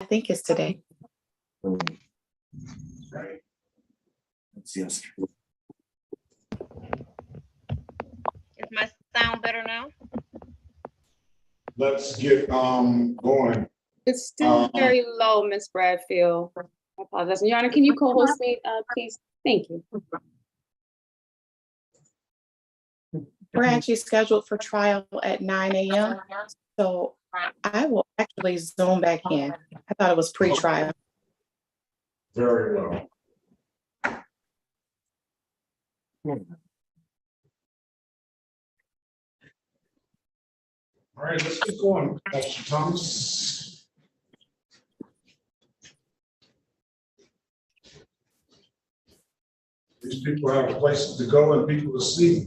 think it's today. Right. It's yesterday. Is my sound better now? Let's get going. It's still very low, Ms. Bradfield. I apologize. Your Honor, can you co-host me, please? Thank you. We're actually scheduled for trial at 9 a.m. So I will actually zoom back in. I thought it was pre-trial. Very well. All right, let's get going. Mr. Thomas. These people have places to go and people to see.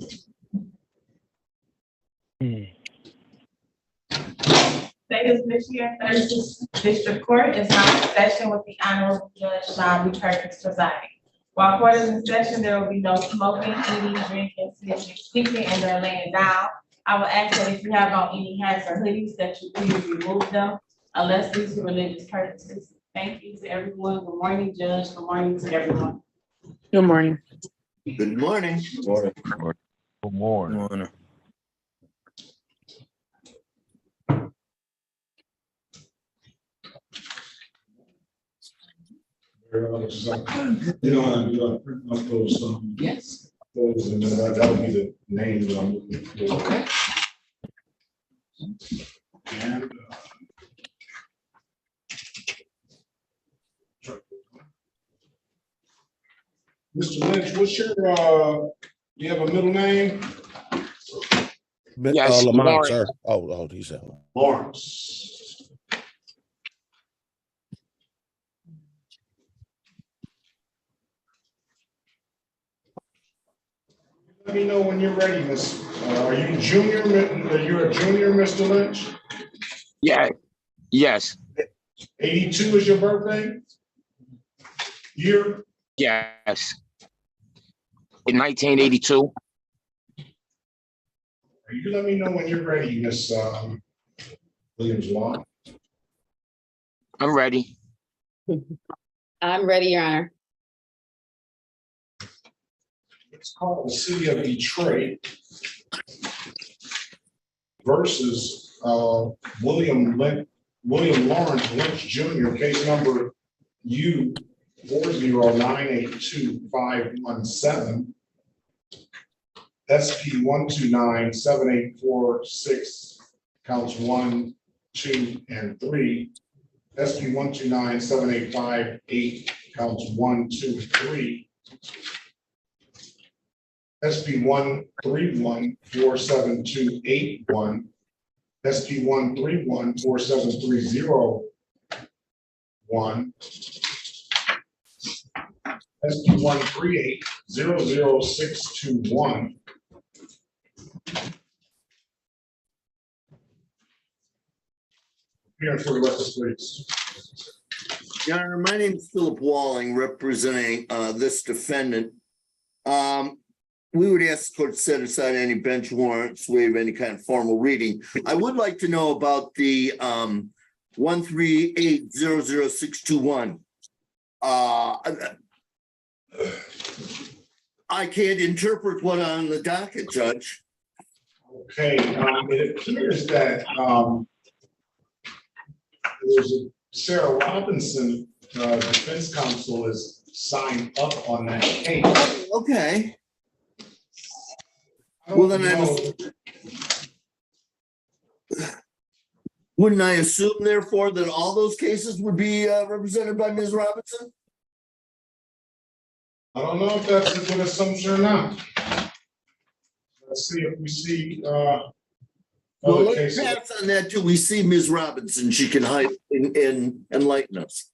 State of Michigan, 36th District Court is now in session with the Honorable Judge Sean B. Perkins presiding. While court is in session, there will be no smoking, eating, drinking, snitching, speaking, and they're laying down. I will ask that if you have on any hats or hoodies, that you please remove them unless these are religious purposes. Thank you to everyone. Good morning, Judge. Good morning to everyone. Good morning. Good morning. Good morning. You know, print up those, Yes. those, and then that'll be the name that I'm looking for. Okay. And, Mr. Lynch, what's your, do you have a middle name? Yes, Lamont, Lawrence. sir. Oh, he said. Lawrence. Let me know when you're ready, Miss. Are you junior? Are you a junior, Mr. Lynch? Yeah, yes, 82 is your birthday? Year? yes. In 1982, You can let me know when you're ready, Miss Williams Law. I'm ready. I'm ready, Your Honor. It's called the City of Detroit versus William Lawrence Lynch Jr., case number U 40982-517, SP 1297846, counts 1, 2, and 3. SP 1297858, counts 1, 2, and 3. SP 1314728-1, SP 1314730-1, SP 138-00621. Here for the record, please. Your Honor, my name is Philip Walling, representing this defendant. We would ask the court to set aside any bench warrants, waive any kind of formal reading. I would like to know about the 138-00621. I can't interpret what on the docket, Judge. Okay, it appears that there's a Sarah Robinson, defense counsel, is signed up on that case. Okay. I don't Well, then know. Wouldn't I assume, therefore, that all those cases would be represented by Ms. Robinson? I don't know if that's a good assumption or not. Let's see if we see Well, other let's cases. pass on that till we see Ms. Robinson. She can enlighten us.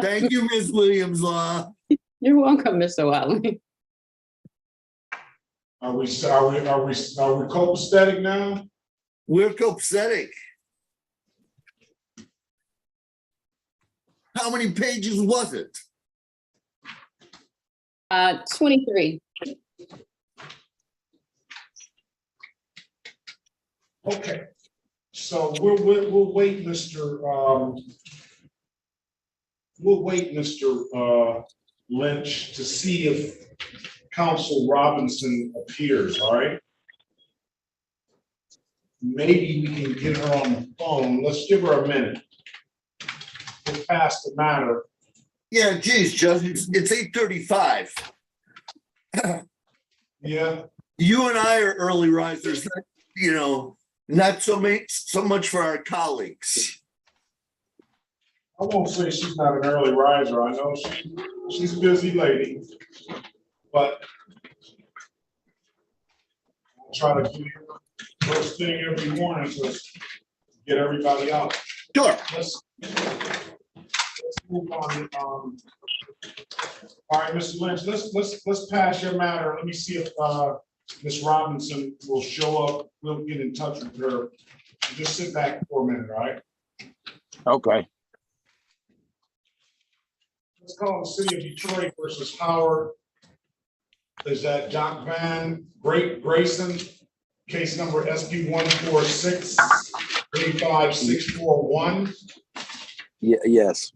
Thank you, Ms. Williams Law. You're welcome, Mr. Wiley. Are we copacetic now? We're copacetic. How many pages was it? 23. Okay, so we'll wait, Mr. Lynch, to see if Council Robinson appears, all right? Maybe we can get her on the phone. Let's give her a minute. We'll pass the matter. Yeah, geez, Judge, it's 8:35. Yeah, You and I are early risers, not so much for our colleagues. I won't say she's not an early riser. I know she's a busy lady, but I'll try to give you first thing every morning to get everybody out. Sure. Let's move on. All right, Mr. Lynch, let's pass your matter. Let me see if Ms. Robinson will show up. We'll get in touch with her. Just sit back for a minute, all right? Okay. Let's call the city of Detroit versus Howard. Is that Jock Van Grayson, case number SP 146-35641? Yes.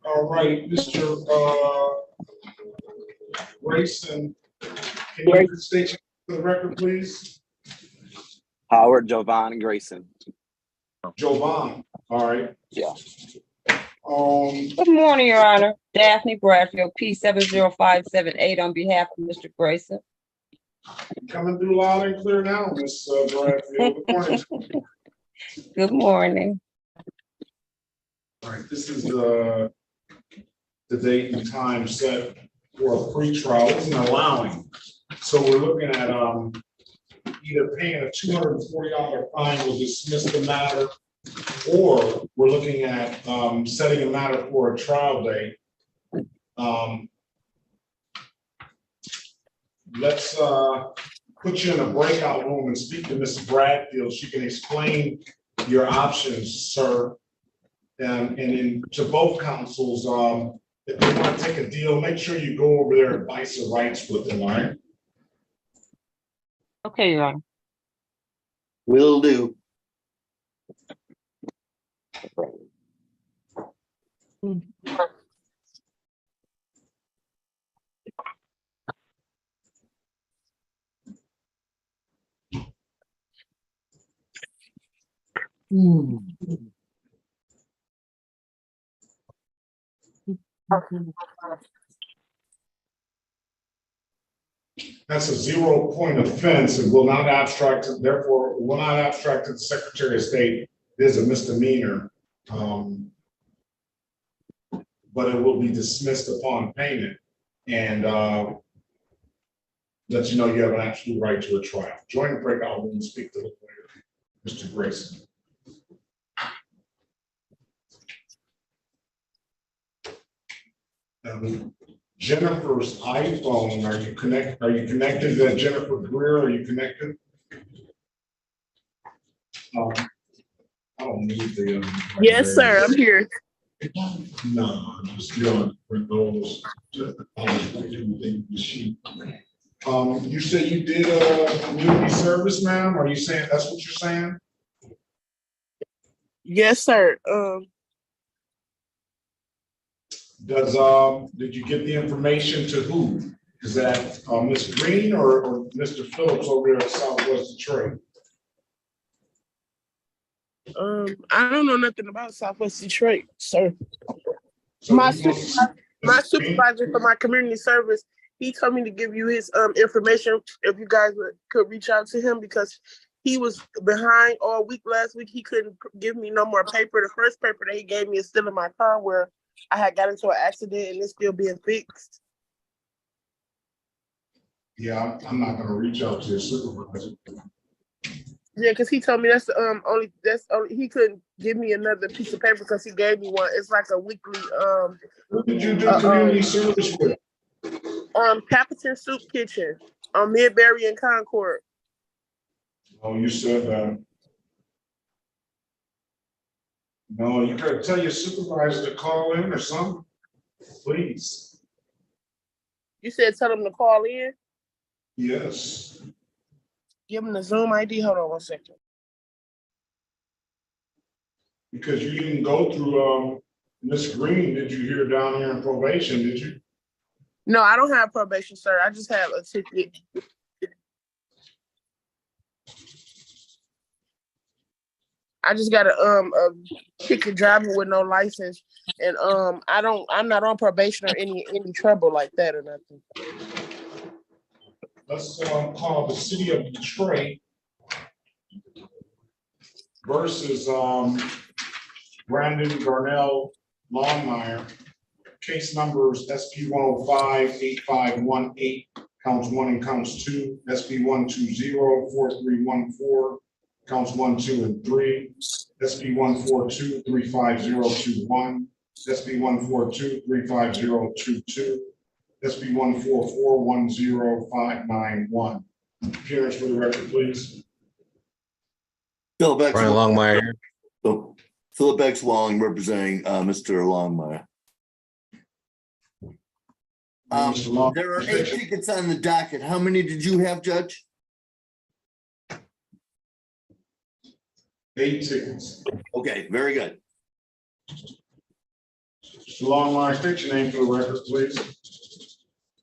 All right, Mr. Grayson, can you state your for the record, please? Howard Jovan Grayson. Jovan, all right. Yeah. Good morning, Your Honor. Daphne Bradfield, P70578 on behalf of Mr. Grayson. Coming through loud and clear now, Ms. Bradfield. Good morning. Good morning. All right, this is the date and time set for a pretrial. It's an allowing. So we're looking at either paying a $240 fine will dismiss the matter, or we're looking at setting a matter for a trial date. Let's put you in a breakout room and speak to Ms. Bradfield. She can explain your options, sir. And to both councils, if they want to take a deal, make sure you go over their advice or rights with them, all right? Okay, Your Honor. Will do. That's a 0-point offense and will not abstract, therefore will not abstract to the Secretary of State. It is a misdemeanor. But it will be dismissed upon payment, and let you know you have an absolute right to a trial. Join the breakout room and speak to the lawyer, Mr. Grayson. Jennifer's iPhone, are you connected to Jennifer Greer? Are you connected? I don't need the. Yes, sir, I'm here. No, I'm just doing for those. You say you did a community service, ma'am? Are you saying that's what you're saying? Yes, sir. Did you get the information to who? Is that Ms. Green or Mr. Phillips over there at Southwest Detroit? I don't know nothing about Southwest Detroit, sir. So My supervisor for my community service, he told me to give you his information if you guys could reach out to him, because he was behind all week last week. He couldn't give me no more paper. The first paper that he gave me is still in my car where I had got into an accident and it's still being fixed. Yeah, I'm not gonna reach out to your supervisor. Yeah, because he told me that's only he couldn't give me another piece of paper because he gave me one. It's like a weekly Who did you do community service with? Capitan Soup Kitchen on Midbury and Concord. Oh, you said that. No, you gotta tell your supervisor to call in or something. Please. You said tell them to call in. Yes. Give them the Zoom ID. Hold on 1 second. Because you didn't go through, Ms. Green, did you hear down here in probation, did you? No, I don't have probation, sir. I just have a ticket. I just got a ticket driving with no license, and I'm not on probation or any trouble like that or nothing. Let's call the city of Detroit versus Brandon Darnell Longmire. Case numbers SP 105-8518, counts 1 and counts 2, SP 120-4314, counts 1, 2, and 3, SP 142-35021, SP 142-35022, SP 144-10591. Appearance for the record, please. Philip X. Brian Longmire here. Oh, Philip X. Walling representing Mr. Longmire. Mr. Long- There are 8 tickets on the docket. How many did you have, Judge? 8 tickets. Okay, very good. Mr. Longmire, state your name for the record, please.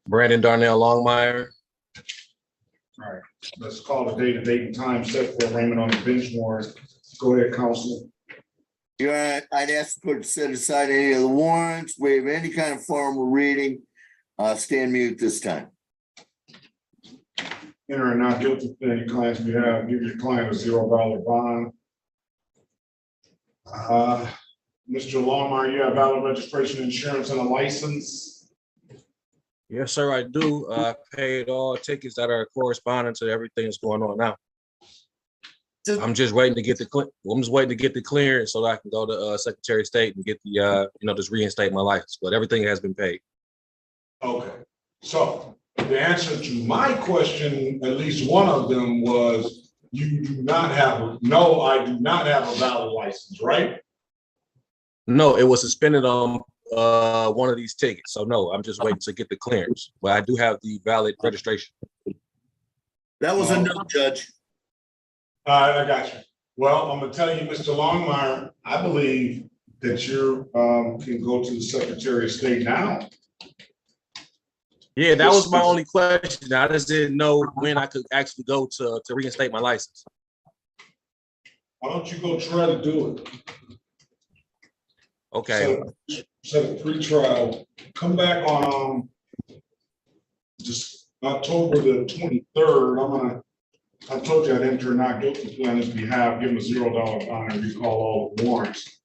Brandon Darnell Longmire. All right, let's call the date and time set for arraignment on the bench warrant. Go ahead, counsel. Your Honor, I'd ask the court to set aside any of the warrants, waive any kind of formal reading. Stand mute this time. Enter a not guilty plea in your client's behalf, give your client a $0 bond. Mr. Longmire, you have valid registration, insurance, and a license. Yes, sir, I do. I paid all tickets that are corresponding to everything that's going on now. I'm just waiting to get the clearance so that I can go to Secretary of State and get the just reinstate my license. But everything has been paid. Okay, so the answer to my question, at least one of them was, you do not have, no, I do not have a valid license, right? No, it was suspended on one of these tickets. So no, I'm just waiting to get the clearance. But I do have the valid registration. That was a no, Judge. I got you. Well, I'm gonna tell you, Mr. Longmire, I believe that you can go to the Secretary of State now. Yeah, that was my only question. I just didn't know when I could actually go to reinstate my license. Why don't you go try to do it? Okay. Set a pretrial, come back on just October the 23rd. I told you I'd enter a not guilty plea on his behalf, give him a $0 bond and recall all the warrants.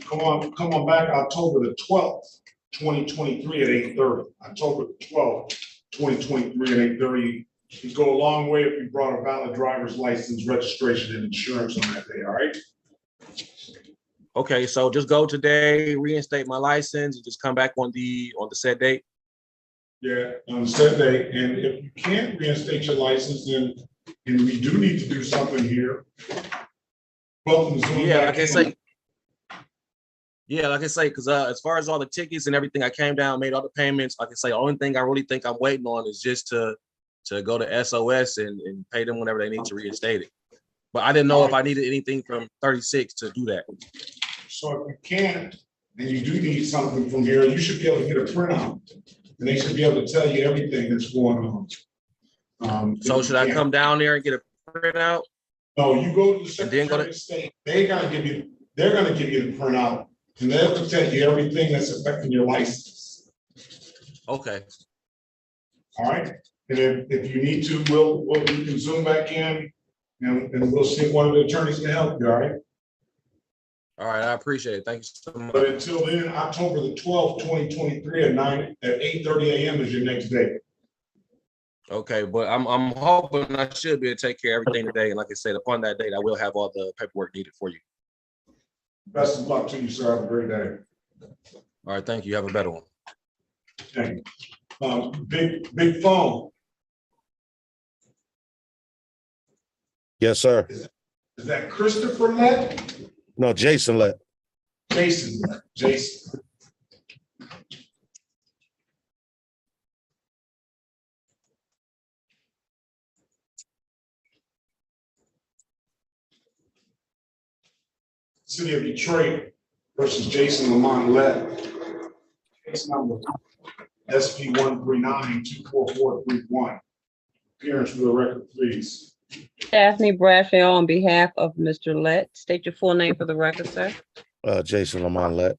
Come on back October the 12th, 2023 at 8:30. October the 12th, 2023 at 8:30. It'd go a long way if you brought a valid driver's license, registration, and insurance on that day, all right? Okay, so just go today, reinstate my license, and just come back on the set date. Yeah, on the set date, and if you can't reinstate your license, then we do need to do something here. Welcome to Zoom. Yeah, like I say. Yeah, like I say, because as far as all the tickets and everything, I came down, made all the payments. Like I say, the only thing I really think I'm waiting on is just to go to SOS and pay them whenever they need to reinstate it. But I didn't know if I needed anything from 36 to do that. So if you can't, and you do need something from here, you should be able to get a printout. And they should be able to tell you everything that's going on. So should I come down there and get a printout? No, you go to the Secretary of State. They're gonna give you the printout, and they'll tell you everything that's affecting your license. Okay. All right. And if you need to, we can zoom back in and we'll see if one of the attorneys can help you, all right? All right, I appreciate it. Thank you so much. But until then, October the 12th, 2023 at 8:30 a.m. is your next day. Okay, but I'm hoping I should be able to take care of everything today. And like I said, upon that date, I will have all the paperwork needed for you. Best of luck to you, sir. Have a great day. All right, thank you. Have a better one. Thank you. Big phone. Yes, sir. Is that Christopher Lett? No, Jason Lett. Jason. City of Detroit versus Jason Lamont Lett. Case number SP 139-24431. Appearance for the record, please. Daphne Bradfield on behalf of Mr. Lett. State your full name for the record, sir. Jason Lamont Lett.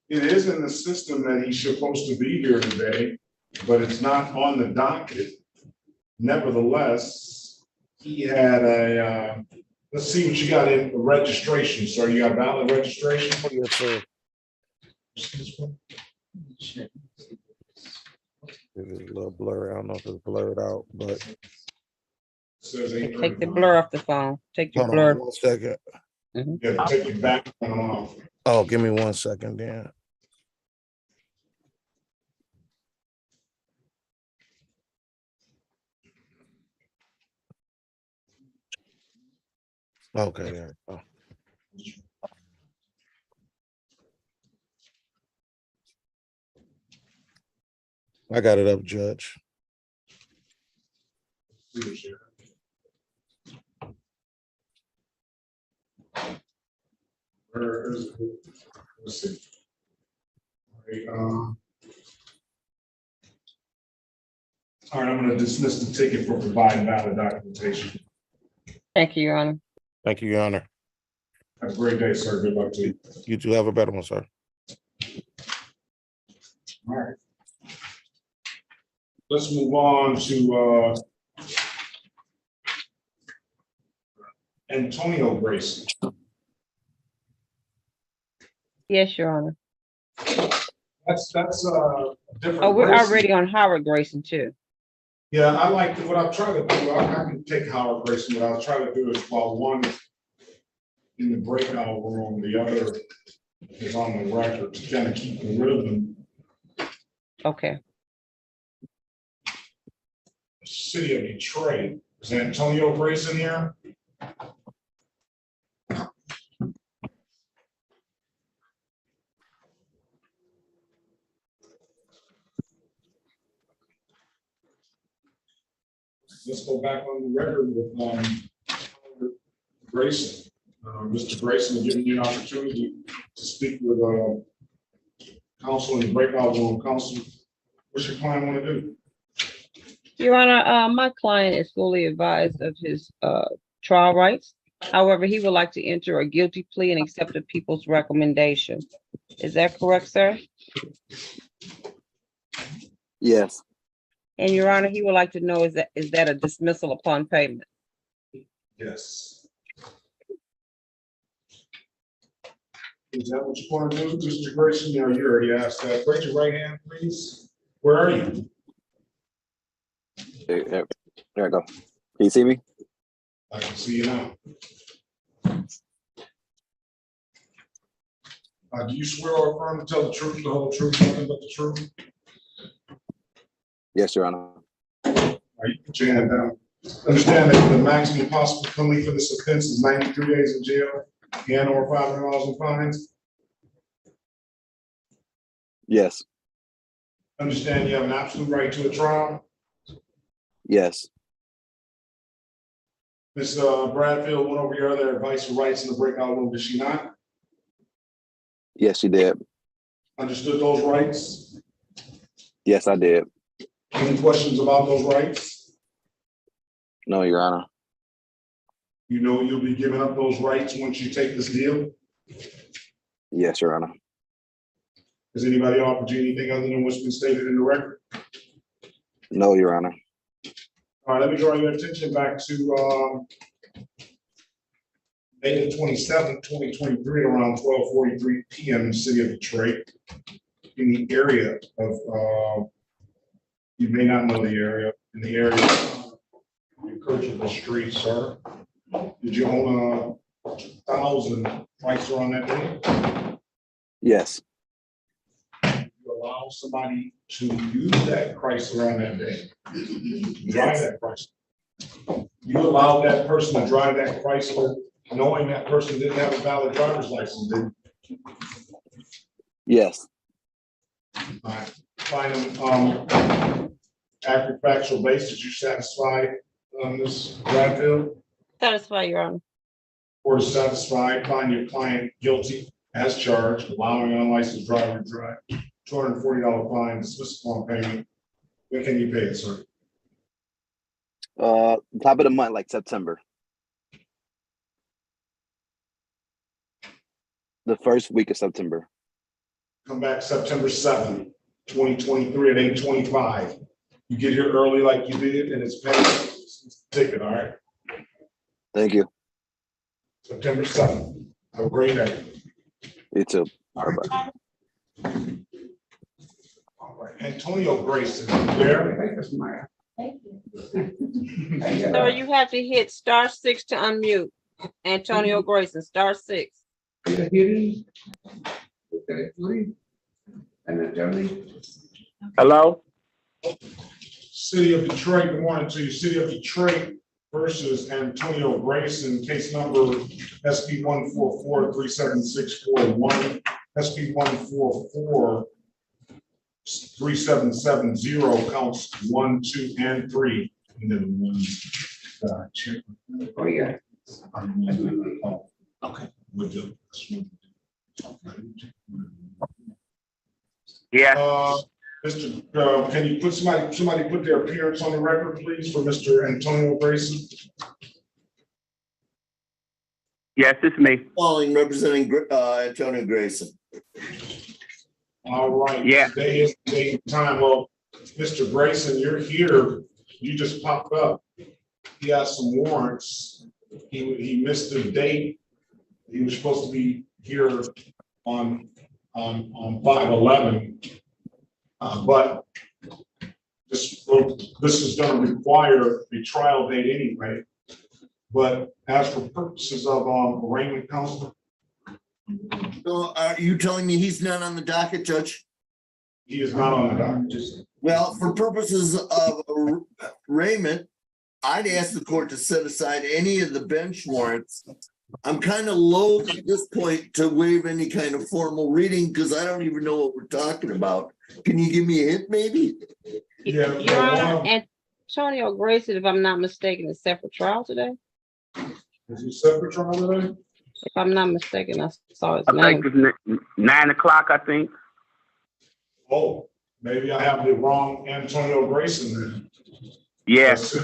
It is in the system that he's supposed to be here today, but it's not on the docket. Nevertheless, he had a, let's see what you got in registration, sir. You got valid registration? Yes, sir. It is a little blurry. I don't know if it's blurred out, but Says Take the blur off the phone. Take your hold blur. on 1 second. You gotta take your background off. Oh, give me 1 second, then. Okay, there. Oh. I got it up, Judge. Where is it? Let's see. All right, I'm gonna dismiss the ticket for providing valid documentation. Thank you, Your Honor. Thank you, Your Honor. Have a great day, sir. Good luck to you. You too. Have a better one, sir. All right. Let's move on to Antonio Grayson. Yes, Your Honor. That's different. Oh, we're Grayson. already on Howard Grayson too. Yeah, I like what I'm trying to do. I can take Howard Grayson, but I was trying to do is while one is in the breakout room, the other is on the record to kind of keep the rhythm. Okay. City of Detroit, is Antonio Grayson here? Let's go back on the record with Grayson. Mr. Grayson, giving you an opportunity to speak with counsel in the breakout room. Counsel, what's your client want to do? Your Honor, my client is fully advised of his trial rights. However, he would like to enter a guilty plea and accept the people's recommendation. Is that correct, sir? Yes. And Your Honor, he would like to know, is that a dismissal upon payment? Yes. Is that what you want to do, Mr. Grayson? You already asked that. Raise your right hand, please. Where are you? There I go. Can you see me? I can see you now. Do you swear or affirm to tell the truth, the whole truth, nothing but the truth? Yes, Your Honor. All right, put your hand down. Understand that the maximum possible penalty for this offense is 93 days in jail and or $500 in fines. Yes. Understand you have an absolute right to a trial. Yes. Ms. Bradfield went over your other advice or rights in the breakout room, did she not? Yes, she did. Understood those rights? Yes, I did. Any questions about those rights? No, Your Honor. You know you'll be giving up those rights once you take this deal? Yes, Your Honor. Has anybody offered you anything other than what's been stated in the record? No, Your Honor. All right, let me draw your attention back to May the 27th, 2023, around 12:43 p.m. in the city of Detroit, in the area of, you may not know the area, in the area of Kirchhoff Street, sir. Did you own 1,000 Chrysler on that day? Yes. You allow somebody to use that Chrysler on that day? Drive that Chrysler? You allowed that person to drive that Chrysler knowing that person didn't have a valid driver's license, did you? Yes. All right. Fine. After factual basis, you satisfied, Ms. Bradfield? Satisfied, Your Honor. Court is satisfied, find your client guilty as charged, allowing an unlicensed driver to drive. $240 fine, dismissal upon payment. When can you pay it, sir? Top of the month, like September. The first week of September. Come back September 7th, 2023 at 8:25. You get here early like you did, and it's paid. It's a ticket, all right? Thank you. September 7th. Have a great day. You too. Bye-bye. All right, Antonio Grayson, there. Sir, you have to hit *6 to unmute. Antonio Grayson, *6. Hello? City of Detroit, good morning to you. City of Detroit versus Antonio Grayson, case number SP 144-37641, SP 144-3770, counts 1, 2, and 3. And then one. Check. Oh, yeah. Okay, we'll do. Yeah. Mr. Can you put somebody put their appearance on the record, please, for Mr. Antonio Grayson? Yes, it's me. Pauling, representing Antonio Grayson. All right. Yeah. Today is the day and time. Well, Mr. Grayson, you're here. You just popped up. He has some warrants. He missed the date. He was supposed to be here on 5/11. But this is going to require a trial date anyway. But as for purposes of arraignment, counsel. So are you telling me he's not on the docket, Judge? He is not on the docket. Well, for purposes of arraignment, I'd ask the court to set aside any of the bench warrants. I'm kind of loath at this point to waive any kind of formal reading because I don't even know what we're talking about. Can you give me a hint, maybe? Yeah. Your Honor, Antonio Grayson, if I'm not mistaken, is set for trial today. Is he set for trial today? If I'm not mistaken, I saw his I name. think it's 9 o'clock, I think. Oh, maybe I have the wrong Antonio Grayson then. Yes.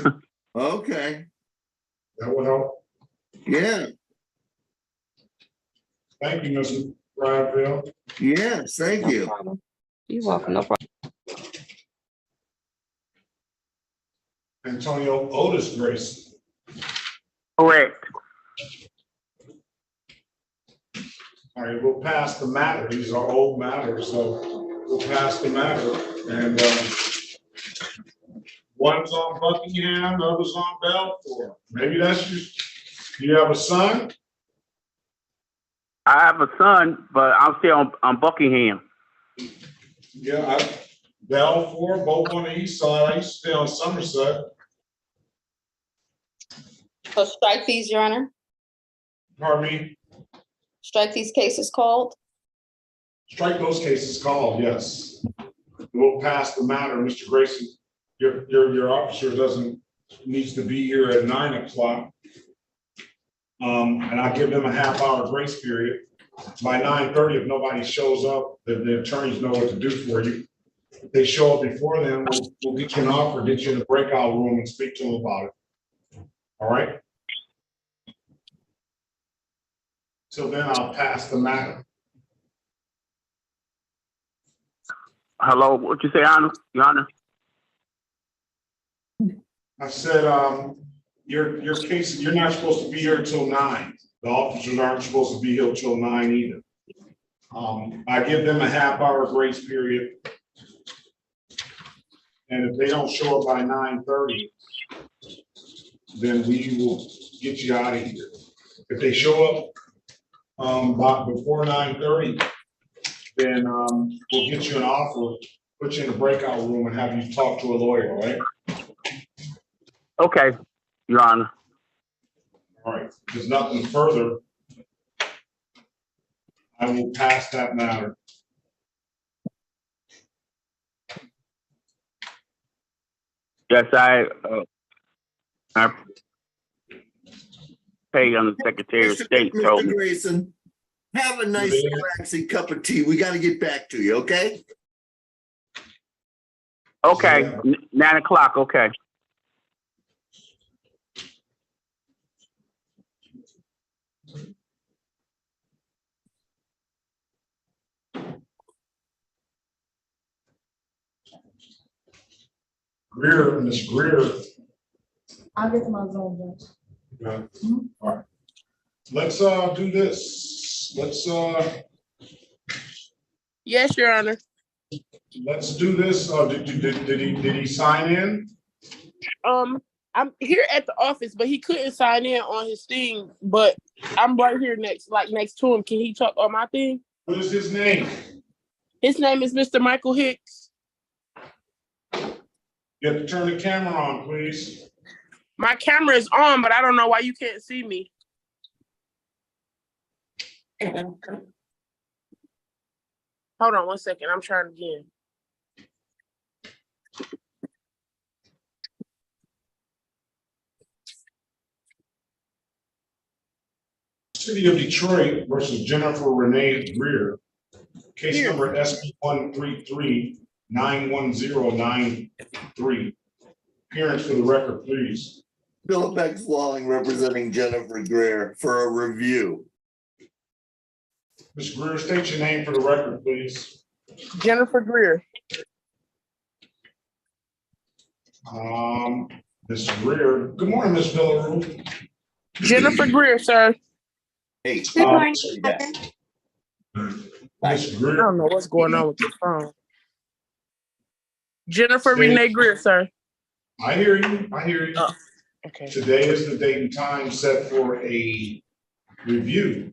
Okay. That would help. Yeah. Thank you, Mr. Bradfield. Yes, thank No you. problem. You're welcome. No problem. Antonio Otis Grayson. Correct. All right, we'll pass the matter. These are old matters, so we'll pass the matter. And one's on Buckingham, the other's on Belfort. Maybe that's you. Do you have a son? I have a son, but I'm still on Buckingham. Yeah, Belfort, both on the east side. I used to stay on Somerset. So strike these, Your Honor. Pardon me? Strike these cases called. Strike those cases called, yes. We'll pass the matter, Mr. Grayson. Your officer needs to be here at 9 o'clock. And I'll give them a half-hour grace period. By 9:30, if nobody shows up, the attorneys know what to do for you. If they show up before then, we'll get you an offer, get you in the breakout room and speak to them about it. All right? Till then, I'll pass the matter. Hello, what you say, Your Honor? I said, your case, you're not supposed to be here until 9. The officers aren't supposed to be here till 9 either. I give them a half-hour grace period. And if they don't show up by 9:30, then we will get you out of here. If they show up before 9:30, then we'll get you an offer, put you in the breakout room and have you talk to a lawyer, all right? Okay, Your Honor. All right, if there's nothing further, I will pass that matter. Yes, pay on the Secretary of State told Mr. me. Grayson, have a nice relaxing cup of tea. We gotta get back to you, okay? Okay, 9 o'clock, okay. Greer, Ms. Greer. I'll get to my Zoom, Judge. Yeah. All right. Let's do this. Let's Yes, Your Honor. do this. Did he sign in? I'm here at the office, but he couldn't sign in on his thing. But I'm right here next to him. Can he talk on my thing? What is his name? His name is Mr. Michael Hicks. You have to turn the camera on, please. My camera is on, but I don't know why you can't see me. Hold on 1 second. I'm trying again. City of Detroit versus Jennifer Renee Greer. Case number SP 133-91093. Appearance for the record, please. Philip X. Walling representing Jennifer Greer for a review. Ms. Greer, state your name for the record, please. Jennifer Greer. Ms. Greer, good morning, Ms. Villaroo. Jennifer Greer, sir. Hey. Ms. I Greer. don't know what's going on with this phone. Jennifer Renee Greer, sir. I hear you. I hear you. Oh, okay. Today is the date and time set for a review.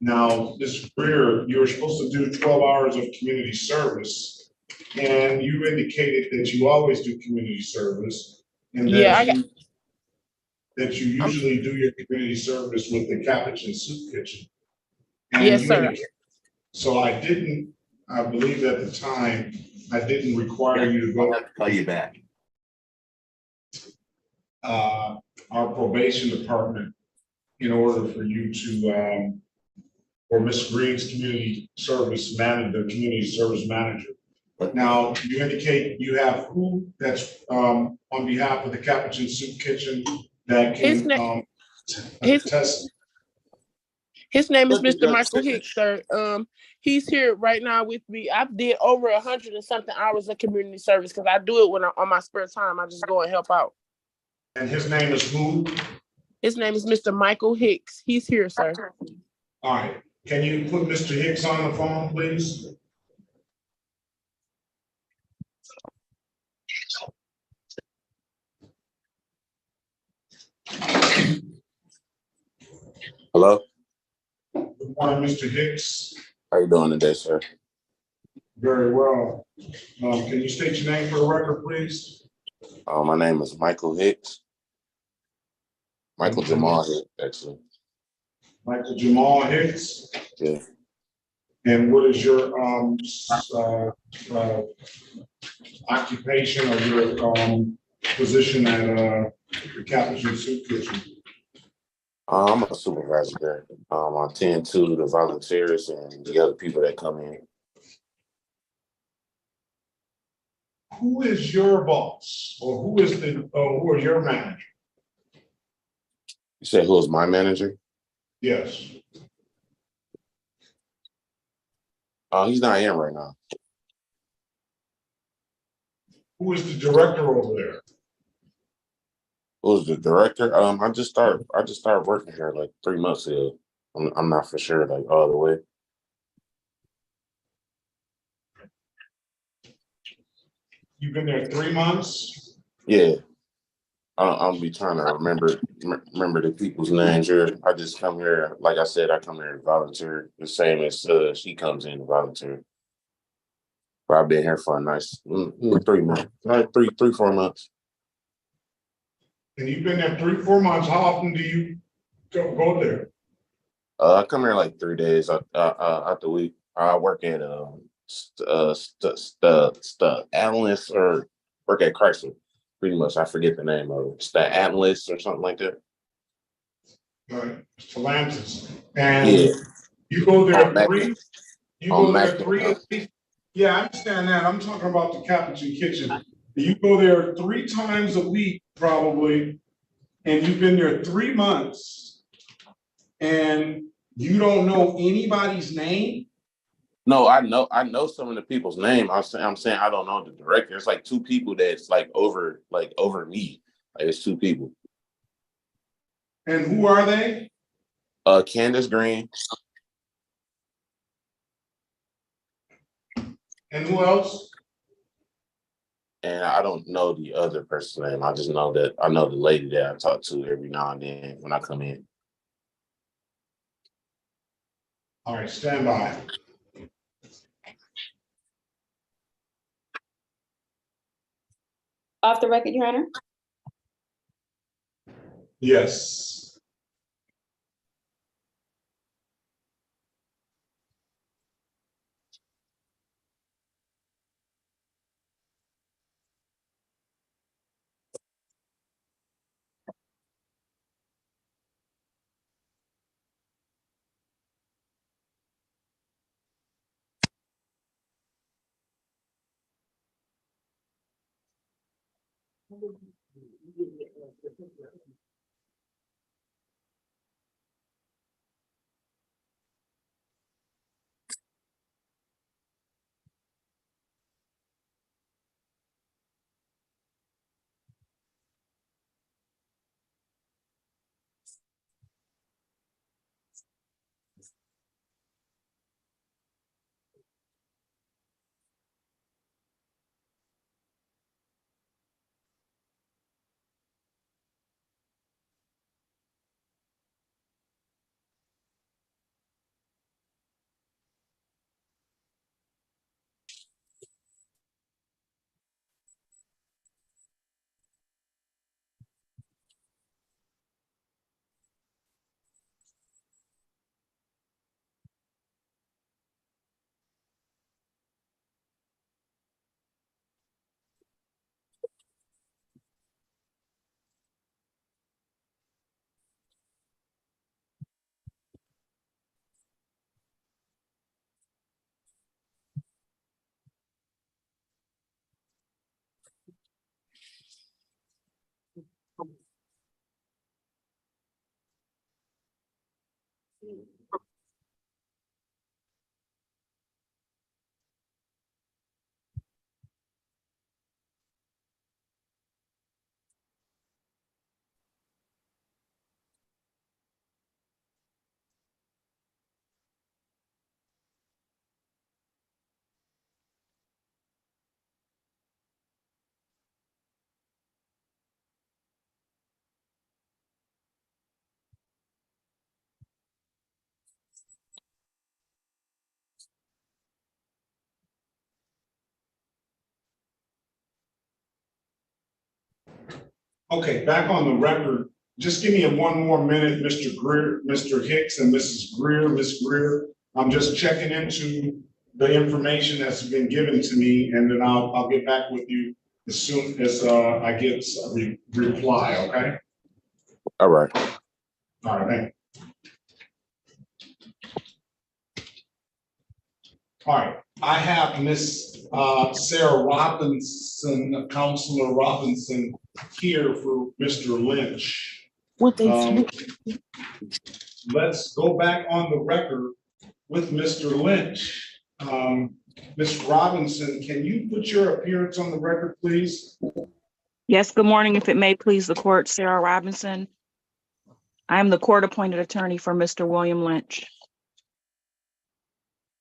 Now, Ms. Greer, you're supposed to do 12 hours of community service, and you indicated that you always do community service, and that that you usually do your community service with the Capuchin Soup Kitchen. And yes, sir. So I believe at the time, I didn't require you to go. I'll have to call you back. Our probation department in order for you to, or Ms. Green's community service manager, the community service manager. Now, you indicate you have who that's on behalf of the Capuchin Soup Kitchen that can test. His name is Mr. Michael Hicks, sir. He's here right now with me. I did over 100 and something hours of community service because I do it when I'm on my spare time. I just go and help out. And his name is who? His name is Mr. Michael Hicks. He's here, sir. All right. Can you put Mr. Hicks on the phone, please? Hello? Good morning, Mr. Hicks. How you doing today, sir? Very well. Can you state your name for the record, please? My name is Michael Hicks. Michael Jamal Hicks, actually. Michael Jamal Hicks? Yeah. And what is your occupation or your position at the Capuchin Soup Kitchen? I'm a supervisor there. I tend to the volunteers and the other people that come in. Who is your boss, or who is who are your manager? You said who is my manager? Yes. He's not in right now. Who is the director over there? Who's the director? I just started working here like 3 months ago. I'm not for sure like all the way. You've been there 3 months? Yeah. I'll be trying to remember the people's names here. I just come here, like I said, I come here to volunteer, the same as she comes in to volunteer. But I've been here for a nice 3 months, 4 months. And you've been there 3-4 months. How often do you go there? I come here like 3 days out the week. I work at analyst or work at Chrysler. Pretty much, I forget the name of it. It's the analyst or something like that. All right, Mr. Lantis. And Yeah, you go there on Mac, you on go there Mac. three. Yeah, I understand that. I'm talking about the Capuchin Kitchen. You go there 3 times a week, probably, and you've been there 3 months, and you don't know anybody's name? No, I know some of the people's name. I'm saying I don't know the director. It's like 2 people that's like over me. Like it's 2 people. And who are they? Candace Green. And who else? And I don't know the other person's name. I just know that I know the lady that I talk to every now and then when I come in. All right, stand by. Off the record, Your Honor. Yes. Okay, back on the record. Just give me 1 more minute, Mr. Greer, Mr. Hicks and Mrs. Greer, Ms. Greer. I'm just checking into the information that's been given to me, and then I'll get back with you as soon as I get a reply, okay? All right. All right, thank you. All right, I have Miss Sarah Robinson, Councilor Robinson, here for Mr. Lynch. Let's go back on the record with Mr. Lynch. Ms. Robinson, can you put your appearance on the record, please? Yes, good morning. If it may please the court, Sarah Robinson. I am the court-appointed attorney for Mr. William Lynch.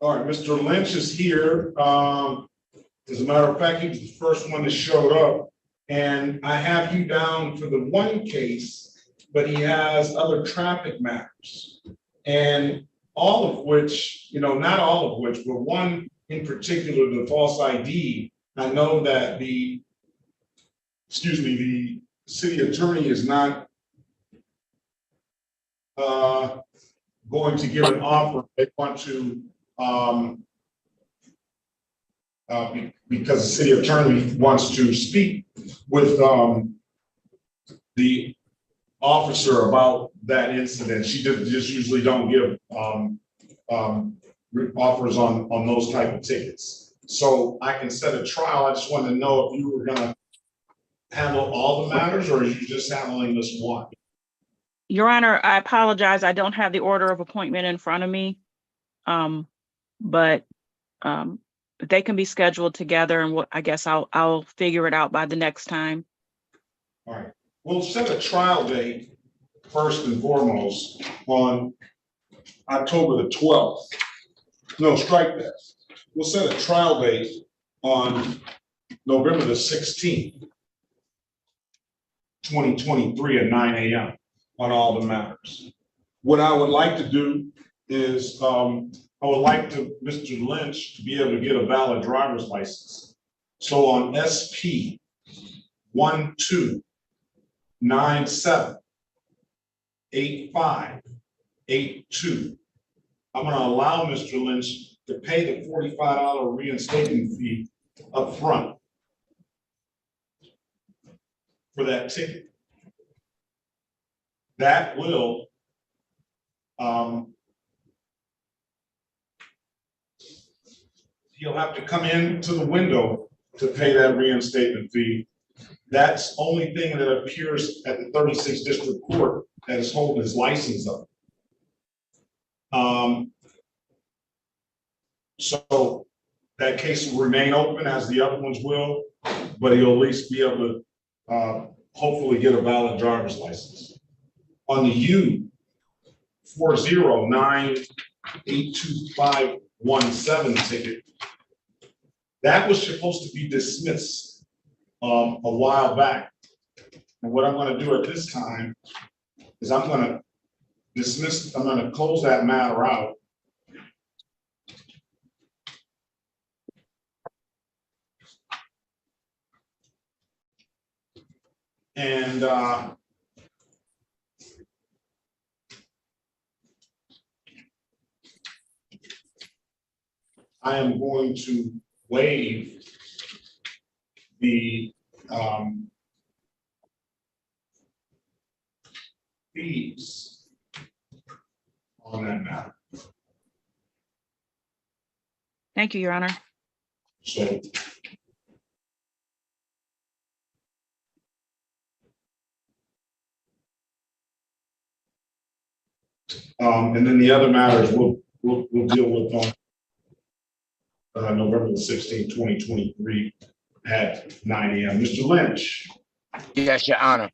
All right, Mr. Lynch is here. As a matter of fact, he was the first one that showed up. And I have you down for the one case, but he has other traffic matters. And all of which, not all of which, but one in particular, the false ID. I know that the city attorney is not going to give an offer. They want to, because the city attorney wants to speak with the officer about that incident. She just usually don't give offers on those type of tickets. So I can set a trial. I just wanted to know if you were gonna handle all the matters, or are you just handling this one? Your Honor, I apologize. I don't have the order of appointment in front of me. But they can be scheduled together, and I guess I'll figure it out by the next time. All right, we'll set a trial date first and foremost on October the 12th. No, strike that. We'll set a trial date on November the 16th, 2023 at 9 a.m. on all the matters. What I would like to do is I would like Mr. Lynch to be able to get a valid driver's license. So on SP 12978582, I'm going to allow Mr. Lynch to pay the $45 reinstatement fee up front for that ticket. That will he'll have to come into the window to pay that reinstatement fee. That's only thing that appears at the 36th District Court that is holding his license up. So that case will remain open as the other ones will, but he'll at least be able to hopefully get a valid driver's license. On the U409825517 ticket, that was supposed to be dismissed a while back. And what I'm going to do at this time is I'm going to close that matter out. And I am going to waive the fees on that matter. Thank you, Your Honor. So and then the other matters we'll deal with on November the 16th, 2023 at 9 a.m. Mr. Lynch. Yes, Your Honor.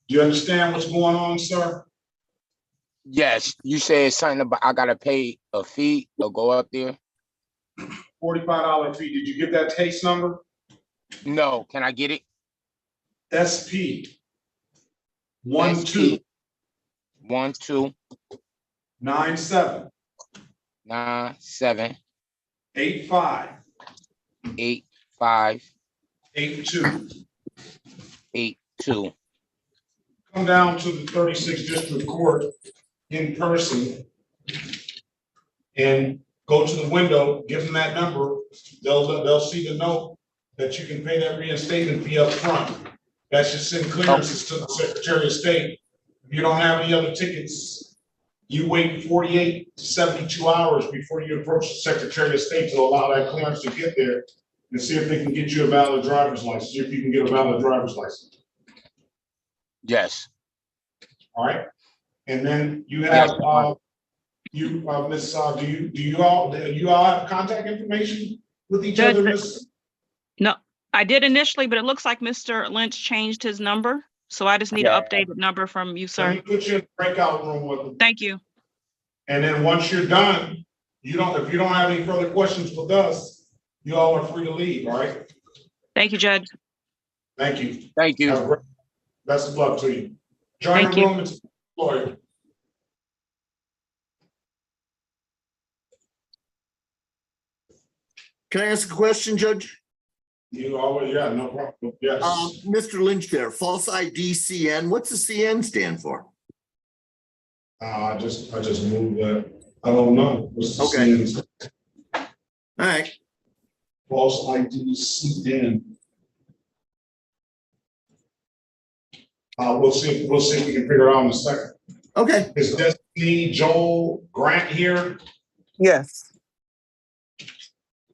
Do you understand what's going on, sir? Yes, you said something about I gotta pay a fee or go up there. $45 fee. Did you get that case number? No, can I get it? SP 1297 8582. Come down to the 36th District Court in person and go to the window, give them that number. They'll see the note that you can pay that reinstatement fee up front. That should send clearances to the Secretary of State. If you don't have any other tickets, you wait 48 to 72 hours before you approach the Secretary of State to allow that clearance to get there and see if they can get you a valid driver's license, see if you can get a valid driver's license. Yes. All right. And then you have, Miss, do you all have contact information with each other, Miss? No, I did initially, but it looks like Mr. Lynch changed his number. So I just need an updated number from you, sir. Let me put you in the breakout room with them. Thank you. And then once you're done, if you don't have any further questions with us, you all are free to leave, all right? Thank you, Judge. Thank you. Thank you. Best of luck to you. Join the room, it's lawyer. Can I ask a question, Judge? You always, yeah, no problem. Yes. Mr. Lynch there, false ID CN, what's the CN stand for? I just moved that. I don't know. What's the CN? All right. False ID CN. We'll see if we can figure it out in a second. Okay. Is Destiny Joel Grant here? Yes.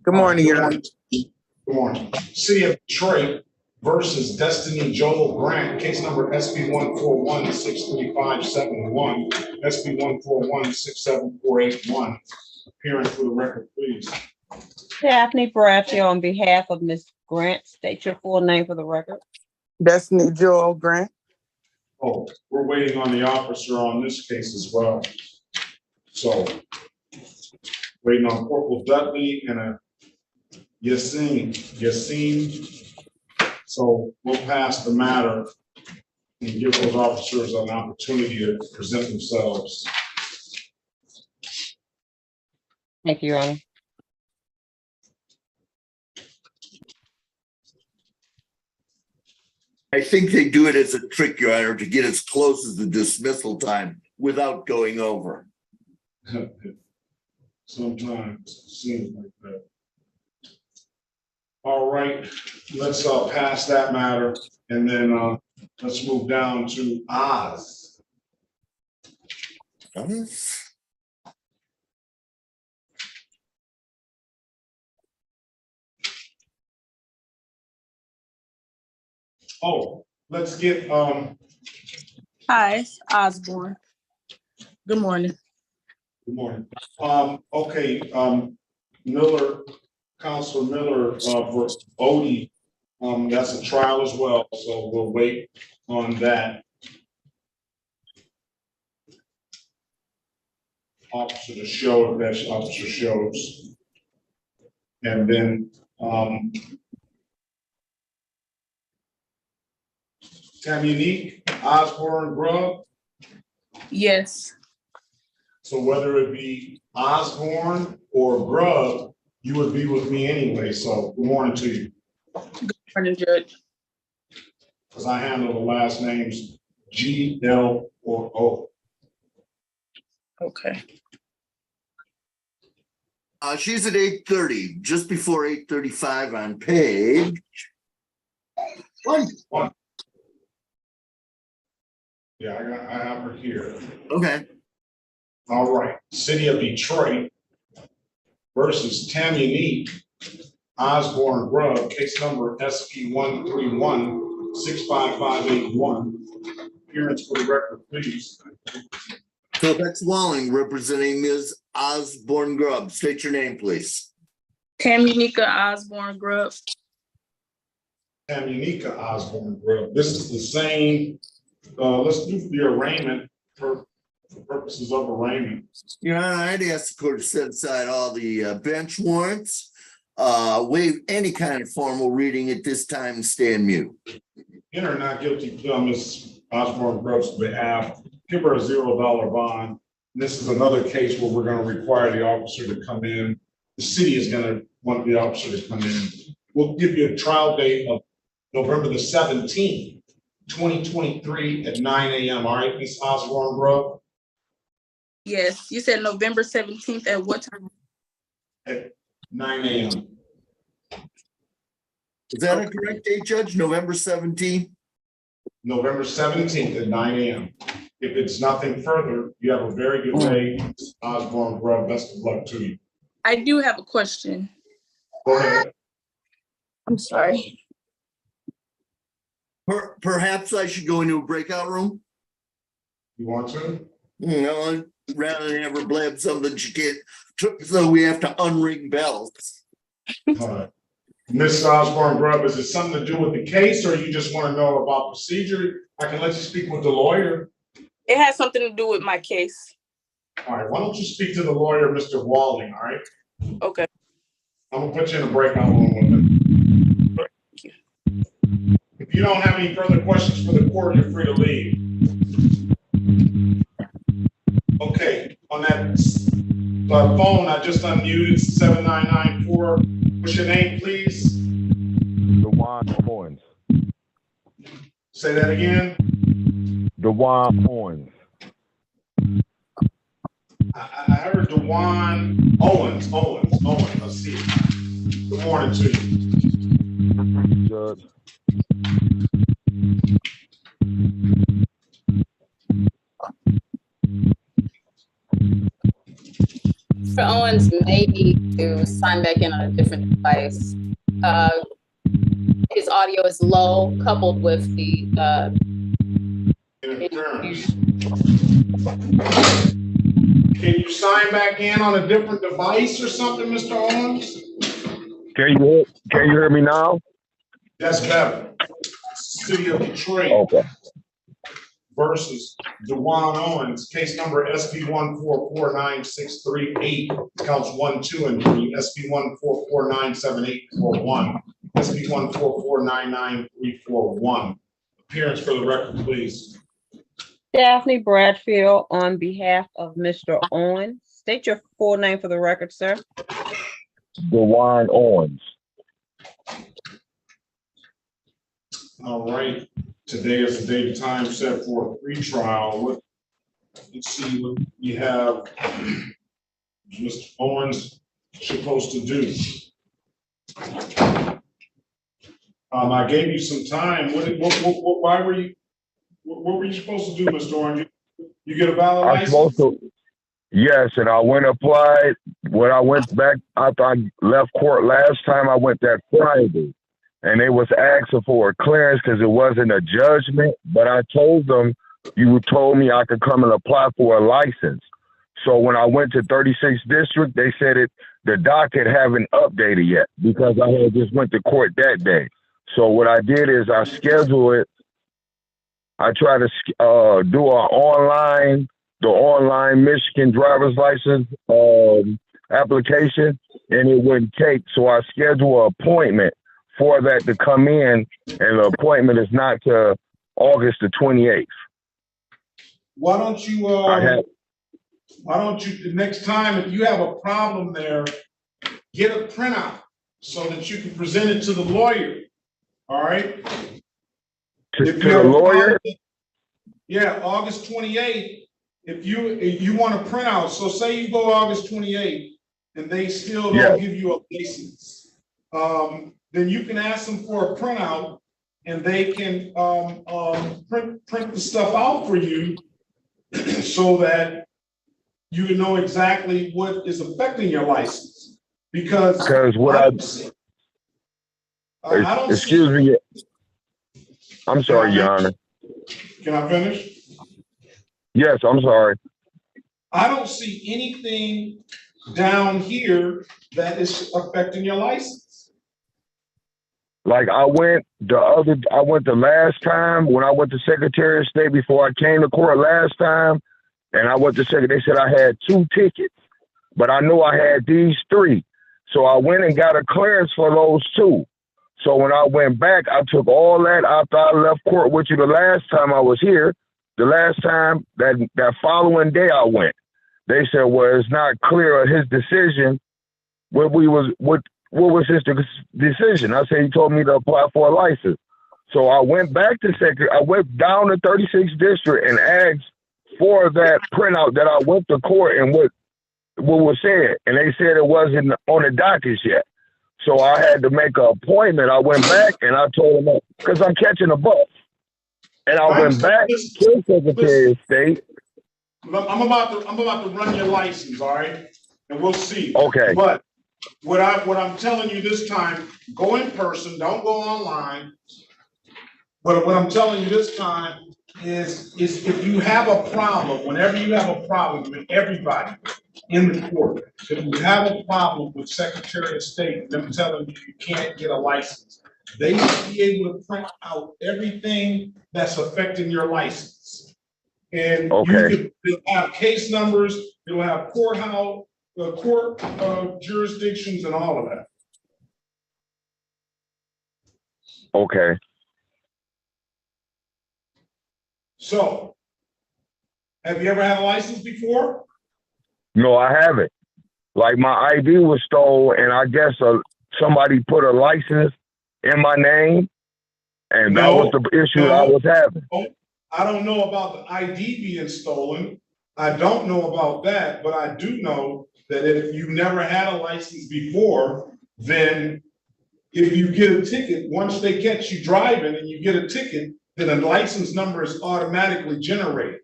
Good morning, Your Honor. Good morning. City of Detroit versus Destiny Joel Grant, case number SB 141-63571, SB 141-67481. Appearance for the record, please. Daphne Bradfield on behalf of Ms. Grant, state your full name for the record. Destiny Joel Grant. Oh, we're waiting on the officer on this case as well. So, waiting on Corporal Dudley and a Yassine. So we'll pass the matter and give those officers an opportunity to present themselves. Thank you, Your Honor. I think they do it as a trick, Your Honor, to get as close as the dismissal time without going over. Sometimes it seems like that. All right, let's pass that matter and then let's move down to Oz. Oh, let's get Hi, it's Osborne. Good morning. Good morning. Okay, Miller, Counselor Miller, for Odie, that's a trial as well, so we'll wait on that. Officer to show, if that officer shows. And then, Tamunique Osborne Grubb. Yes. So whether it be Osborne or Grubb, you would be with me anyway, so good morning to you. Good morning, Judge. Because I handle the last names G, L, or O. Okay. She's at 8:30, just before 8:35 on page one. Yeah, I have her here. Okay. All right, City of Detroit versus Tamunique Osborne Grubb, case number SP 131-65581. Appearance for the record, please. Phillips Walling representing Ms. Osborne Grubb. State your name, please. Tamunica Osborne Grubb. Tamunica Osborne Grubb. This is the same. Let's do the arraignment for purposes of arraignment. Your Honor, I'd ask the court to set aside all the bench warrants, waive any kind of formal reading at this time, and stand mute. Enter not guilty plea on Ms. Osborne Grubb's behalf. Give her a $0 bond. This is another case where we're going to require the officer to come in. The city is going to want the officer to come in. We'll give you a trial date of November the 17th, 2023 at 9 a.m. All right, Ms. Osborne Grubb? Yes, you said November 17th at what time? At 9 a.m. Is that a correct date, Judge? November 17th? November 17th at 9 a.m. If it's nothing further, you have a very good day. Ms. Osborne Grubb, best of luck to you. I do have a question. Go ahead. I'm sorry. Perhaps I should go into a breakout room? You want to? No, rather than have her blab something she can't, so we have to unring bells. All right. Ms. Osborne Grubb, is it something to do with the case or you just want to know about procedure? I can let you speak with the lawyer. It has something to do with my case. All right, why don't you speak to the lawyer, Mr. Walling, all right? Okay. I'm gonna put you in a breakout room with him. If you don't have any further questions for the court, you're free to leave. Okay, on that phone, I just unmuted 7994. What's your name, please? DeJuan Owens. Say that again. DeJuan Owens. I heard DeJuan Owens. Let's see. Good morning to you. Judge. Mr. Owens may need to sign back in on a different device. His audio is low, coupled with the Can you sign back in on a different device or something, Mr. Owens? Can you hear me now? That's better. City of Detroit. Okay. Versus Dewan Owens, case number SB 1449638, counts 1, 2, and 3, SB 1449781, SB 1449931. Appearance for the record, please. Daphne Bradfield on behalf of Mr. Owens. State your full name for the record, sir. Dewan Owens. All right. Today is the date and time set for a pre-trial. Let's see what we have Mr. Owens supposed to do. I gave you some time. What were you supposed to do, Mr. Owens? You get a valid I'm license? supposed to. Yes, and I went applied. When I went back after I left court last time, I went that Friday. And they was asking for a clearance because it wasn't a judgment. But I told them, you told me I could come and apply for a license. So when I went to 36th District, they said the docket haven't updated yet because I had just went to court that day. So what I did is I scheduled it. I tried to do the online Michigan driver's license application, and it wouldn't take. So I scheduled an appointment for that to come in, and the appointment is not to August the 28th. Why don't you, the next time, if you have a problem there, get a printout so that you can present it to the lawyer, all right? To the lawyer? Yeah, August 28th, if you want a printout, so say you go August 28th, and they still don't give you a license, then you can ask them for a printout, and they can print the stuff out for you so that you can know exactly what is affecting your license. Because what I don't excuse me. I'm sorry, Your Honor. Can I finish? Yes, I'm sorry. I don't see anything down here that is affecting your license. Like I went the last time when I went to Secretary of State before I came to court last time, and I went to Secretary, they said I had 2 tickets, but I knew I had these 3. So I went and got a clearance for those 2. So when I went back, I took all that after I left court with you the last time I was here. The last time, that following day I went, they said, well, it's not clear of his decision. What was his decision? I said, he told me to apply for a license. So I went back to I went down to 36th District and asked for that printout that I went to court and what was said. And they said it wasn't on the docket yet. So I had to make an appointment. I went back and I told them, because I'm catching a bus. And I went back to the Secretary of State. I'm about to run your license, all right? And we'll see. Okay. But what I'm telling you this time, go in person, don't go online. But what I'm telling you this time is if you have a problem, whenever you have a problem with everybody in the court, if you have a problem with Secretary of State, them telling you can't get a license, they should be able to print out everything that's affecting your license. And you'll have case numbers, you'll have court jurisdictions and all of that. Okay. So, have you ever had a license before? No, I haven't. Like my ID was stolen, and I guess somebody put a license in my name, and that was the issue I was having. I don't know about the ID being stolen. I don't know about that, but I do know that if you've never had a license before, then if you get a ticket, once they catch you driving and you get a ticket, then a license number is automatically generated.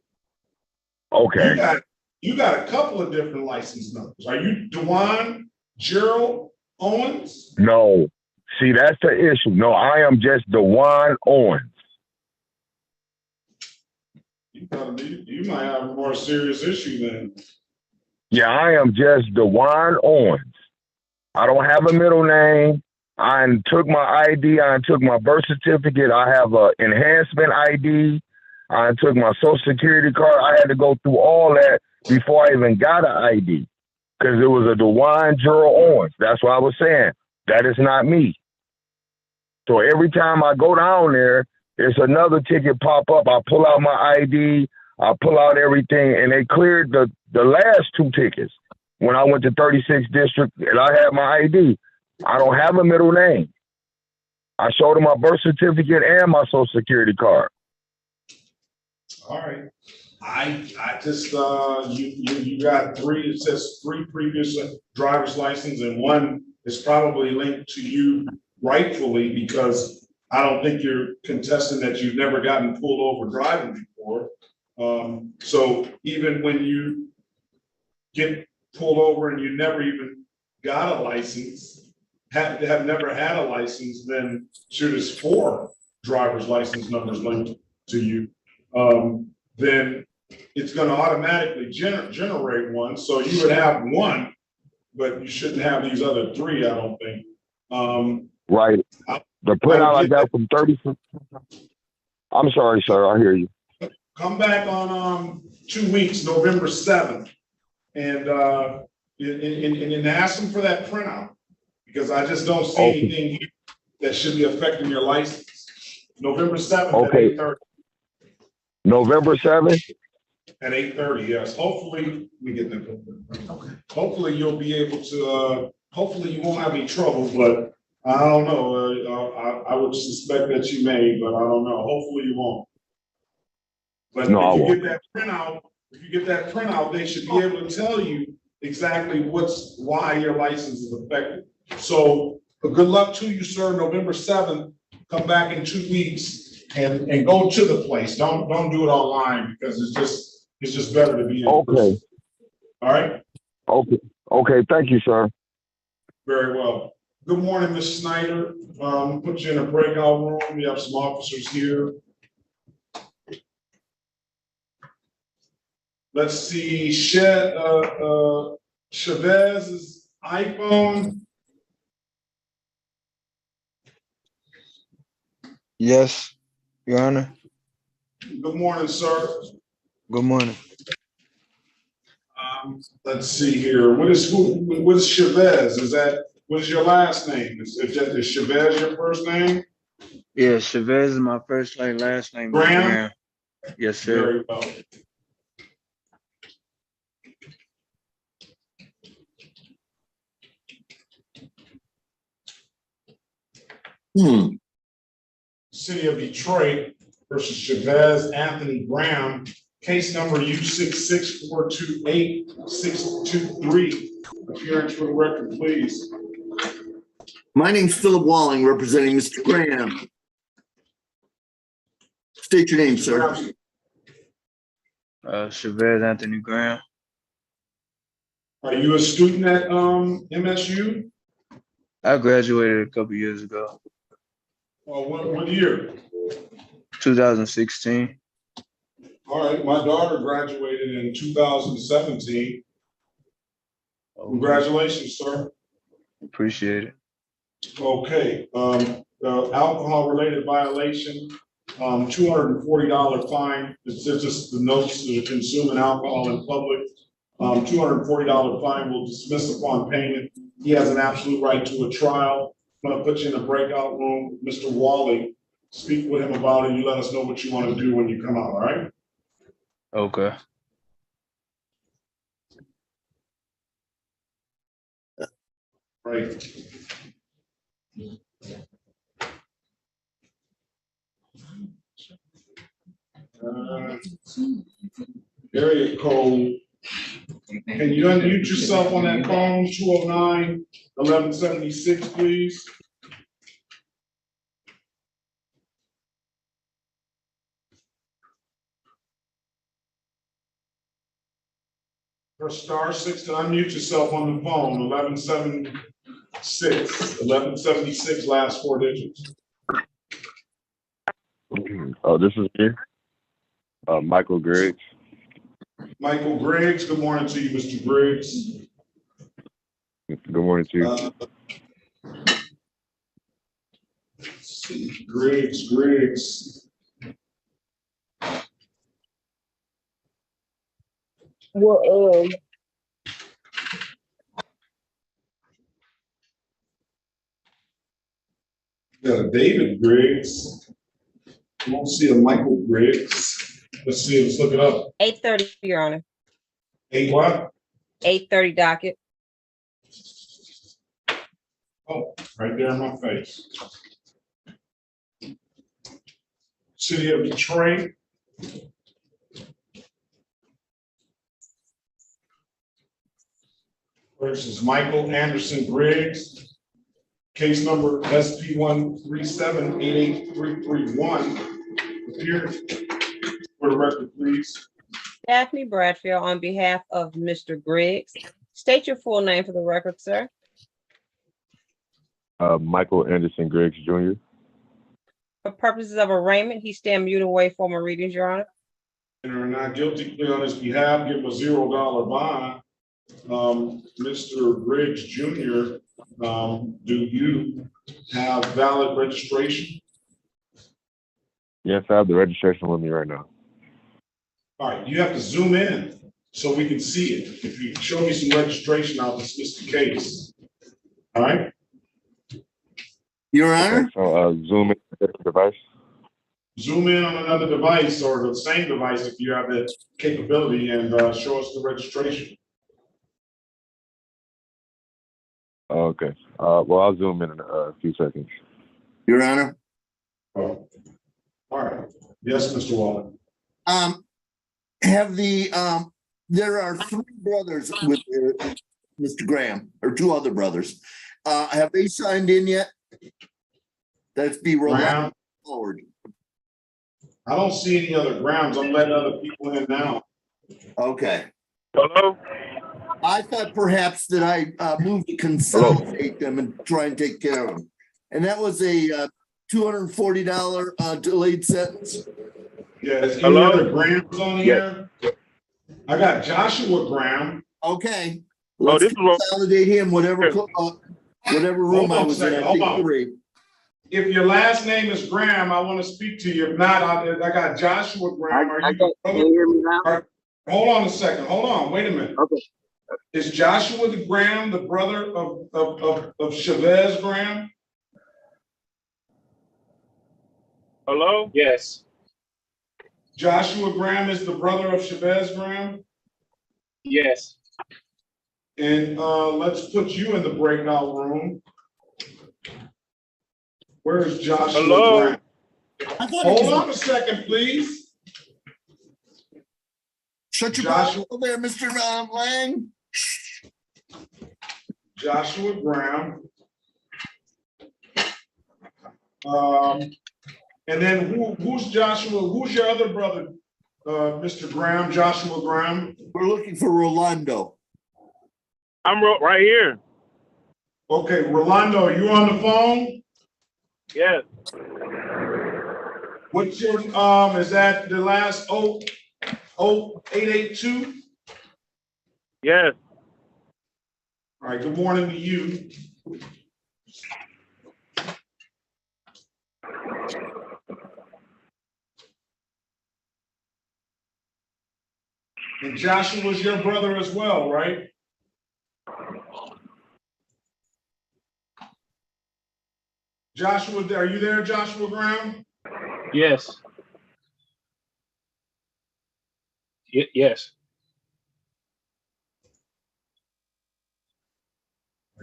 Okay. you got a couple of different license numbers. Are you Dewan Gerald Owens? No. See, that's the issue. No, I am just Dewan Owens. You might have a more serious issue then. Yeah, I am just Dewan Owens. I don't have a middle name. I took my ID. I took my birth certificate. I have a enhancement ID. I took my social security card. I had to go through all that before I even got an ID because it was a Dewan Gerald Owens. That's what I was saying. That is not me. So every time I go down there, there's another ticket pop up. I pull out my ID. I pull out everything, and they cleared the last 2 tickets when I went to 36th District, and I had my ID. I don't have a middle name. I showed them my birth certificate and my social security card. All right. I just you got 3. It says 3 previous driver's license, and 1 is probably linked to you rightfully because I don't think you're contesting that you've never gotten pulled over driving before. So even when you get pulled over and you never even got a license, have never had a license, then sure there's 4 driver's license numbers linked to you. Then it's going to automatically generate 1. So you would have 1, but you shouldn't have these other 3, I don't think. Right. The printout I got from 36. I'm sorry, sir. I hear you. Come back on 2 weeks, November 7th, and ask them for that printout because I just don't see anything here that should be affecting your license. November 7th at 8:30. November 7th? At 8:30, yes. Hopefully we get that. Okay. Hopefully you'll be able to. Hopefully you won't have any trouble, but I don't know. I would suspect that you may, but I don't know. Hopefully you won't. But no, if you get that printout, they should be able to tell you exactly why your license is affected. So good luck to you, sir. November 7th. Come back in 2 weeks and go to the place. Don't do it online because it's just better to be in person. All right. Okay. Thank you, sir. Very well. Good morning, Ms. Snyder. Put you in a breakout room. We have some officers here. Let's see, Chavez's iPhone. Yes, Your Honor. Good morning, sir. Good morning. Let's see here. What is Chavez? What is your last name? Is Chavez your first name? Yeah, Chavez is my first name, last name is Graham? Graham. Yes, sir. Very well. City of Detroit versus Chavez Anthony Graham, case number U66428623. Appearance for the record, please. My name's Philip Walling, representing Mr. Graham. State your name, sir. Chavez Anthony Graham. Are you a student at MSU? I graduated a couple years ago. What year? 2016. All right, my daughter graduated in 2017. Congratulations, sir. Appreciate it. Okay, alcohol-related violation, $240 fine. It's just the notice of consuming alcohol in public. $240 fine will dismiss upon payment. He has an absolute right to a trial. I'm gonna put you in a breakout room, Mr. Wally. Speak with him about it. You let us know what you want to do when you come out, all right? Okay. Right. Area code. Can you unmute yourself on that phone, 209-1176, please? Press *6 to unmute yourself on the phone, 1176, last four digits. Oh, this is me. Michael Griggs. Michael Griggs, good morning to you, Mr. Griggs. Good morning to you. Let's see, Griggs. Well, Got a David Griggs. I don't see a Michael Griggs. Let's see, let's look it up. 8:30, Your Honor. 8 what? 8:30 docket. Oh, right there in my face. City of Detroit. Versus Michael Anderson Griggs. Case number SP137-88331. Here, for the record, please. Daphne Bradfield on behalf of Mr. Griggs. State your full name for the record, sir. Michael Anderson Griggs Jr. For purposes of arraignment, he stand muted and waive formal readings, Your Honor. And are not guilty plea on his behalf, give him a $0 bond. Mr. Griggs Jr., do you have valid registration? Yes, I have the registration with me right now. All right, you have to zoom in so we can see it. If you show me some registration, I'll dismiss the case. All right? Your Honor? Okay, so zoom in to the device. Zoom in on another device or the same device if you have the capability and show us the registration. Okay. Well, I'll zoom in a few seconds. Your Honor? Oh. All right. Yes, Mr. Wallen. There are three brothers with Mr. Graham, or two other brothers. Have they signed in yet? That's be rolled forward. I don't see any other grounds. I'm letting other people in now. Okay. Hello? I thought perhaps that I moved to consolidate them and try and take care of them. And that was a $240 delayed sentence. Yeah, is any other Grahams on here? I got Joshua Graham. Okay. Let's consolidate him, whatever room I was in. I think three. If your last name is Graham, I want to speak to you. If not, I got Joshua Graham. Are you Can you hear me now? Hold on a second. Hold on. Wait a minute. Okay. Is Joshua the Graham the brother of Chavez Graham? Hello? Yes. Joshua Graham is the brother of Chavez Graham? Yes. And let's put you in the breakout room. Where is Joshua Graham? Hold on a second, please. Shut your Joshua mouth there, Mr. Lang. Joshua Graham. And then who's Joshua? Who's your other brother, Mr. Graham, Joshua Graham? We're looking for Rolando. I'm right here. Okay, Rolando, are you on the phone? Yes. What's your, is that the last 882? Yes. All right, good morning to you. And Joshua's your brother as well, right? Joshua, are you there, Joshua Graham? Yes. Yes.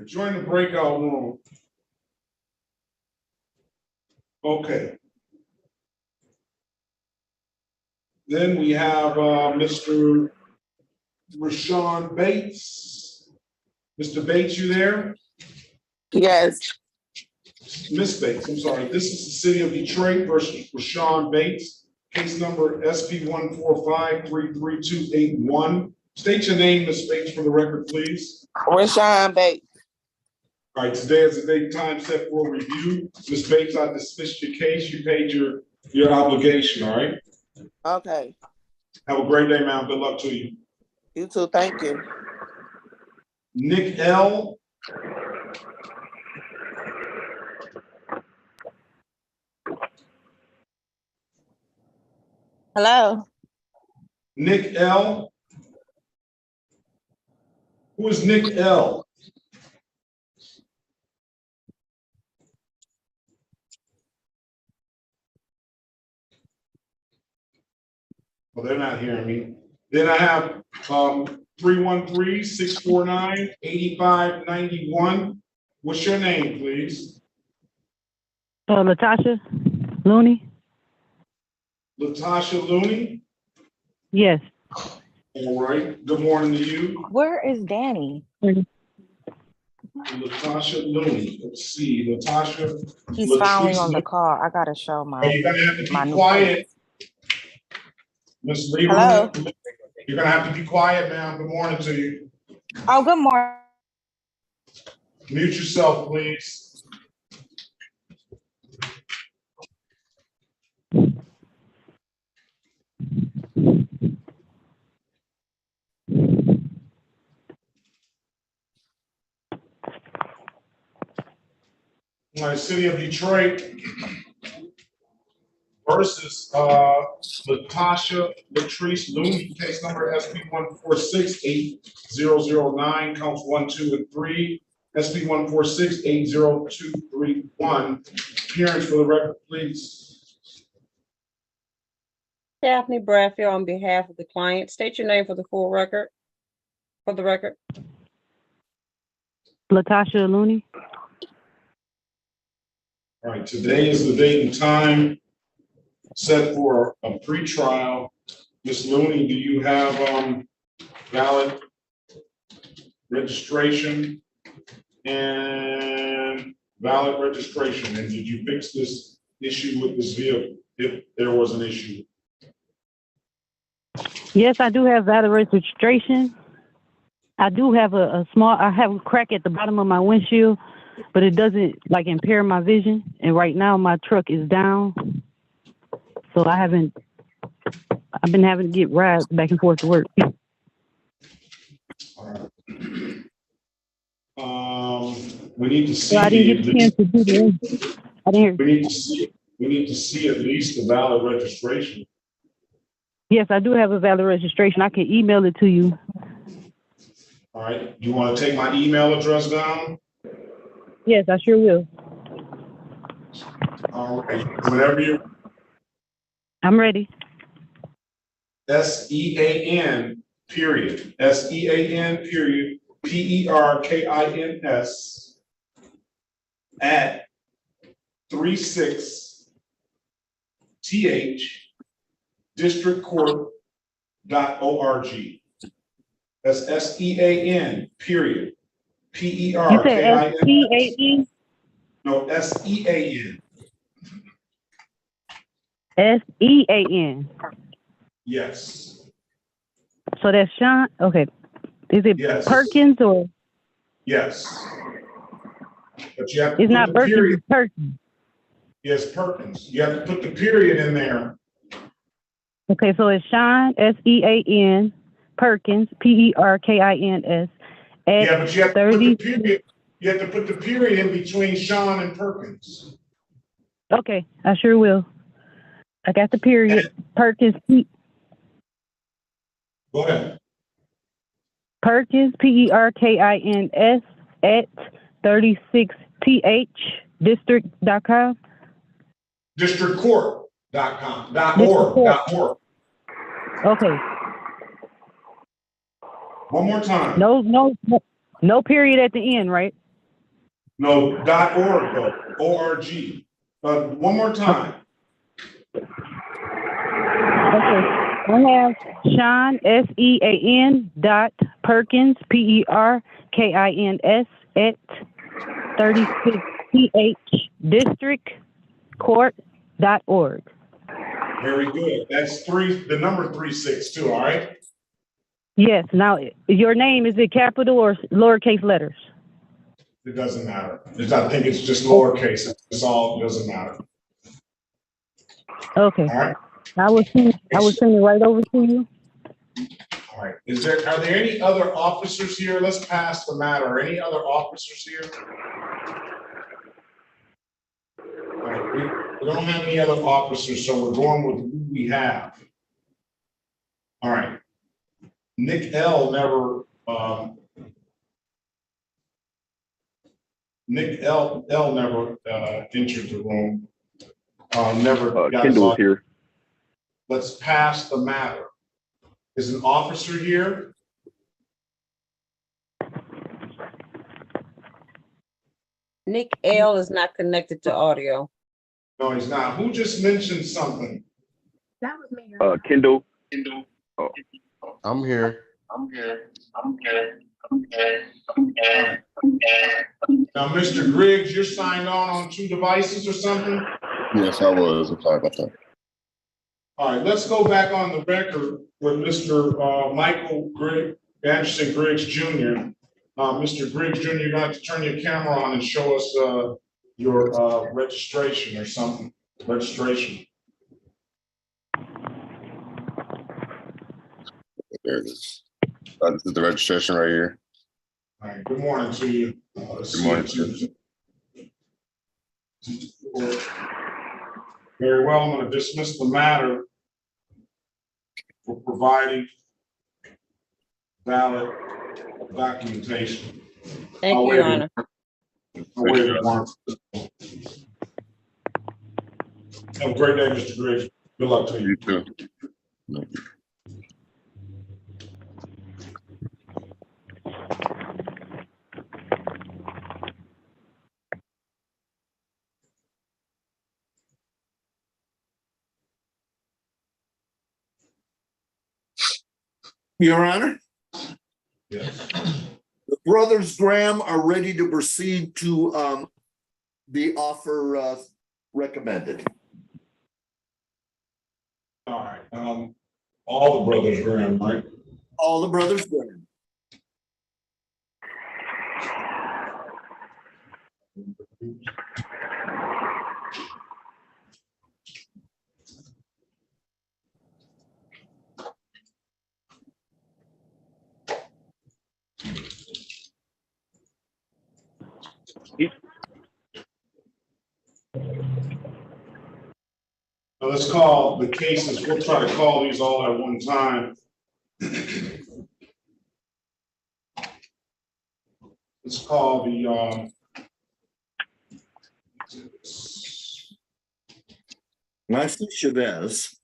Join the breakout room. Okay. Then we have Mr. Rashawn Bates. Mr. Bates, you there? Yes. Miss Bates, I'm sorry. This is the City of Detroit versus Rashawn Bates. Case number SP145-33281. State your name, Ms. Bates, for the record, please. Rashawn Bates. All right, today is the date and time set for review. Ms. Bates, I dismissed your case. You paid your obligation, all right? Okay, Have a great day, ma'am. Good luck to you. you too, thank you. Nick L. Hello. Nick L. Who is Nick L? Well, they're not hearing me. Then I have 313-649-8591. What's your name, please? Latasha Looney? Latasha Looney? Yes. All right. Good morning to you. Where is Danny? Latasha Looney. Let's see. Latasha. He's Latrice finally on the Looney. call. I gotta show Hey, you're gonna have to my be new quiet. face. Miss Hello. Lieberman, you're gonna have to be quiet, ma'am. Good morning to you. Oh, good morning. Mute yourself, please. All right, City of Detroit versus Latasha Latrice Looney, case number SP 146-8009, counts 1, 2, and 3. SP 146-80231. Appearance for the record, please. Daphne Bradfield on behalf of the client. State your name for the full record. For the record. Latasha Looney? All right, today is the date and time set for a pretrial. Ms. Looney, do you have valid registration and valid registration? And did you fix this issue with this vehicle if there was an issue? Yes, I do have valid registration. I do have I have a crack at the bottom of my windshield, but it doesn't like impair my vision. And right now my truck is down. So I've been having to get rides back and forth to work. We need to see. So I didn't get a chance to do the. I didn't hear. We need to see at least the valid registration. Yes, I do have a valid registration. I can email it to you. All right. You want to take my email address down? Yes, I sure will. All right. Whenever you. I'm ready. SEAN period. SEAN period. PERKINS at 36th districtcourt.org. That's SEAN period. You said SEAN? No, SEAN. SEAN. Yes. So that's Sean. Okay. Is it Yes. Perkins or? Yes. But you have to It's put not the Perkins, period. it's Perkins. Yes, Perkins. You have to put the period in there. Okay, so it's Sean, SEAN, Perkins, PERKINS, at Yeah, but you have to 30. put the period. You have to put the period in between Sean and Perkins. Okay, I sure will. I got the period. Perkins, Go ahead. Perkins, PERKINS, at 36th district.com. Districtcourt.org. Okay. One more time. No period at the end, right? No, .org though. ORG. One more time. Okay. I have Sean, SEAN dot Perkins, PERKINS at 36th districtcourt.org. Very good. That's the number 362, all right? Yes. Now, your name, is it capital or lowercase letters? It doesn't matter. I think it's just lowercase. It's all, it doesn't matter. Okay. All right. I will send it right over to you. All right. Are there any other officers here? Let's pass the matter. Any other officers here? All right. We don't have any other officers, so we're going with who we have. All right. Nick L never never entered the room. Never got his Kendall's audio. here. Let's pass the matter. Is an officer here? Nick L is not connected to audio. No, he's not. Who just mentioned something? That was me. Kendall. Oh. I'm here. Now, Mr. Griggs, you're signed on 2 devices or something? Yes, I was. I'm sorry about that. All right, let's go back on the record with Mr. Michael Anderson Griggs Jr. Mr. Griggs Jr., you're going to have to turn your camera on and show us your registration or something. Registration. There it is. This is the registration right here. All right, good morning to you. Good morning to you. Very well, I'm going to dismiss the matter for providing valid documentation. Thank you, Your Honor. Have a great day, Mr. Griggs. Good luck to you. You too. Thank you. Your Honor, Yes. the brothers Graham are ready to proceed to the offer recommended. All right. All the brothers Graham, right? All the brothers Graham. Now let's call the cases. We'll try to call these all at one time. Let's call the I see Chavez.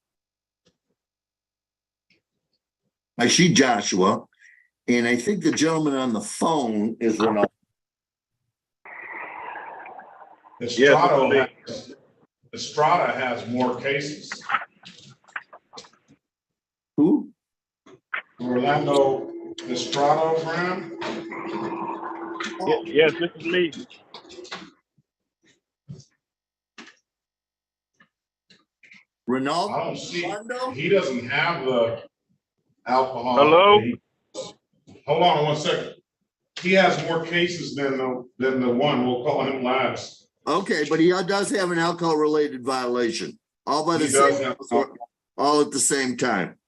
I see Joshua, and I think the gentleman on the phone is Ronaldo. Estrada has more cases. Who? Orlando Estrada, Graham? Yes, this is me. Ronaldo? I don't see, he doesn't have the alcohol. Hello? Hold on 1 second. He has more cases than the one. We'll call him last. Okay, but he does have an alcohol-related violation. All by the same, all at the same time.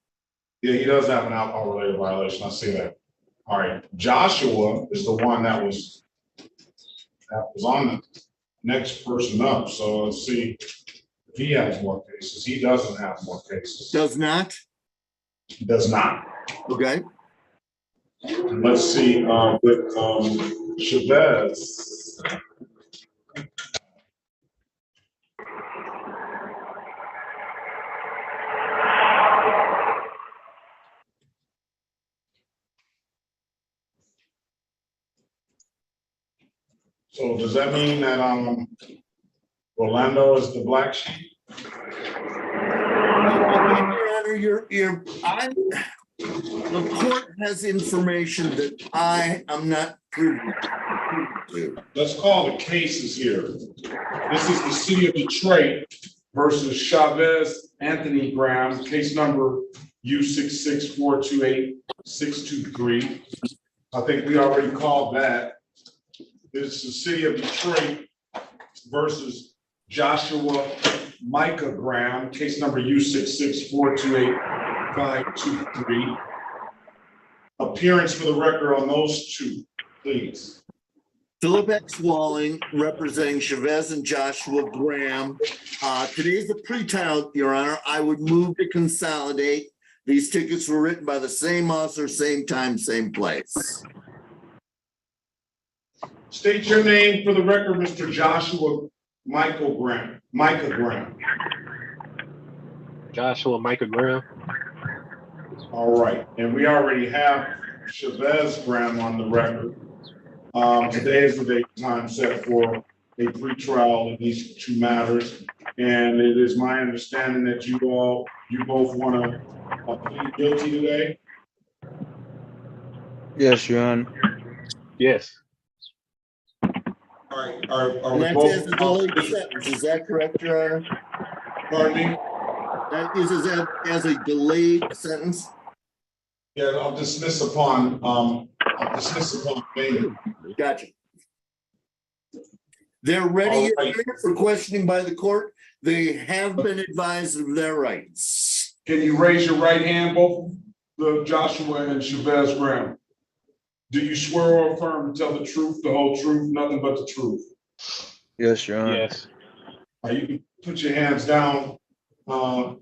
Yeah, he does have an alcohol-related violation. I see that. All right, Joshua is the one that was on the next person up. So let's see if he has more cases. He doesn't have more cases. Does not? He does not. Okay. And let's see with Chavez. So does that mean that Orlando is the black sheep? Your Honor, the court has information that I am not privy to. Let's call the cases here. This is the city of Detroit versus Chavez Anthony Graham, case number U66428623. I think we already called that. This is the city of Detroit versus Joshua Micah Graham, case number U66428523. Appearance for the record on those two, please. Philip X. Walling, representing Chavez and Joshua Graham. Today's the pre-trial, Your Honor. I would move to consolidate. These tickets were written by the same officer, same time, same place. State your name for the record, Mr. Joshua Michael Graham. Micah Graham. Joshua Micah Graham. All right, and we already have Chavez Graham on the record. Today is the date and time set for a pretrial in these two matters. And it is my understanding that you both want to plead guilty today? Yes, Your Honor. Yes. All right, are And we that's both? as a delayed sentence, is that correct, Your Honor? Pardon me? That is as a delayed sentence? Yeah, I'll dismiss upon payment. Gotcha. They're ready All right. for questioning by the court. They have been advised of their rights. Can you raise your right hand, both the Joshua and Chavez Graham? Do you swear or affirm to tell the truth, the whole truth, nothing but the truth? Yes, Your Honor. Yes. You can put your hands down, brothers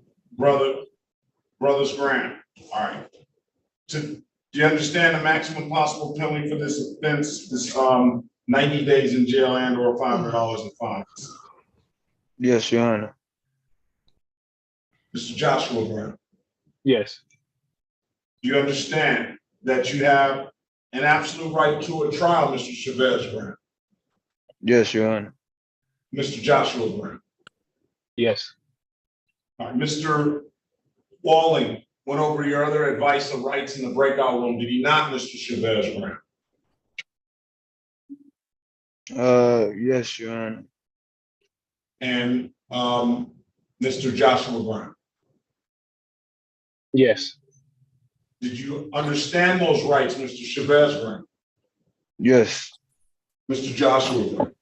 Graham. All right. Do you understand the maximum possible penalty for this offense? This 90 days in jail and or $500 in fines. Yes, Your Honor. Mr. Joshua Graham, Yes. do you understand that you have an absolute right to a trial, Mr. Chavez Graham? Yes, Your Honor. Mr. Joshua Graham. Yes. All right, Mr. Walling went over your other advice of rights in the breakout room. Did he not, Mr. Chavez Graham? Yes, Your Honor. And Mr. Joshua Graham, Yes. did you understand those rights, Mr. Chavez Graham? Yes. Mr. Joshua Graham,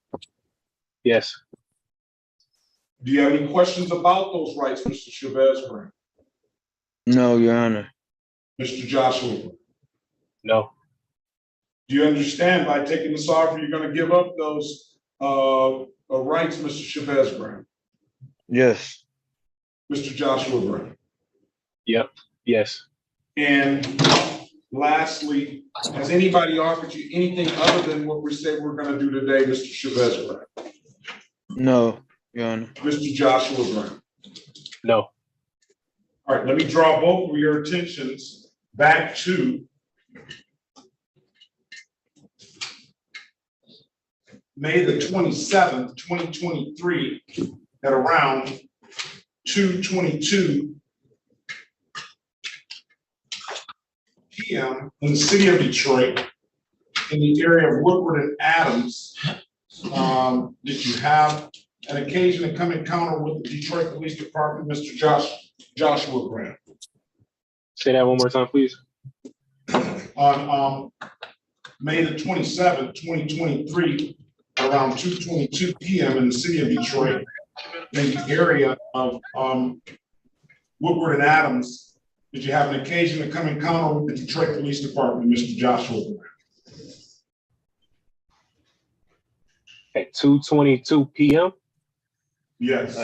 Yes. do you have any questions about those rights, Mr. Chavez Graham? No, Your Honor. Mr. Joshua Graham, No. do you understand by taking this offer, you're going to give up those rights, Mr. Chavez Graham? Yes. Mr. Joshua Graham. Yep. Yes. And lastly, has anybody offered you anything other than what we said we're going to do today, Mr. Chavez Graham? No, Your Honor. Mr. Joshua Graham. No. All right, let me draw both of your attentions back to May the 27th, 2023, at around 2:22 p.m. in the city of Detroit, in the area of Woodward and Adams. Did you have an occasion to come encounter with the Detroit Police Department, Mr. Joshua Graham? Say that one more time, please. On May the 27th, 2023, around 2:22 p.m. in the city of Detroit, in the area of Woodward and Adams, did you have an occasion to come encounter with the Detroit Police Department, Mr. Joshua Graham? At 2:22 p.m. Yes.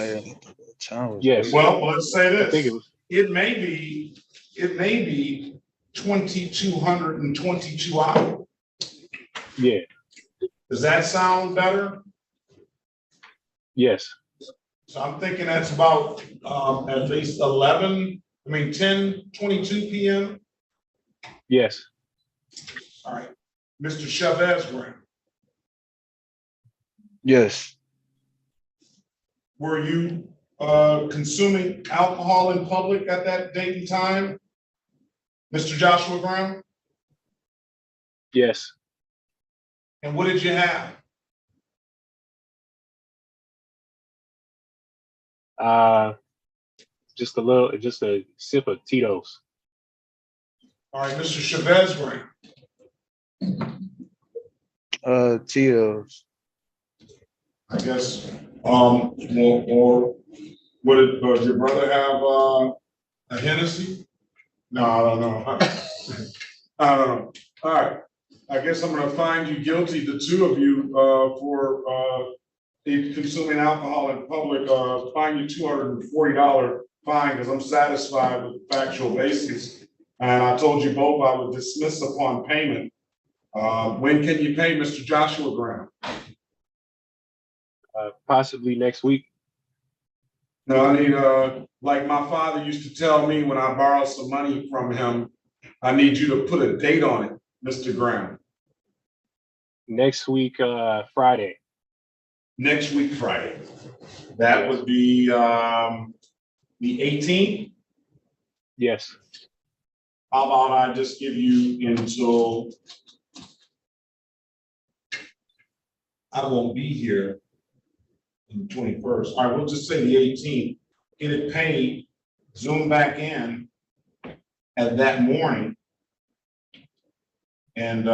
Yes. Well, let's say I think this. it was. It may be 2,222 hours. Yeah. Does that sound better? Yes. So I'm thinking that's about at least 10:22 p.m. Yes. All right. Mr. Chavez Graham, Yes. were you consuming alcohol in public at that date and time? Mr. Joshua Graham? Yes. And what did you have? Just a sip of Tito's. All right, Mr. Chavez Graham. TLs. I guess, or would it, does your brother have, a Hennessy? No, I don't know. I don't know. All right, I guess I'm gonna find you guilty, the two of you, for, consuming alcohol in public, fine you $240 fine, because I'm satisfied with the factual basis. And I told you both I would dismiss upon payment. When can you pay Mr. Joshua Graham? Possibly next week. No, I need, like my father used to tell me when I borrowed some money from him, I need you to put a date on it, Mr. Graham. Next week, Friday. Next week, Friday. That would be, the 18th? Yes. How about I just give you until I won't be here on the 21st. All right, we'll just say the 18th. Get it paid, zoom back in at that morning. And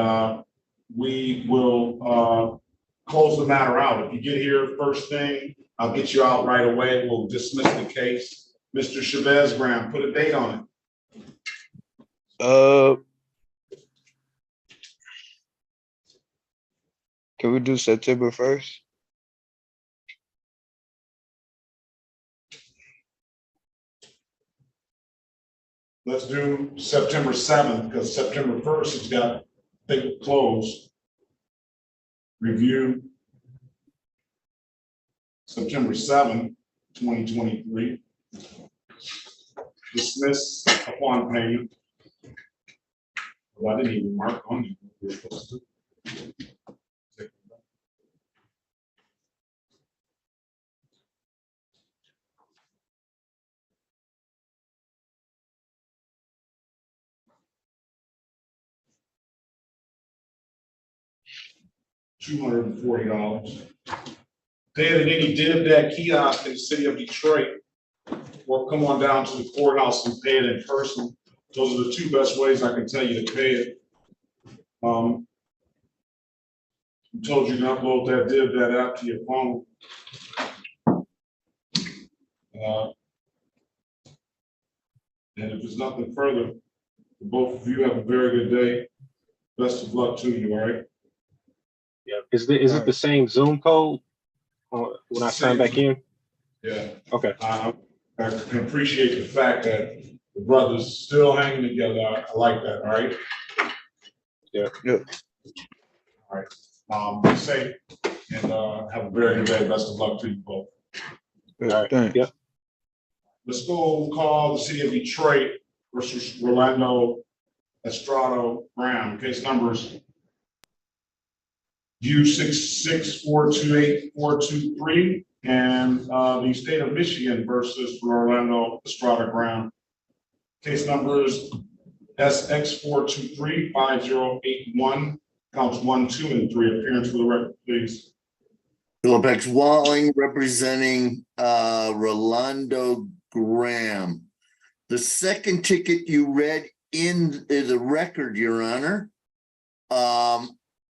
we will close the matter out. If you get here first thing, I'll get you out right away. We'll dismiss the case. Mr. Chavez Graham, put a date on it. Can we do September 1st? Let's do September 7th, because September 1st has got big close. Review September 7th, 2023. Dismiss upon payment. Well, I didn't even mark on you. We're supposed to. $240. Pay it at any DivDat kiosk in the city of Detroit, or come on down to the courthouse and pay it in person. Those are the two best ways I can tell you to pay it. I told you to upload that DivDat app to your phone. And if there's nothing further, both of you have a very good day. Best of luck to you, all right? Yeah. Is it the same Zoom code when I sign back in? Yeah. Okay. I can appreciate the fact that the brothers still hanging together. I like that, all right? Yeah. All right. Be safe and have a very good day. Best of luck to you both. All right. Thanks. Yep. Let's go call the city of Detroit versus Rolando Estrada Graham. Case numbers U66428423 and the state of Michigan versus Rolando Estrada Graham. Case numbers SX4235081, counts 1, 2, and 3. Appearance for the record, please. Philip X. Walling representing Rolando Graham. The second ticket you read in the record, Your Honor,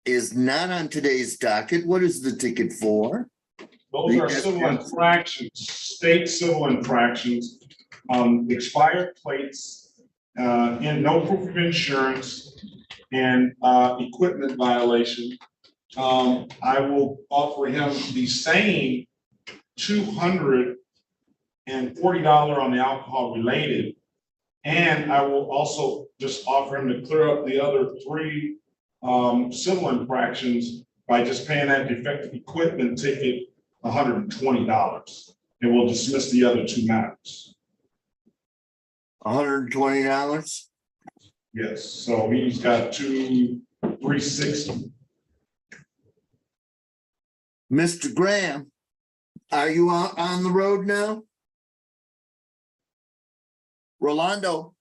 is not on today's docket. What is the ticket for? Those are civil infractions, state civil infractions, expired plates, and no proof of insurance, and equipment violation. I will offer him the same $240 on the alcohol related, and I will also just offer him to clear up the other 3 civil infractions by just paying that defective equipment ticket $120, and we'll dismiss the other 2 matters. $120? Yes, so he's got $360. Mr. Graham, are you on the road now? Rolando?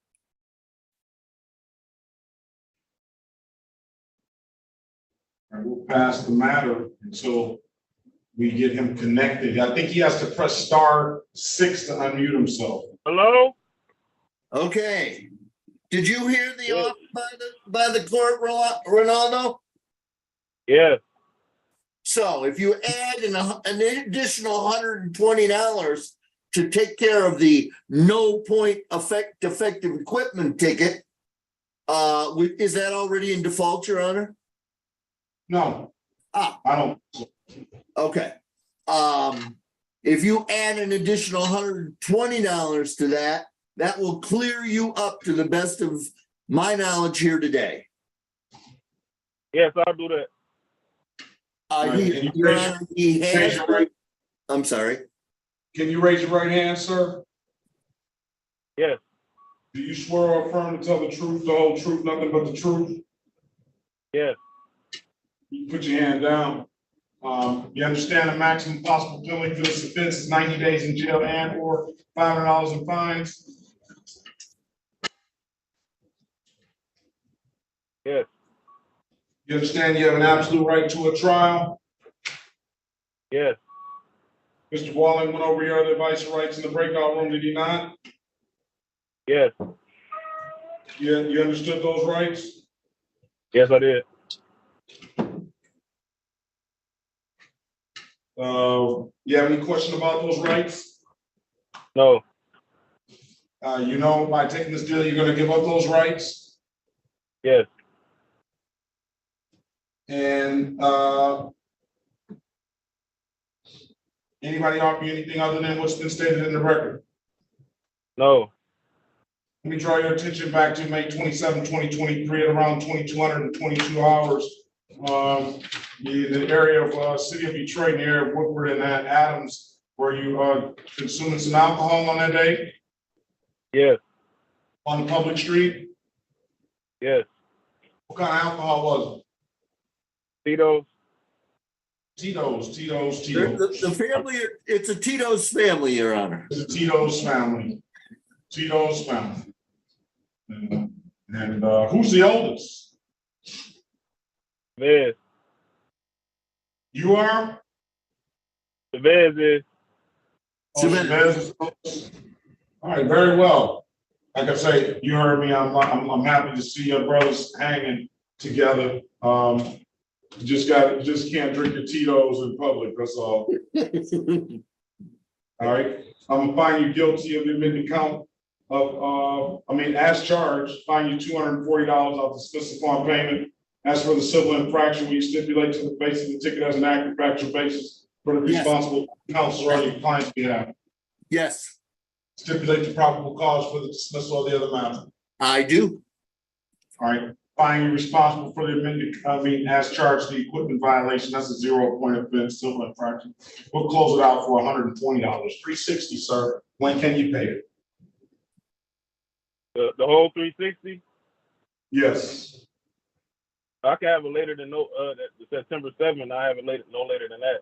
And we'll pass the matter until we get him connected. I think he has to press *6 to unmute himself. Hello? Okay. Did you hear the offer by the court, Ronaldo? Yeah, So if you add an additional $120 to take care of the no point defective equipment ticket, is that already in default, Your Honor? No, Ah, I don't. okay. If you add an additional $120 to that, that will clear you up to the best of my knowledge here today. yes, I'll do that. Your Honor, he has. I'm sorry. Can you raise your right hand, sir? Yes, Do you swear or affirm to tell the truth, the whole truth, nothing but the truth? yes, You put your hand down. You understand the maximum possible penalty for this offense is 90 days in jail and or $500 in fines? yes, You understand you have an absolute right to a trial? yes, Mr. Walling went over your other advice and rights in the breakout room, did he not? yes, You understood those rights? yes, I did. You have any question about those rights? No, You know, by taking this deal, you're gonna give up those rights? yes, And, anybody offer you anything other than what's been stated in the record? no, Let me draw your attention back to May 27, 2023, at around 2222 hours. The area of city of Detroit, in the area of Woodward and Adams, were you consuming some alcohol on that day yes, on the public street? yes. What kind of alcohol was Tito's, it? Tito's. The family, it's a Tito's family, Your Honor. It's a Tito's family. Tito's family. And who's the oldest? Vez, You are? Vez is, Oh, Chavez is close. All right, very well. Like I say, you heard me. I'm happy to see your brothers hanging together. You just can't drink your Tito's in public. That's all. All right. I'm gonna find you guilty of admitting count of as charged, fine you $240. I'll dismiss upon payment. As for the civil infraction, we stipulate to the face of the ticket as an act of factual basis for the responsible counsel on your client's behalf. Yes, Stipulate the probable cause for the dismissal of the other matter. I do. All right, find you responsible for the as charged, the equipment violation, that's a 0-point offense, civil infraction. We'll close it out for $120, $360, sir. When can you pay it? the whole 360. Yes. I can have it later than the September 7th. I have it no later than that.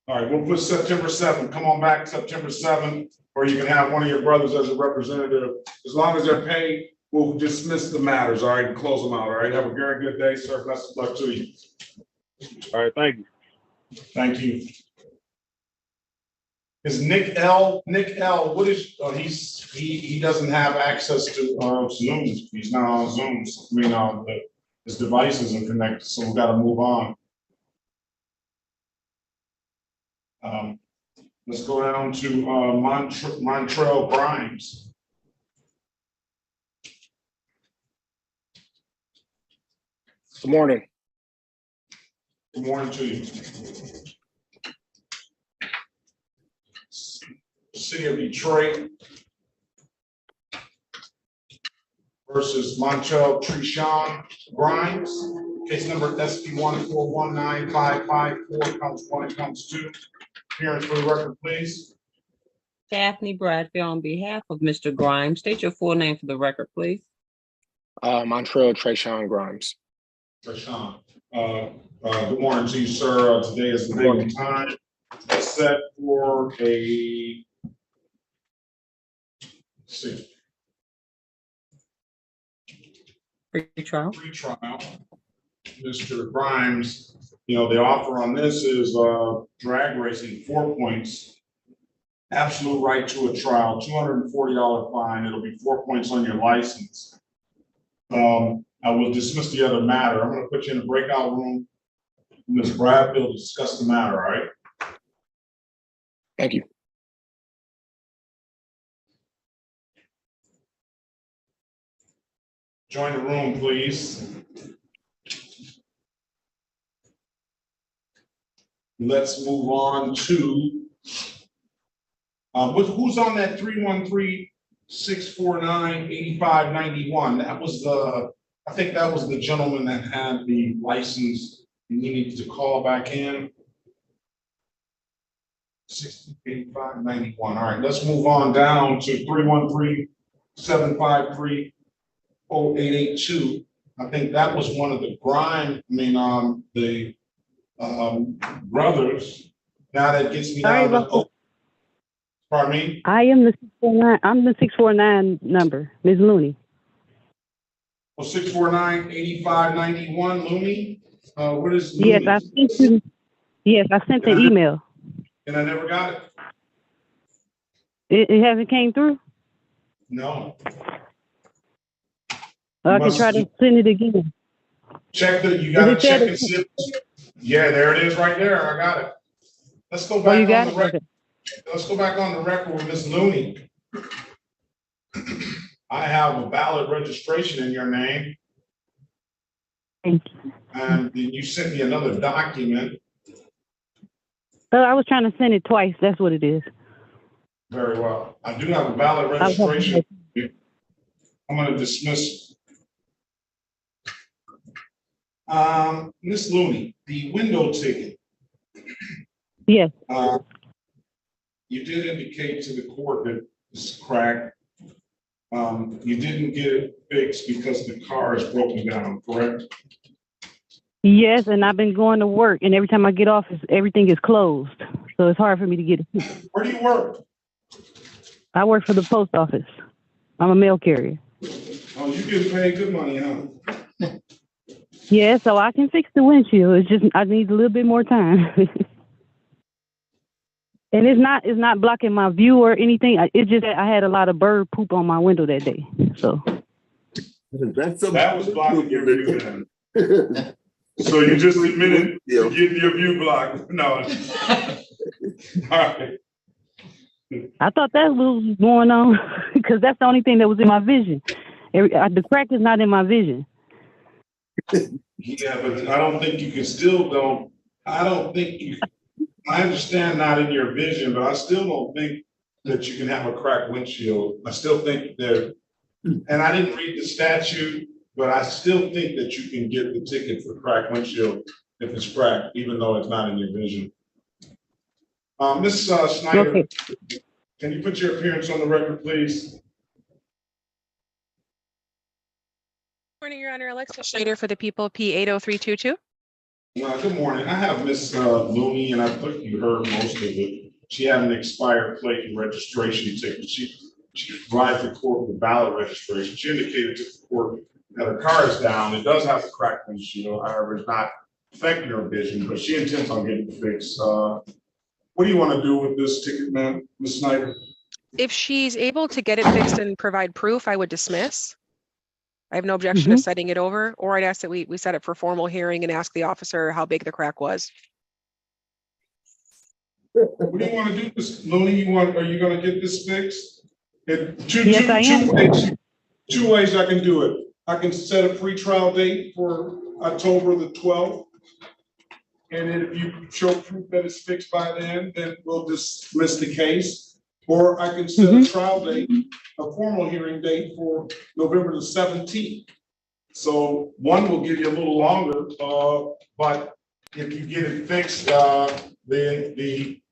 All right, we'll put September 7th. Come on back September 7th, or you can have one of your brothers as a representative. As long as they're paid, we'll dismiss the matters, all right, and close them out, all right? Have a very good day, sir. Best of luck to you. All right, thank you. Thank you. Is Nick L, what is, he doesn't have access to Zoom. He's not on Zoom. His device isn't connected, so we've got to move on. Let's go down to Montrell Grimes. Good morning. Good morning to you. City of Detroit versus Montrell Treshawn Grimes. Case number SP 1419554, counts 1 and counts 2. Appearance for the record, please. Daphne Bradfield on behalf of Mr. Grimes. State your full name for the record, please. Montrell Treshawn Grimes. Treshawn, good morning to you, sir. Today is the day and time set for a Pre-trial. Pre-trial. Mr. Grimes, the offer on this is drag racing 4 points. absolute right to a trial, $240 fine. It'll be 4 points on your license. I will dismiss the other matter. I'm gonna put you in a breakout room. Ms. Bradfield, to discuss the matter, all right? Thank you. Join the room, please. Let's move on to, who's on that 313-649-8591? That was I think that was the gentleman that had the license. You needed to call back in. 8591. All right, let's move on down to 313-753-0882. I think that was one of the brothers. Now that gets me Sorry down about to, pardon me? I am the 649. I'm the 649 number, Ms. Looney. Well, 649-8591, Looney. What is Yes, Looney? I sent you. Yes, I sent the email. And I never got it. It hasn't came through. No. I can try to send it again. Check you gotta check and see. Yeah, there it is right there. I got it. Let's go back on the record. Let's go back on the record with Ms. Looney. I have a valid registration in your name. Thank you. And you sent me another document. I was trying to send it twice. That's what it is. Very well. I do have a valid registration. I'm going to dismiss. Ms. Looney, the window ticket. Yes. You did indicate to the court that it's cracked. You didn't get it fixed because the car is broken down, correct? Yes, and I've been going to work, and every time I get off, everything is closed. So it's hard for me to get it. Where do you work? I work for the post office. I'm a mail carrier. Oh, you getting paid good money, huh? Yeah, so I can fix the windshield. It's just I need a little bit more time. And it's not blocking my view or anything. It's just that I had a lot of bird poop on my window that day. So that was blocking your view then. So you just admitted to getting your view blocked. No. All right. I thought that was going on because that's the only thing that was in my vision. The crack is not in my vision. Yeah, but I don't think you can I understand not in your vision, but I still don't think that you can have a cracked windshield. I still think that, and I didn't read the statute, but I still think that you can get the ticket for cracked windshield if it's cracked, even though it's not in your vision. Ms. Snyder, okay. Can you put your appearance on the record, please? Morning, Your Honor. Alexa Schneider for the People, P80322. Good morning. I have Ms. Looney, and I think you heard most of it. She had an expired plate and registration ticket. She provided the court with a valid registration. She indicated to the court that her car is down. It does have a cracked windshield. However, it's not affecting her vision, but she intends on getting it fixed. What do you want to do with this ticket, ma'am, Ms. Snyder? If she's able to get it fixed and provide proof, I would dismiss. I have no objection to setting it over, or I'd ask that we set it for formal hearing and ask the officer how big the crack was. What do you want to do, Ms. Looney? Are you going to get this fixed? Two ways I can do it. I can set a pre-trial date for October the 12th. And then if you show proof that it's fixed by then we'll dismiss the case. Or I can set a trial date, a formal hearing date for November the 17th. So one will give you a little longer, but if you get it fixed, then the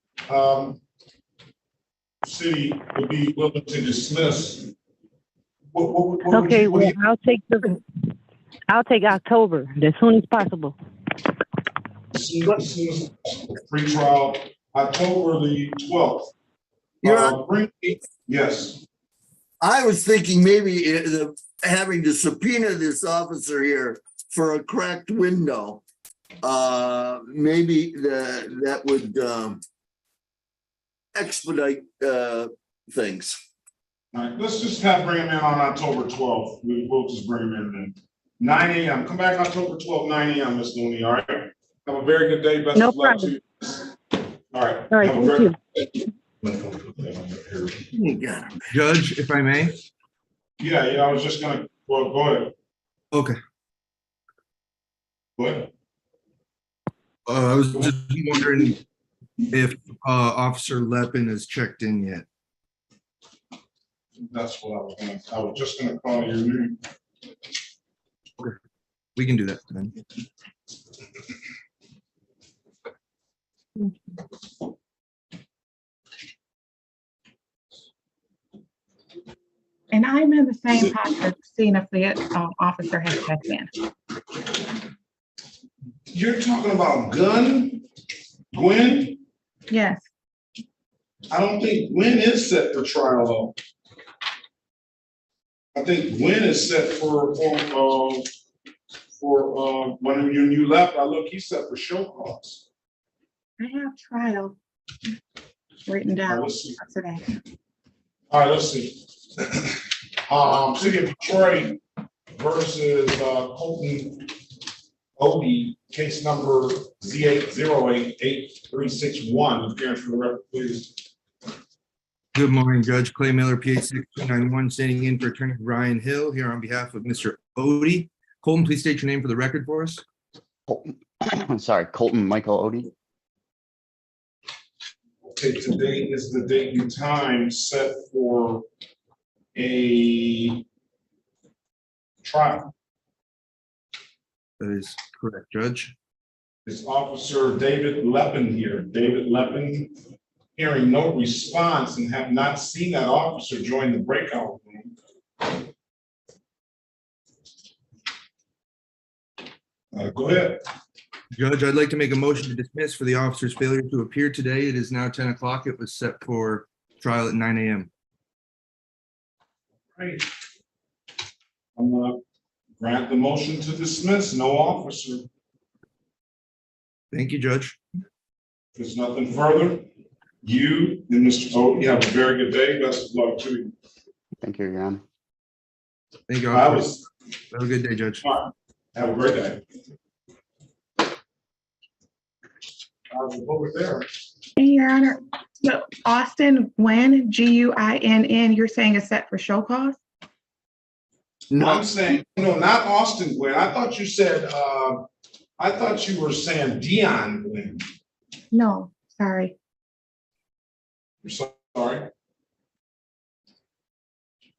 city would be willing to dismiss. Okay, well, I'll take October as soon as possible. Pre-trial, October the 12th. Yes. I was thinking maybe having to subpoena this officer here for a cracked window. Maybe that would expedite things. All right, let's just bring him in on October 12th. We'll just bring him in then. 9 a.m. Come back October 12th, 9 a.m., Ms. Looney, all right? Have a very good day. Best No of luck to problem. you. All right. All right, Have a thank you. Judge, if I may? Yeah, I was just gonna, well, go ahead. Okay. Go ahead. I was just wondering if Officer Lepin has checked in yet. That's what I was just gonna call your name. Okay. We can do that then. And I'm in the same process, seeing if the officer has checked in. You're talking about Gwen? Yes. I don't think Gwen is set for trial though. I think Gwen is set for when you left, I look, he's set for show cause. I have trial written down let's see. today. All right, let's see. City of Detroit versus Colton Odie, case number Z8088361. Appearance for the record, please. Good morning, Judge Clay Miller, PA 6291, standing in for Attorney Ryan Hill here on behalf of Mr. Odie. Colton, please state your name for the record for us. I'm sorry, Colton Michael Odie. Okay, today is the date and time set for a trial. That is correct, Judge. Is Officer David Lepin here? David Lepin, hearing no response and have not seen that officer join the breakout room. Go ahead. Judge, I'd like to make a motion to dismiss for the officer's failure to appear today. It is now 10 o'clock. It was set for trial at 9 a.m. Right. I'm gonna grant the motion to dismiss, no officer. Thank you, Judge. There's nothing further. You and Mr. Odie, you have a very good day. Best of luck to you. Thank you, Your Honor. Thank you, I officer. was, Have a good day, Judge. have a great day. Over there. Your Honor, so Austin Gwynn, Guinn, you're saying is set for show cause? No, I'm saying, no, not Austin Gwynn. I thought you said, I thought you were saying Dion Gwynn. No, sorry. I'm sorry.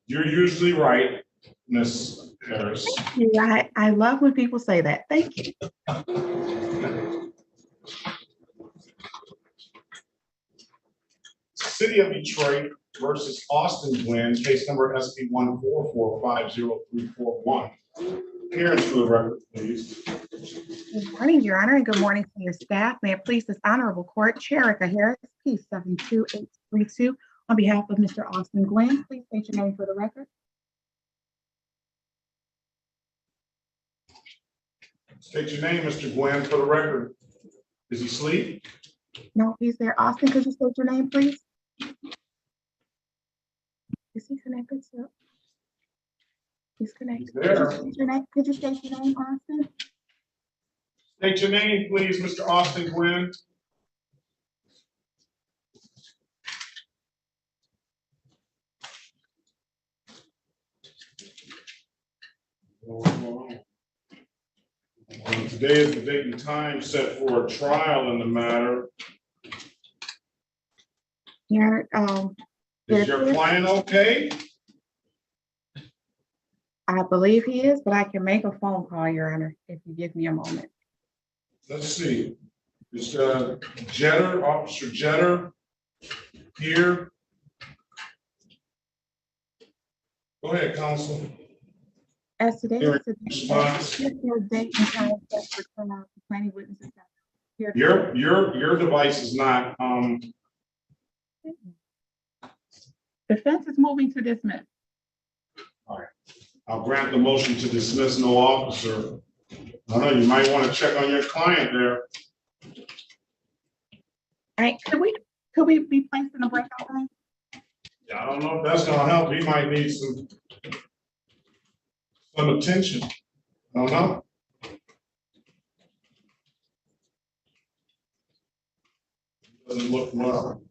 You're usually right, Miss Harris. Yeah, I love when people say that. Thank you. City of Detroit versus Austin Gwynn, case number SP 144-50341. Appearance for the record, please. Good morning, Your Honor, and good morning to your staff. May it please this honorable court, Cherika Harris, P 72832, on behalf of Mr. Austin Gwynn. Please state your name for the record. State your name, Mr. Gwynn, for the record. Is he asleep? No, he's there. Austin, could you state your name, please? Is he connected, sir? He's connected. There. Could you state your name, Austin? State your name, please, Mr. Austin Gwynn. Today is the date and time set for a trial in the matter. Your Is your client okay? I believe he is, but I can make a phone call, Your Honor, if you give me a moment. Let's see. Is Jetter, Officer Jetter here? Go ahead, counsel. As today Hearing is response. your date and time set for turnout for planning witnesses. Here. Your device is not, Defense is moving to dismiss. all right. I'll grant the motion to dismiss no officer. I know you might want to check on your client there. All right, Could we be placed in a breakout room? Yeah, I don't know if that's gonna help. He might need some attention. I don't know. Doesn't look well.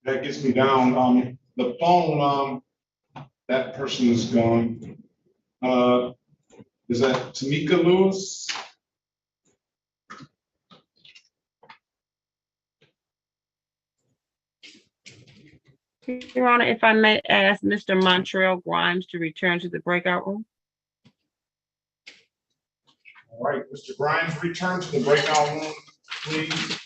That gets me down. The phone, that person is gone. Is that Tamika Lewis? Your Honor, if I may ask Mr. Montreal Grimes to return to the breakout room. All right, Mr. Grimes, return to the breakout room, please.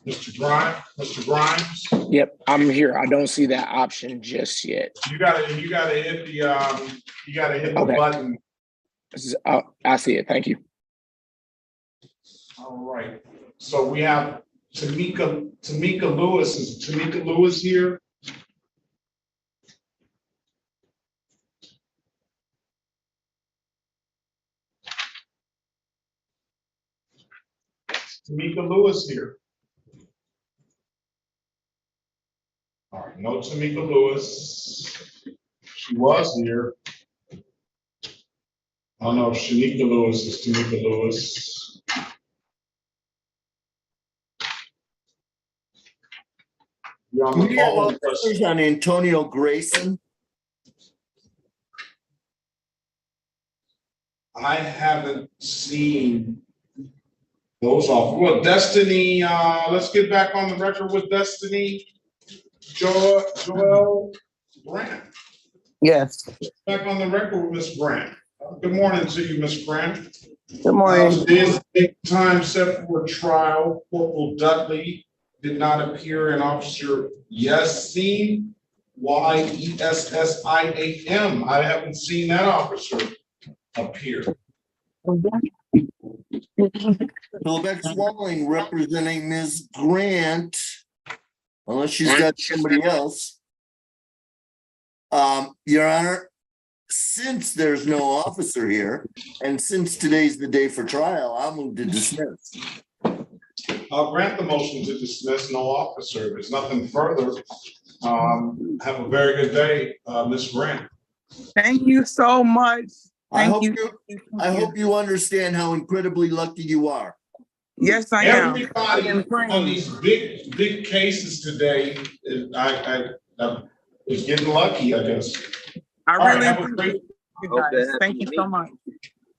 Mr. Grimes? Yep, I'm here. I don't see that option just yet. You gotta hit the Okay. button. I see it. Thank you. All right. So we have Tamika Lewis. Is Tamika Lewis here? Tamika Lewis here. All right, no Tamika Lewis. She was here. I don't know if Shanika Lewis is Tamika Lewis. You're on the We have phone. officers on Antonio Grayson. I haven't seen those off. Well, Destiny, let's get back on the record with Destiny. Joel Grant. Yes. Back on the record with Miss Grant. Good morning to you, Miss Grant. Good morning. Today is the time set for trial. Corporal Dudley did not appear, and Officer Yessim, Yessiam. I haven't seen that officer appear. Philip Walling representing Ms. Grant, unless she's got somebody else. Your Honor, since there's no officer here, and since today's the day for trial, I'll move to dismiss. I'll grant the motion to dismiss, no officer. If there's nothing further, have a very good day, Ms. Grant. Thank you so much. I hope you understand how incredibly lucky you are. Yes, I am. Everybody on these big cases today, I is getting lucky, I guess. I All right, really have a appreciate great- you guys. Thank you so much.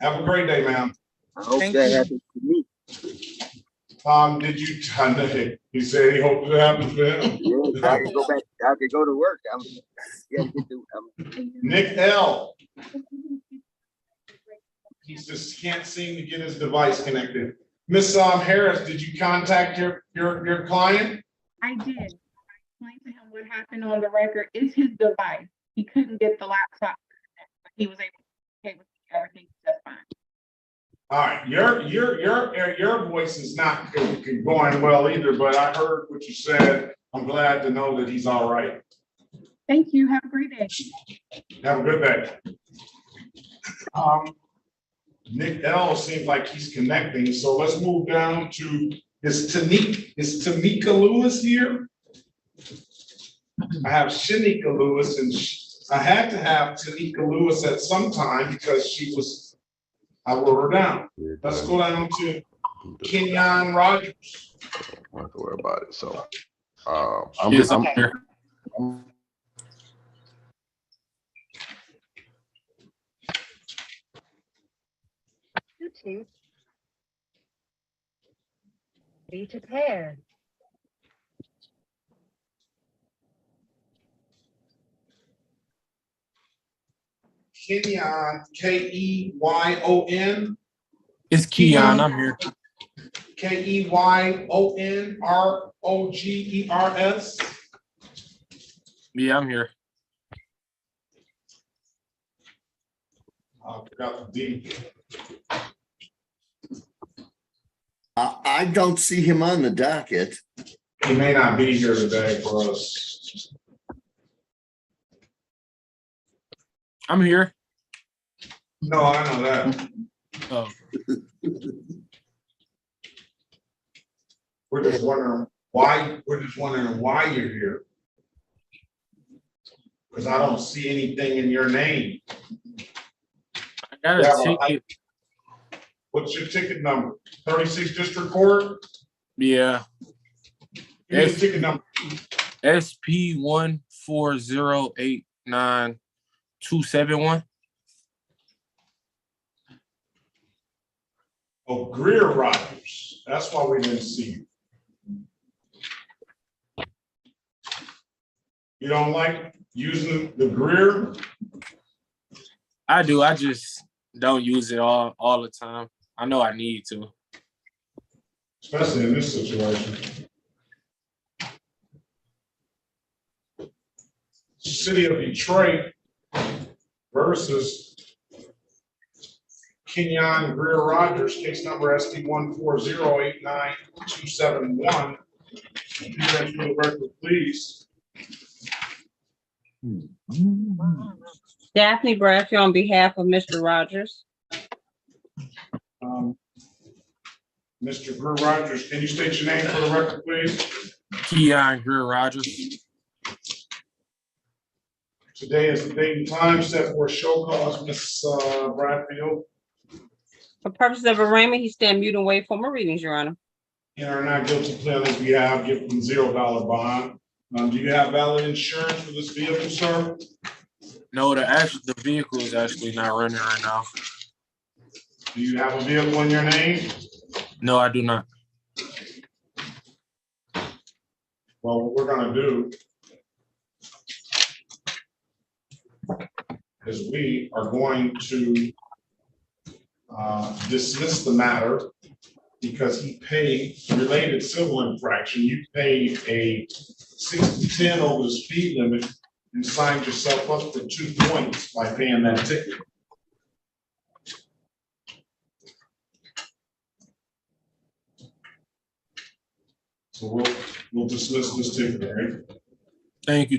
Have a great day, ma'am. I hope Thank that you. happens to me. Did you, he said he hoped it happened for him. Yeah, I can go back. I can go to work. Nick L. He just can't seem to get his device connected. Miss Harris, did you contact your client? I did. I explained to him what happened on the record. It's his device. He couldn't get the laptop. But he was able to communicate with me. Everything's just fine. All right, your voice is not going well either, but I heard what you said. I'm glad to know that he's all right. Thank you. Have a great day. Have a good day. Nick L seems like he's connecting, so let's move down to, is Tamika Lewis here? I have Shanika Lewis, and I had to have Tanika Lewis at some time because I wrote her down. Let's go down to Kenyon Rogers. I don't have to worry about it. So I'm here. Bluetooth. Be prepared. Kenyon, Keyon. It's Keon. I'm here. Keyonrogers. Yeah, I'm here. forgot the D. I don't see him on the docket. He may not be here today for us. I'm here. No, I know that. Oh, We're just wondering why you're here. Because I don't see anything in your name. I got a ticket. What's your ticket number? 36 District Court? Yeah. Give me the ticket number. SP 14089-271. Oh, Greer Rogers. That's why we didn't see you. You don't like using the Greer? I do. I just don't use it all the time. I know I need to. Especially in this situation. City of Detroit versus Kenyon Greer Rogers, case number SD 14089-271. Please. Daphne Bradford on behalf of Mr. Rogers. Mr. Greer Rogers, can you state your name for the record, please? Keon Greer Rogers. Today is the date and time set for a show cause, Ms. Bradfield. For purposes of arraignment, he stand mute and wait for my readings, Your Honor. And are not guilty plea on his behalf, give him $0 bond. Do you have valid insurance for this vehicle, sir? No, the vehicle is actually not running right now. Do you have a vehicle in your name? No, I do not. Well, what we're gonna do is we are going to dismiss the matter because he paid related civil infraction. You paid a 6-10 over the speed limit and signed yourself up for 2 points by paying that ticket. So we'll dismiss this ticket, all right? Thank you.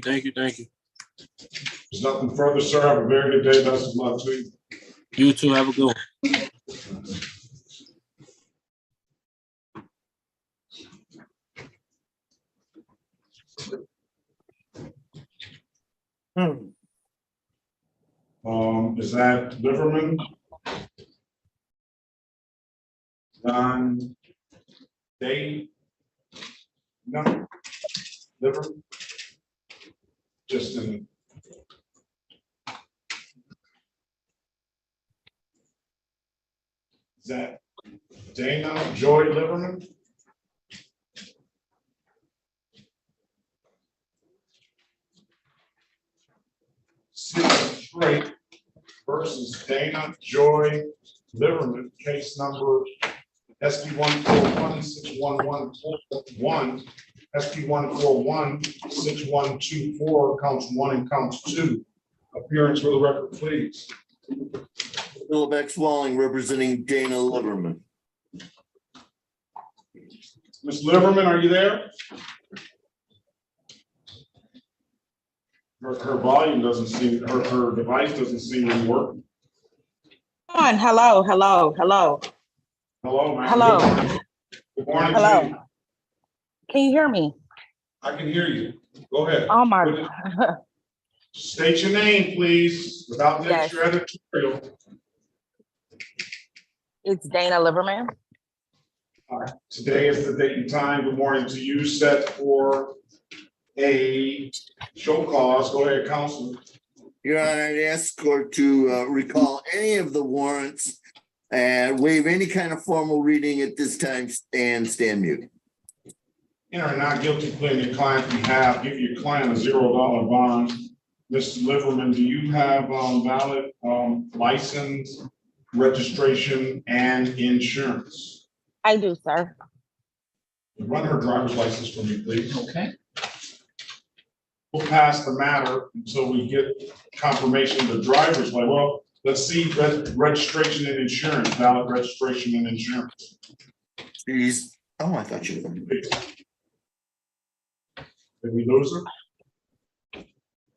There's nothing further, sir. Have a very good day. Best of luck to you. You too. Have a good one. Is that Liverman? Don Dave? No. Liverman? Just in. Is that Dana Joy Liverman? City of Detroit versus Dana Joy Liverman, case number SP 141-61141, SP 141-6124, counts 1 and counts 2. Appearance for the record, please. Philip X. Walling representing Dana Liverman. Ms. Liverman, are you there? Her volume doesn't seem, her device doesn't seem to work. Hello. Hello, ma'am. Hello. Good morning. Hello. To you. Can you hear me? I can hear you. Go ahead. Oh my. State your name, please, without the Yes. extra editorial. It's Dana Liverman. Today is the date and time. Good morning to you. Set for a show cause. Go ahead, Counsel. Your Honor, I'd ask court to recall any of the warrants and waive any kind of formal reading at this time and stand mute. You know, not guilty plea on your client's behalf. Give your client a $0 bond. Mr. Liverman, do you have valid license, registration, and insurance? I do, sir. Run her driver's license for me, please. Okay. We'll pass the matter until we get confirmation of the driver's license. Well, Let's see, registration and insurance, valid registration and insurance. She's, oh, I thought you were. Did we lose her?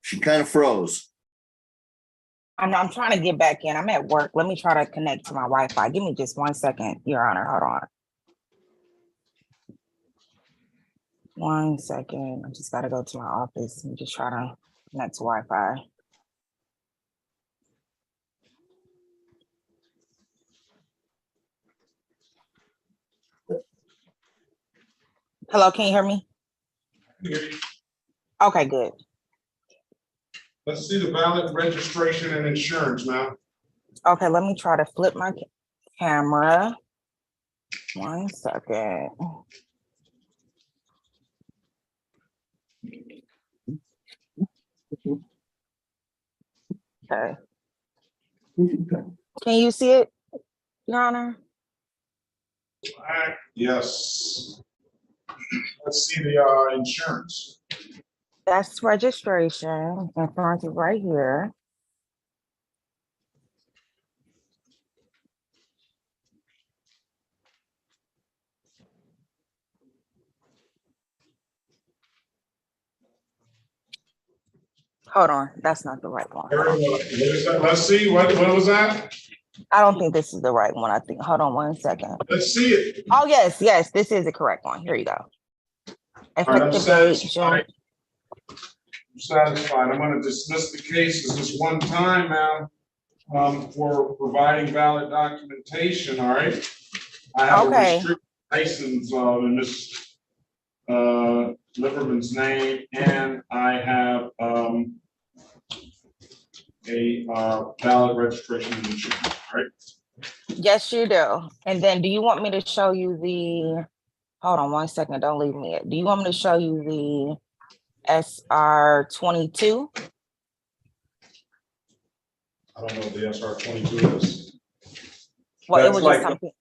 She kind of froze. I know I'm trying to get back in. I'm at work. Let me try to connect to my Wi-Fi. Give me just 1 second, Your Honor. Hold on. 1 second. I just gotta go to my office and just try to connect to Wi-Fi. Hello, can you hear me? Okay, good. Let's see the valid registration and insurance now. Okay, let me try to flip my camera. 1 second. Okay. Can you see it, Your Honor? Yes. Let's see the insurance. That's registration. Insurance is right here. Hold on, that's not the right one. Very well. What is that? Let's see, what was that? I don't think this is the right one. I think, hold on 1 second. Let's see it. Oh, yes, yes, this is the correct one. Here you go. All right, I'm Effective date, satisfied. I'm satisfied. I'm gonna dismiss the case as this one time now, for providing valid documentation, all right? I have a Okay. restricted license, in this, Liverman's name, and I have, a, valid registration and insurance, all right? Yes, you do. And then do you want me to show you the, hold on 1 second, don't leave me yet. Do you want me to show you the SR22? I don't know what the SR22 is. Well, it That's was like, just something.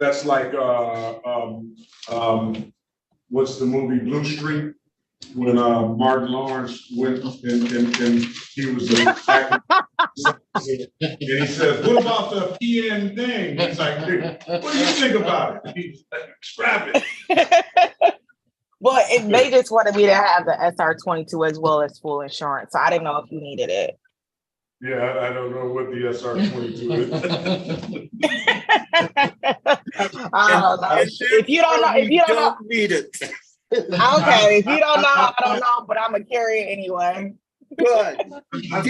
that's like, what's the movie Blue Street? When Martin Lawrence went and he was acting, and he says, "What about the PN thing?" He's like, "What do you think about it?" He's like, "Scrap it." Well, they just wanted me to have the SR22 as well as full insurance. So I didn't know if you needed it. Yeah, I don't know what the SR22 is. I don't know. If you don't know, need it. Okay, if you don't know, I don't know, but I'm gonna carry it anyway. Good. I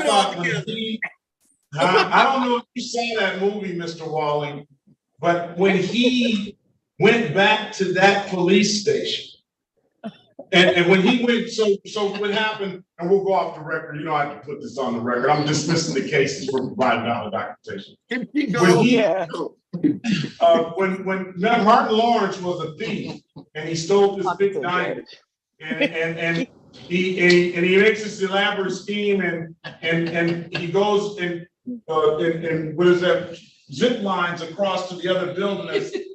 thought when he, I don't know if you saw that movie, Mr. Walling, but when he went back to that police station, and when he went, so what happened, and we'll go off the record, you know, I have to put this on the record, I'm dismissing the cases for providing valid documentation. When Martin Lawrence was a thief, and he stole this big diamond, and he makes this elaborate scheme, and he goes and what is that, zip lines across to the other building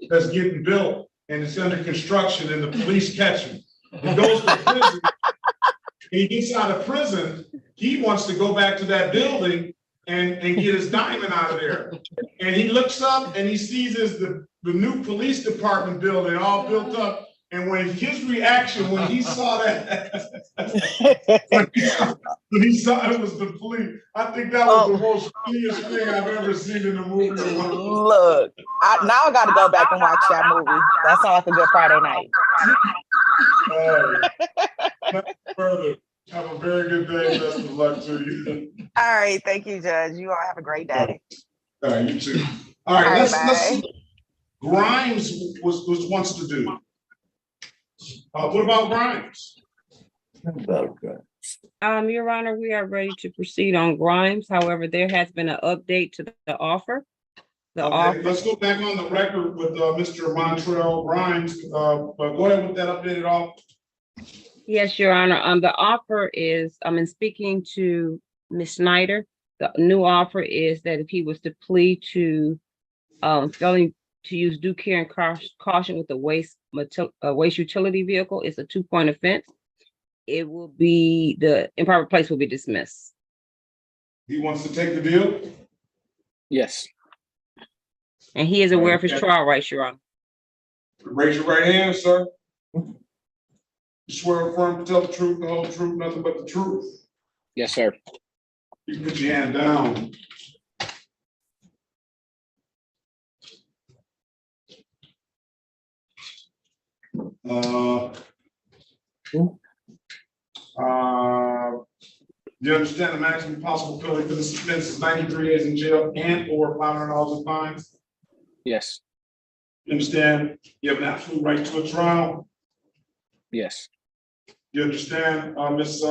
that's getting built, and it's under construction, and the police catch him. He goes to prison. He gets out of prison. He wants to go back to that building and get his diamond out of there. And he looks up and he sees the new police department building all built up. And when his reaction, when he saw that, when he saw it was the police, I think that was the most funniest thing I've ever seen in a movie. Look, now I got to go back and watch that movie. That sounds like a good Friday night. Further, have a very good day. Best of luck to you. All right, thank you, Judge. You all have a great day. All right, you too. All right, let's see. Grimes was wants to do. What about Grimes? Your Honor, we are ready to proceed on Grimes. However, there has been an update to the offer. Let's go back on the record with Mr. Montrell Grimes. But go ahead with that updated offer. Yes, Your Honor. The offer is, in speaking to Ms. Snyder, the new offer is that if he was to plead to failing to use due care and caution with the waste utility vehicle, it's a 2-point offense. It will be, the improper place will be dismissed. He wants to take the deal? Yes. And he is aware of his trial rights, Your Honor. Raise your right hand, sir. You swear or affirm to tell the truth, the whole truth, nothing but the truth. Yes, sir. You can put your hand down. Do you understand the maximum possible penalty for this offense is 93 days in jail and/or $500 in fines? Yes. You understand you have an absolute right to a trial? Yes. You understand, Ms.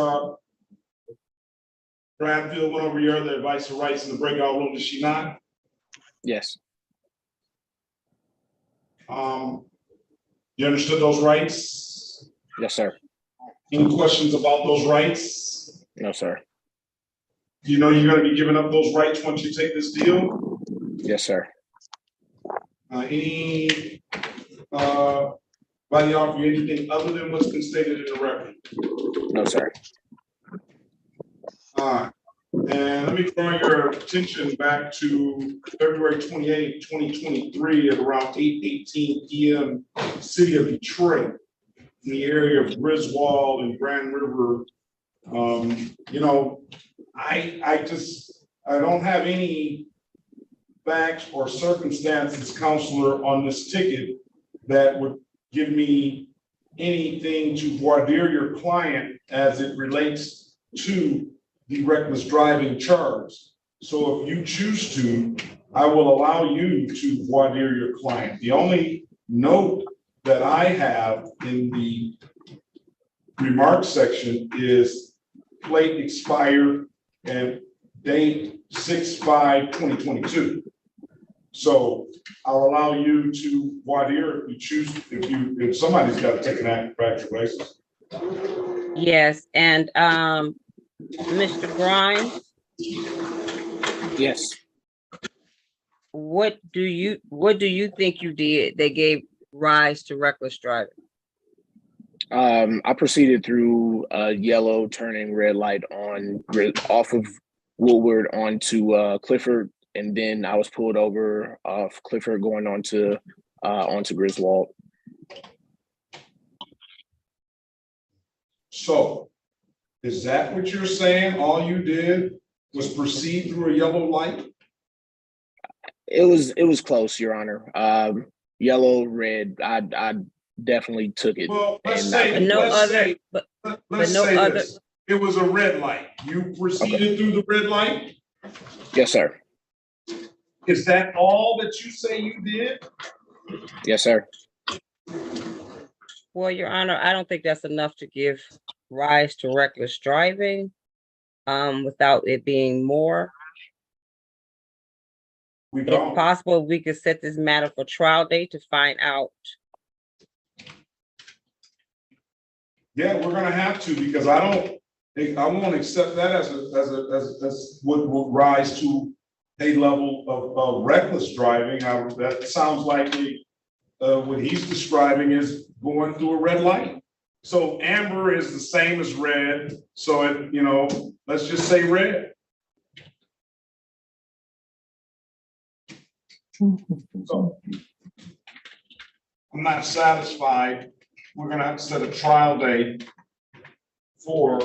Bradfield went over your other advice or rights in the breakout room, did she not? Yes. You understood those rights? Yes, sir. Any questions about those rights? No, sir. Do you know you're going to be giving up those rights once you take this deal? Yes, sir. Any body offer you anything other than what's been stated in the record? No, sir. All right. And let me draw your attention back to February 28, 2023 at around 8:18 p.m. City of Detroit, in the area of Griswold and Grand River. You know, I don't have any facts or circumstances, counselor, on this ticket that would give me anything to voir dire your client as it relates to the reckless driving charge. So if you choose to, I will allow you to voir dire your client. The only note that I have in the remarks section is plate expired and date 6/5/2022. So I'll allow you to voir dire if you choose, if somebody's got to take an active practice license. Yes, and Mr. Grimes, Yes. what do you think you did that gave rise to reckless driving? I proceeded through a yellow turning red light off of Woodward onto Clifford, and then I was pulled over off Clifford going onto Griswold. So is that what you're saying? All you did was proceed through a yellow light? It was close, Your Honor. Yellow, red. I definitely took it. Well, let's and say, I- no let's other, say, but let's no say other. this. It was a red light. You proceeded through the red light? Yes, sir. Is that all that you say you did? Yes, sir. Well, Your Honor, I don't think that's enough to give rise to reckless driving, without it being more. We If don't. possible, we could set this matter for trial date to find out. Yeah, we're gonna have to, because I won't accept that as would rise to a level of reckless driving. That sounds like what he's describing is going through a red light. So amber is the same as red. So let's just say red. So I'm not satisfied. We're gonna have to set a trial date for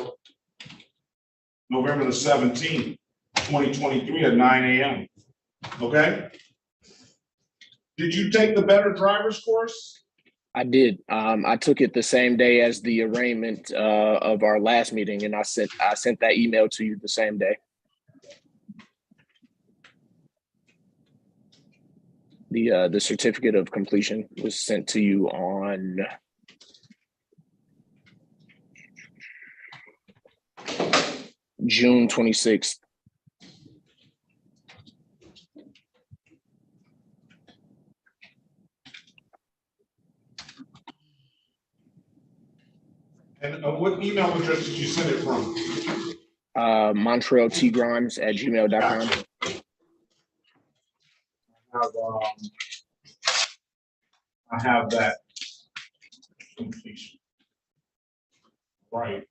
November the 17th, 2023 at 9 a.m. Okay? Did you take the better driver's course? I did. I took it the same day as the arraignment of our last meeting, and I sent that email to you the same day. The certificate of completion was sent to you on June 26th. And what email address did you send it from? MontrealTGrimes@gmail.com. I have that completion. Right.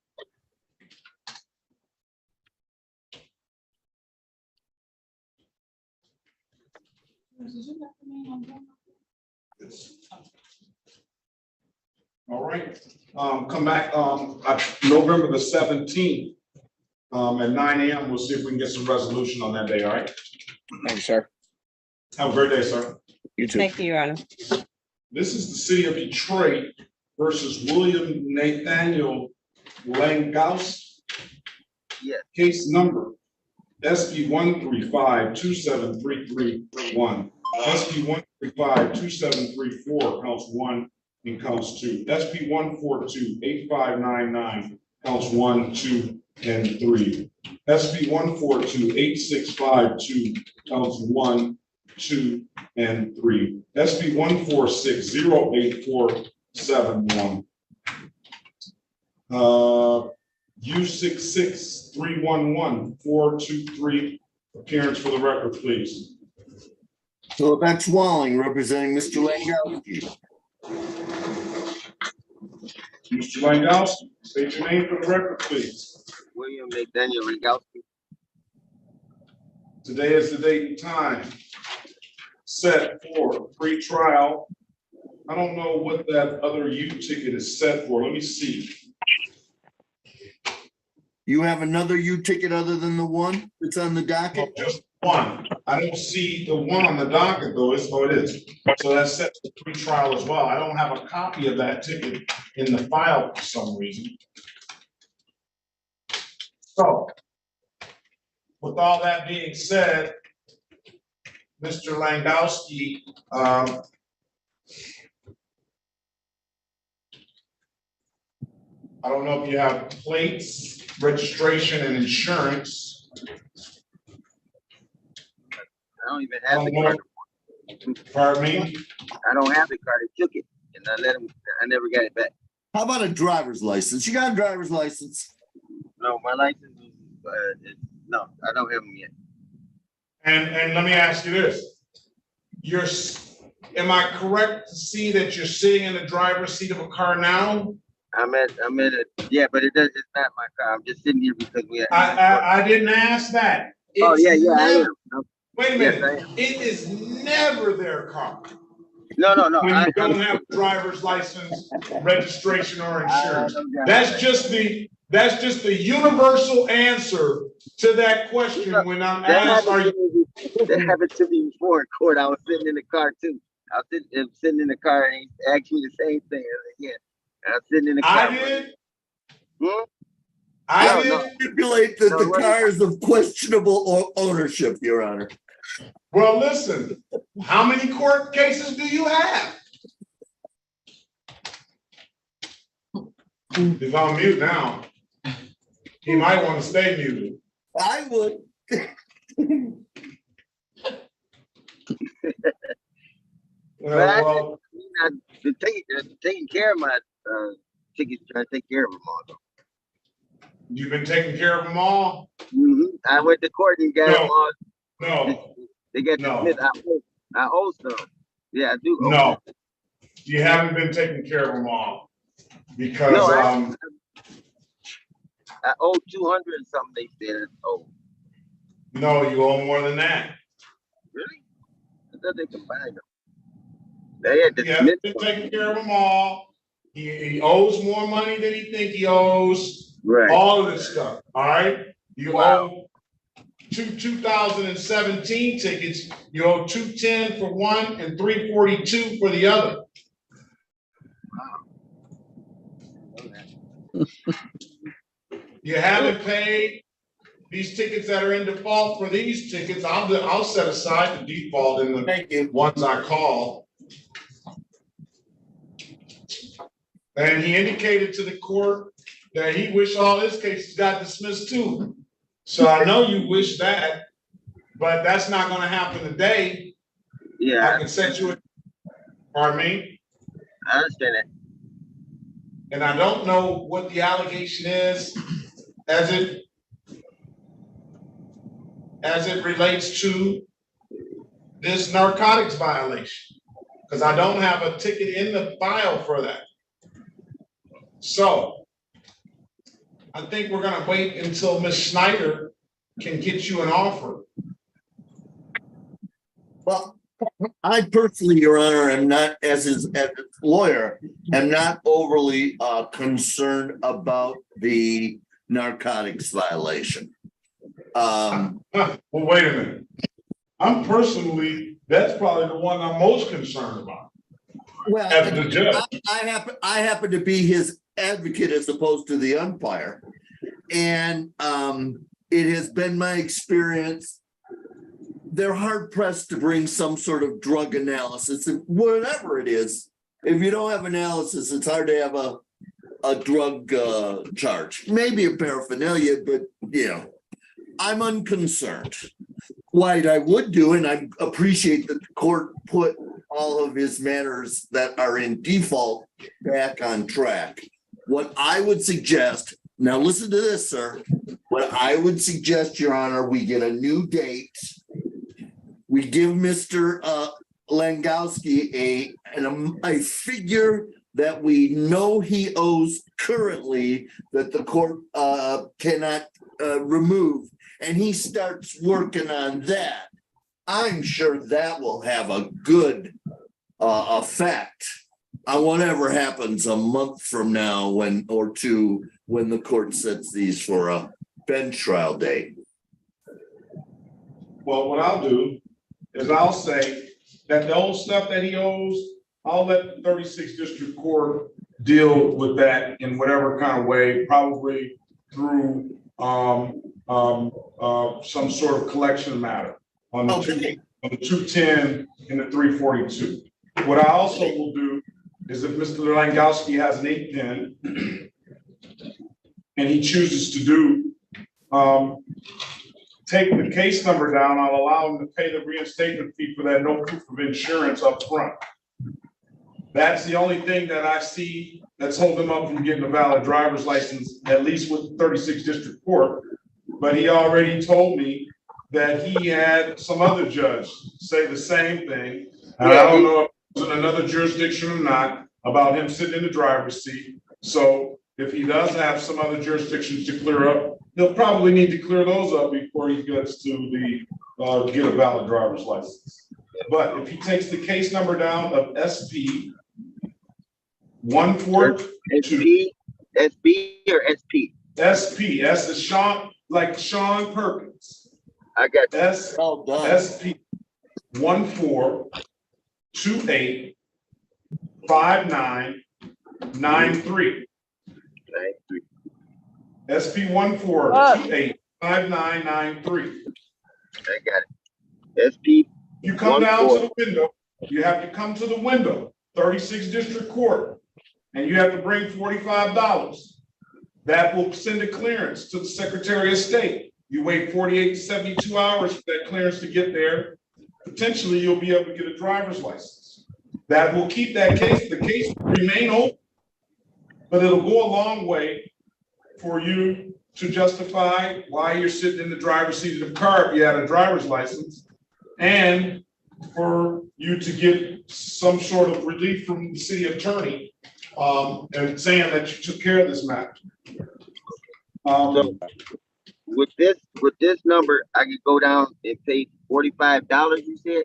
All right, come back, November the 17th, at 9 a.m. We'll see if we can get some resolution on that day, all right? Thank you, sir. Have a great day, sir. You too. Thank you, Your Honor. This is the city of Detroit versus William Nathaniel Langhouse. Yeah. Case number SP 135-27331. SP 135-2734, counts 1 and counts 2. SP 142-8599, counts 1, 2, and 3. SP 142-8652, counts 1, 2, and 3. SP 146-08471. U66311-423. Appearance for the record, please. So that's Walling representing Mr. Langowski. Mr. Langowski, state your name for the record, please. William Nathaniel Langowski. Today is the date and time set for pre-trial. I don't know what that other U ticket is set for. Let me see. You have another U ticket other than the one that's on the docket? Just one. I don't see the one on the docket though. It is. So that's set for pre-trial as well. I don't have a copy of that ticket in the file for some reason. So, with all that being said, Mr. Langowski, I don't know if you have plates, registration, and insurance. I don't even have the card. Pardon me? I don't have the card. They took it, and I never got it back. How about a driver's license? You got a driver's license? No, my license is, no, I don't have them yet. And let me ask you this. Am I correct to see that you're sitting in the driver's seat of a car now? I'm at yeah, but it's not my car. I'm just sitting here because we. I didn't ask that. Oh yeah, I am. Wait a minute. Yes, it is never their car. No. When you don't have a driver's license, registration, or insurance. That's just the universal answer to that question when I'm asked. That happened to me before in court. I was sitting in the car too. I was sitting in the car and he asked me the same thing again. I was sitting in the car. I did. I did stipulate that the car is of questionable ownership, Your Honor. Well, listen, how many court cases do you have? He's on mute now. He might want to stay muted. I would. Well, taking care of my tickets, trying to take care of them all. Though. You've been taking care of them all? Mm-hmm. I went to court and got them all. No. They got dismissed. I owe some. Yeah, I do. No, you haven't been taking care of them all because I owe 200 and something. They said I owe. No, you owe more than that. Really? I thought they combined them. They had been taking care of them all. He owes more money than he think he owes. Right. All of this stuff. All right. You owe 2017 tickets. You owe 210 for one and 342 for the other. Wow. You haven't paid these tickets that are in default. For these tickets, I'll set aside the default in the ones I call. And he indicated to the court that he wished all his cases got dismissed too. So I know you wish that, but that's not going to happen today. Yeah. I can set you. Pardon me? I understand that. And I don't know what the allegation is as it relates to this narcotics violation, because I don't have a ticket in the file for that. So I think we're going to wait until Ms. Schneider can get you an offer. Well, I personally, Your Honor, am not, as a lawyer, am not overly concerned about the narcotics violation. Well, wait a minute. I'm personally, that's probably the one I'm most concerned about. Well, as the judge. I happen to be his advocate as opposed to the umpire. And it has been my experience, they're hard pressed to bring some sort of drug analysis, and whatever it is. If you don't have analysis, it's hard to have a drug charge. Maybe a paraphernalia, but you know, I'm unconcerned. What I would do, and I appreciate that the court put all of his matters that are in default back on track. What I would suggest, now listen to this, sir. What I would suggest, Your Honor, we get a new date. We give Mr. Langowski a figure that we know he owes currently that the court cannot remove, and he starts working on that. I'm sure that will have a good effect on whatever happens a month from now or two when the court sets these for a bench trial date. Well, what I'll do is I'll say that the old stuff that he owes, I'll let the 36th District Court deal with that in whatever kind of way, probably through some sort of collection matter on the, on the 210 and the 342. What I also will do is if Mr. Langowski has an 8 pen and he chooses to do take the case number down, I'll allow him to pay the reinstatement fee for that no proof of insurance up front. That's the only thing that I see that's holding him up from getting a valid driver's license, at least with the 36th District Court. But he already told me that he had some other judge say the same thing. And I don't know if it was in another jurisdiction or not about him sitting in the driver's seat. So if he does have some other jurisdictions to clear up, he'll probably need to clear those up before he gets to the get a valid driver's license. But if he takes the case number down of SP 142 SB or SP? SP, S is Sean, like Sean Perkins. I got you. SP 1428 5993. SP 1428 5993. I got it. SP. You come down to the window. You have to come to the window, 36th District Court, and you have to bring $45. That will send a clearance to the Secretary of State. You wait 48 to 72 hours for that clearance to get there. Potentially, you'll be able to get a driver's license. That will keep that case, the case will remain open, but it'll go a long way for you to justify why you're sitting in the driver's seat of the car if you had a driver's license, and for you to get some sort of relief from the city attorney and saying that you took care of this matter. So with this number, I could go down and pay $45. You said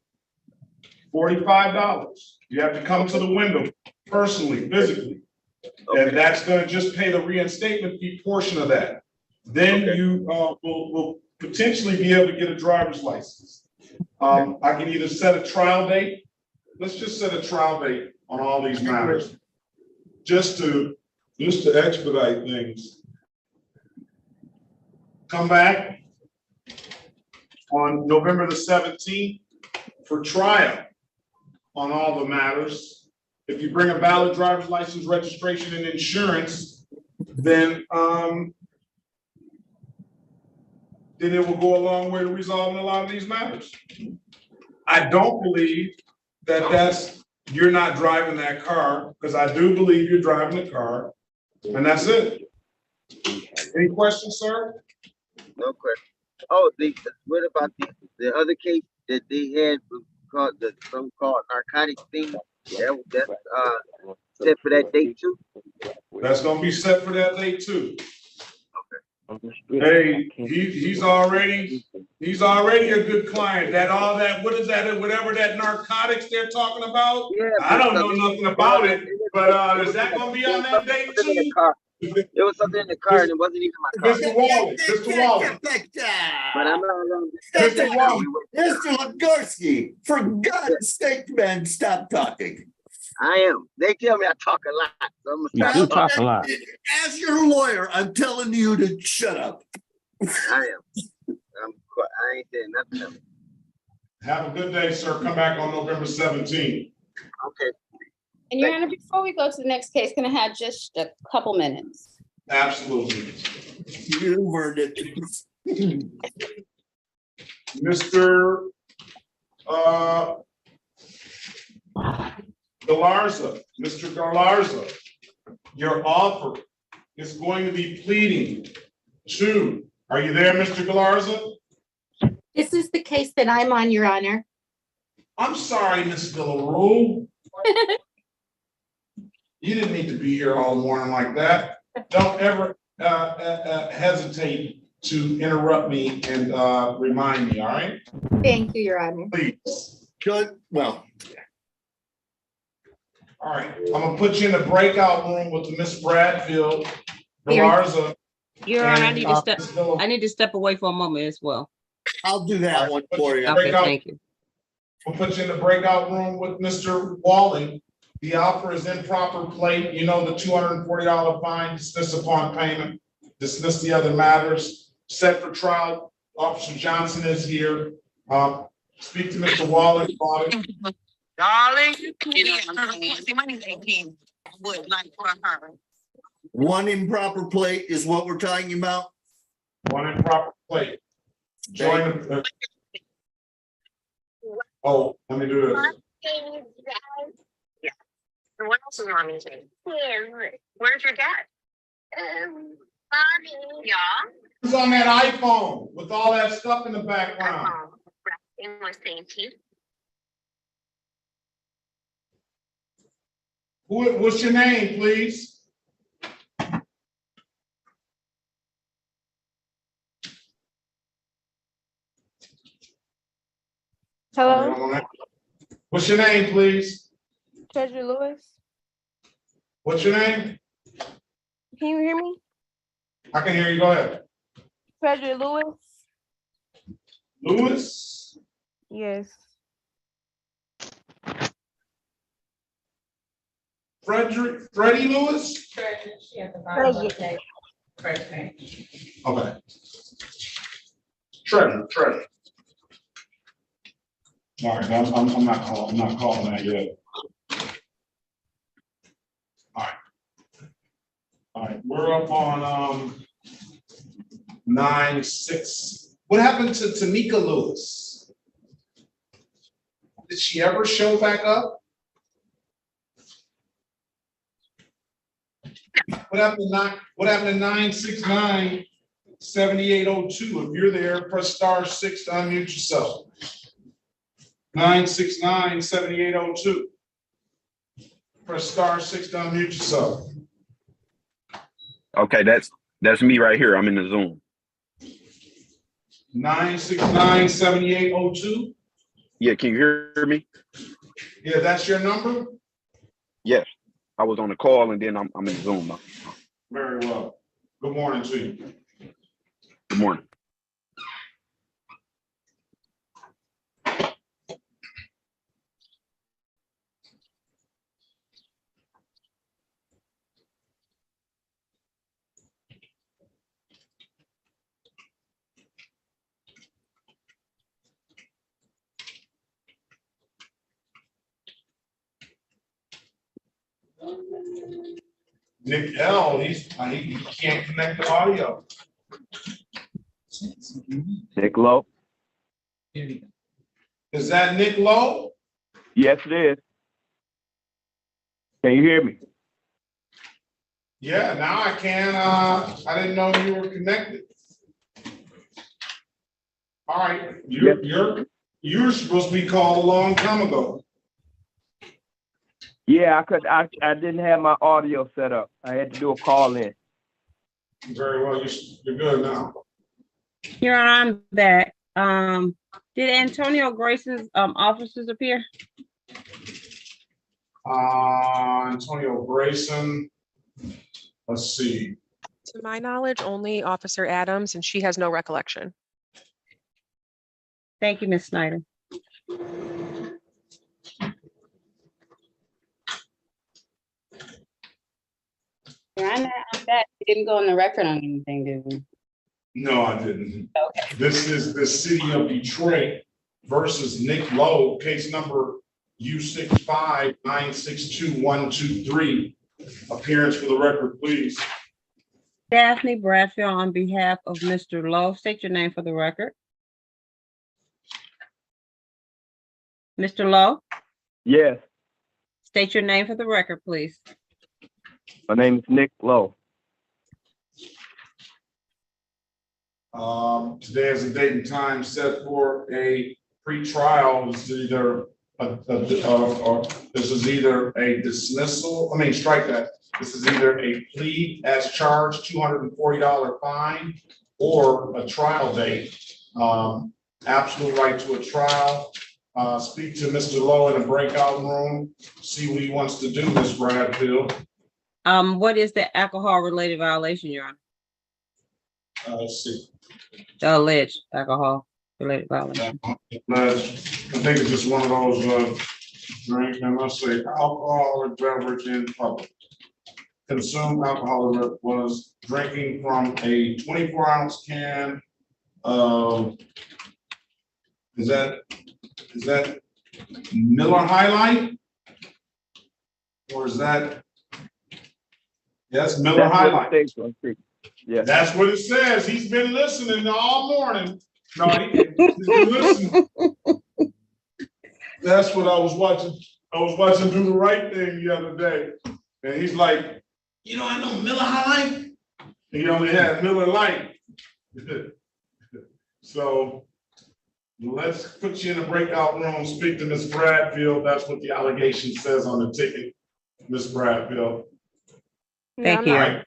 $45. You have to come to the window personally, physically, and that's going to just pay the reinstatement fee portion of that. Then you will potentially be able to get a driver's license. I can either set a trial date. Let's just set a trial date on all these matters, just to expedite things. Come back on November the 17th for trial on all the matters. If you bring a valid driver's license, registration, and insurance, then it will go a long way to resolving a lot of these matters. I don't believe that you're not driving that car, because I do believe you're driving the car, and that's it. Any questions, sir? no question. Oh, what about the other case that they had called the so-called narcotics thing? That's set for that date too. That's gonna be set for that date too. Hey, he's already a good client. What is that, whatever that narcotics they're talking about? Yeah, I don't but know nothing about it, but is that gonna be on that date sheet? There was something in the car and it wasn't even my car. Mr. Wally, Mr. Wally. But I'm not alone. Mr. Wally. Mr. Legorsky, for God's sake, man, stop talking. I am. They tell me I talk a lot. So I'm You gonna do stop talk a lot. As your lawyer, I'm telling you to shut up. I am. I ain't saying nothing else. Have a good day, sir. Come back on November 17th. Okay. And Your Honor, before we go to the next case, can I have just a couple minutes? Absolutely. You earned it. Mr. Galarza, Mr. Galarza, your offer is going to be pleading to, are you there, Mr. Galarza? This is the case that I'm on, Your Honor. I'm sorry, Ms. Delarue. You didn't need to be here all morning like that. Don't ever hesitate to interrupt me and remind me, all right? Thank you, Your Honor. Please. Good. Well. All right, I'm gonna put you in the breakout room with Miss Bradfield, Galarza. Your Honor, and, I need to step away for a moment as well. I'll do that one for you. Okay, thank you. We'll put you in the breakout room with Mr. Walling. The offer is improper plate. You know the $240 fine, dismiss upon payment, dismiss the other matters, set for trial. Officer Johnson is here. Speak to Mr. Walling about it. Darling, money's 18. I would like for her. One improper plate is what we're talking about. One improper plate. Join the. Oh, let me do this. Yeah. And what else is wrong with you? Where's your dad? Mommy. Yeah. Who's on that iPhone with all that stuff in the background? Thank you. What's your name, please? Hello, What's your name, please? Treasurer Lewis. What's your name? Can you hear me? I can hear you. Go ahead. Treasurer Lewis. Lewis? Yes. Freddie Lewis? Treasurer. Okay. Treasure. All right, I'm not calling that yet. All right, we're up on 9-6. What happened to Tamika Lewis? Did she ever show back up? What happened to 969-7802? If you're there, press *6 to unmute yourself. 969-7802. Press *6 to unmute yourself. Okay, that's me right here. I'm in the Zoom. 969-7802. Yeah, can you hear me? Yeah, that's your number? Yes. I was on the call and then I'm in Zoom now. Very well. Good morning to you. Good morning. Nick L, he can't connect the audio. Nick Lowe? Is that Nick Lowe? Yes, it is. Can you hear me? Yeah, now I can. I didn't know you were connected. All right, you're supposed to be called a long time ago. Yeah, I didn't have my audio set up. I had to do a call in. Very well, you're good now. Your Honor, I'm back. Did Antonio Grayson's officers appear? Antonio Grayson, let's see. To my knowledge, only Officer Adams, and she has no recollection. Thank you, Ms. Snyder. I'm back. We didn't go on the record on anything, did we? No, I didn't. Okay. This is the city of Detroit versus Nick Lowe, case number U65962123. Appearance for the record, please. Daphne Bradfield on behalf of Mr. Lowe. State your name for the record. Mr. Lowe, Yes, state your name for the record, please. my name is Nick Lowe. Today is a date and time set for a pre-trial. This is either this is either a dismissal. Strike that. This is either a plea as charged, $240 fine, or a trial date. Absolute right to a trial. Speak to Mr. Lowe in a breakout room. See what he wants to do, Ms. Bradfield. What is the alcohol-related violation, Your Honor? Let's see. The alleged alcohol-related violation. I think it's just one of those drink, and let's say alcoholic beverage in public. Consumed alcohol was drinking from a 24-ounce can of, is that Miller High Life? Or is that, yes, Miller High Life. Yeah. That's what it says. He's been listening all morning. No, he's been listening. That's what I was watching. I was watching Do the Right Thing the other day. And he's like, I know Miller High Life. He only had Miller Light. So let's put you in a breakout room, speak to Ms. Bradfield. That's what the allegation says on the ticket, Ms. Bradfield. Thank you. All right.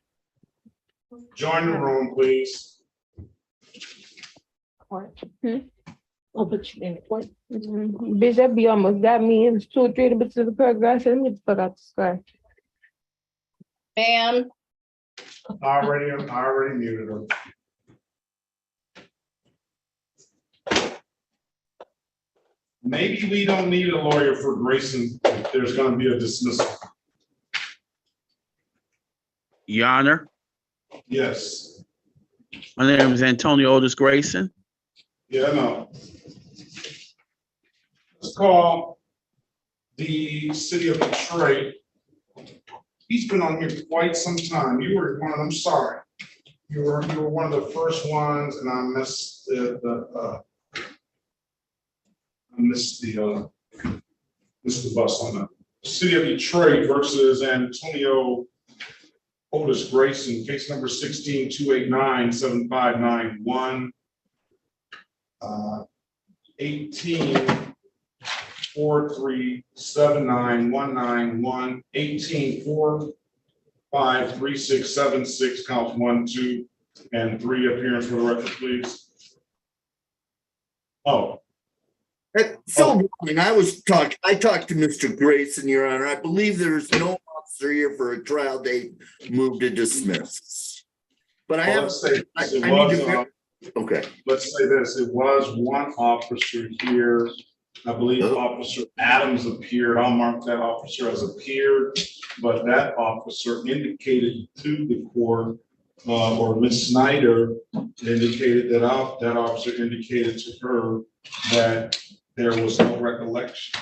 Join the room, please. Oh, but you in what? Bitch, that be almost got me. It was 2 or 3 of the bitches in the paragraph. I said, let me get the fuck out the sky. Ma'am. I already muted her. Maybe we don't need a lawyer for Grayson if there's going to be a dismissal. Your Honor, Yes. my name is Antonio Otis Grayson. Yeah, no. Let's call the city of Detroit. He's been on here quite some time. You were one of them. Sorry, you were one of the first ones, and I missed the bus on that. City of Detroit versus Antonio Otis Grayson, case number 16-289-7591. 18-4379-191, 18-453676, counts 1, 2, and 3. Appearance for the record, please. Oh. So I talked to Mr. Grayson, Your Honor. I believe there's no officer here for a trial date, move to dismiss. But I have, okay. Let's say this, it was one officer here. I believe Officer Adams appeared. I'll mark that officer as appeared, but that officer indicated to the court, or Ms. Snyder indicated that that officer indicated to her that there was no recollection.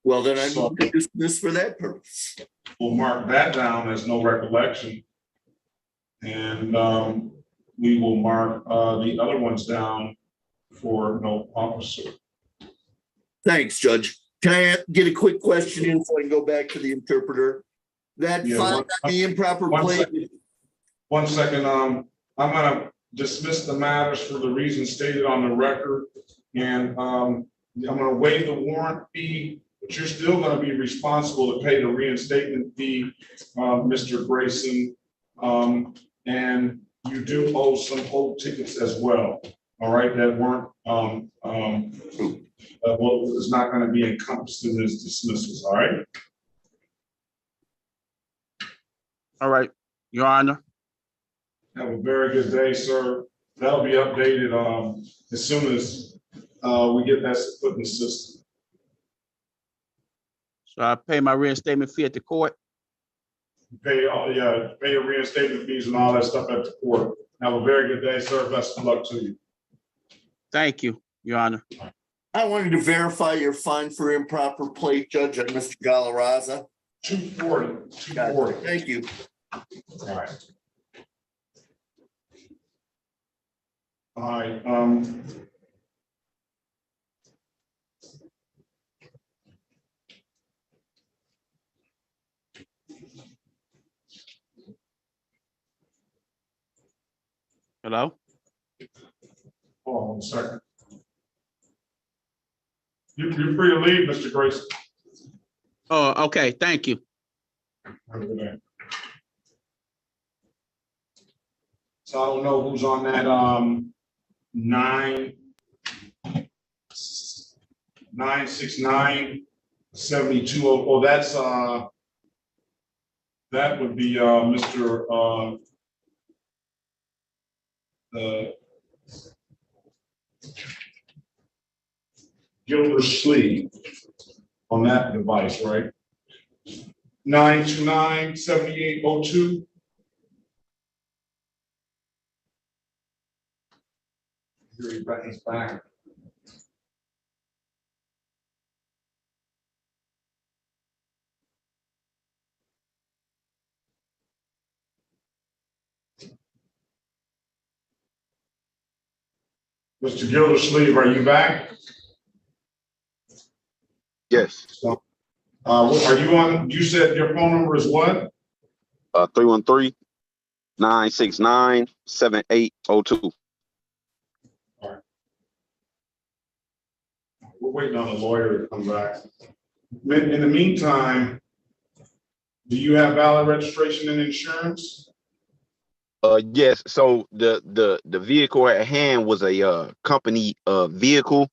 Well, then I move to dismiss for that purpose. We'll mark that down as no recollection. And we will mark the other ones down for no officer. Thanks, Judge. Can I get a quick question in so I can go back to the interpreter? That file got the improper play. One second, I'm gonna dismiss the matters for the reasons stated on the record. And I'm gonna waive the warrant fee, but you're still gonna be responsible to pay the reinstatement fee, Mr. Grayson. And you do owe some old tickets as well, all right, that weren't, well, it's not gonna be encompassed in this dismissals, all right? All right, Your Honor. Have a very good day, sir. That'll be updated, as soon as, we get that put in the system. So I pay my reinstatement fee at the court. Pay all, yeah, pay your reinstatement fees and all that stuff at the court. Have a very good day, sir. Best of luck to you. Thank you, Your Honor. I wanted to verify your fine for improper plate, Judge, at Mr. Galarraza. 240. Thank you. All right, Hello? hold on 1 second. You're free to leave, Mr. Grayson. Oh, okay, thank you. Have a good day. So I don't know who's on that, 969-72. Oh, that's, that would be, Mr. Gildersleeve on that device, right? 929-7802. He's back. Mr. Gildersleeve, are you back? Yes. So, are you on? You said your phone number is what? 313-969-7802. All right. We're waiting on a lawyer to come back. In the meantime, do you have valid registration and insurance? Yes. So the vehicle at hand was a company vehicle.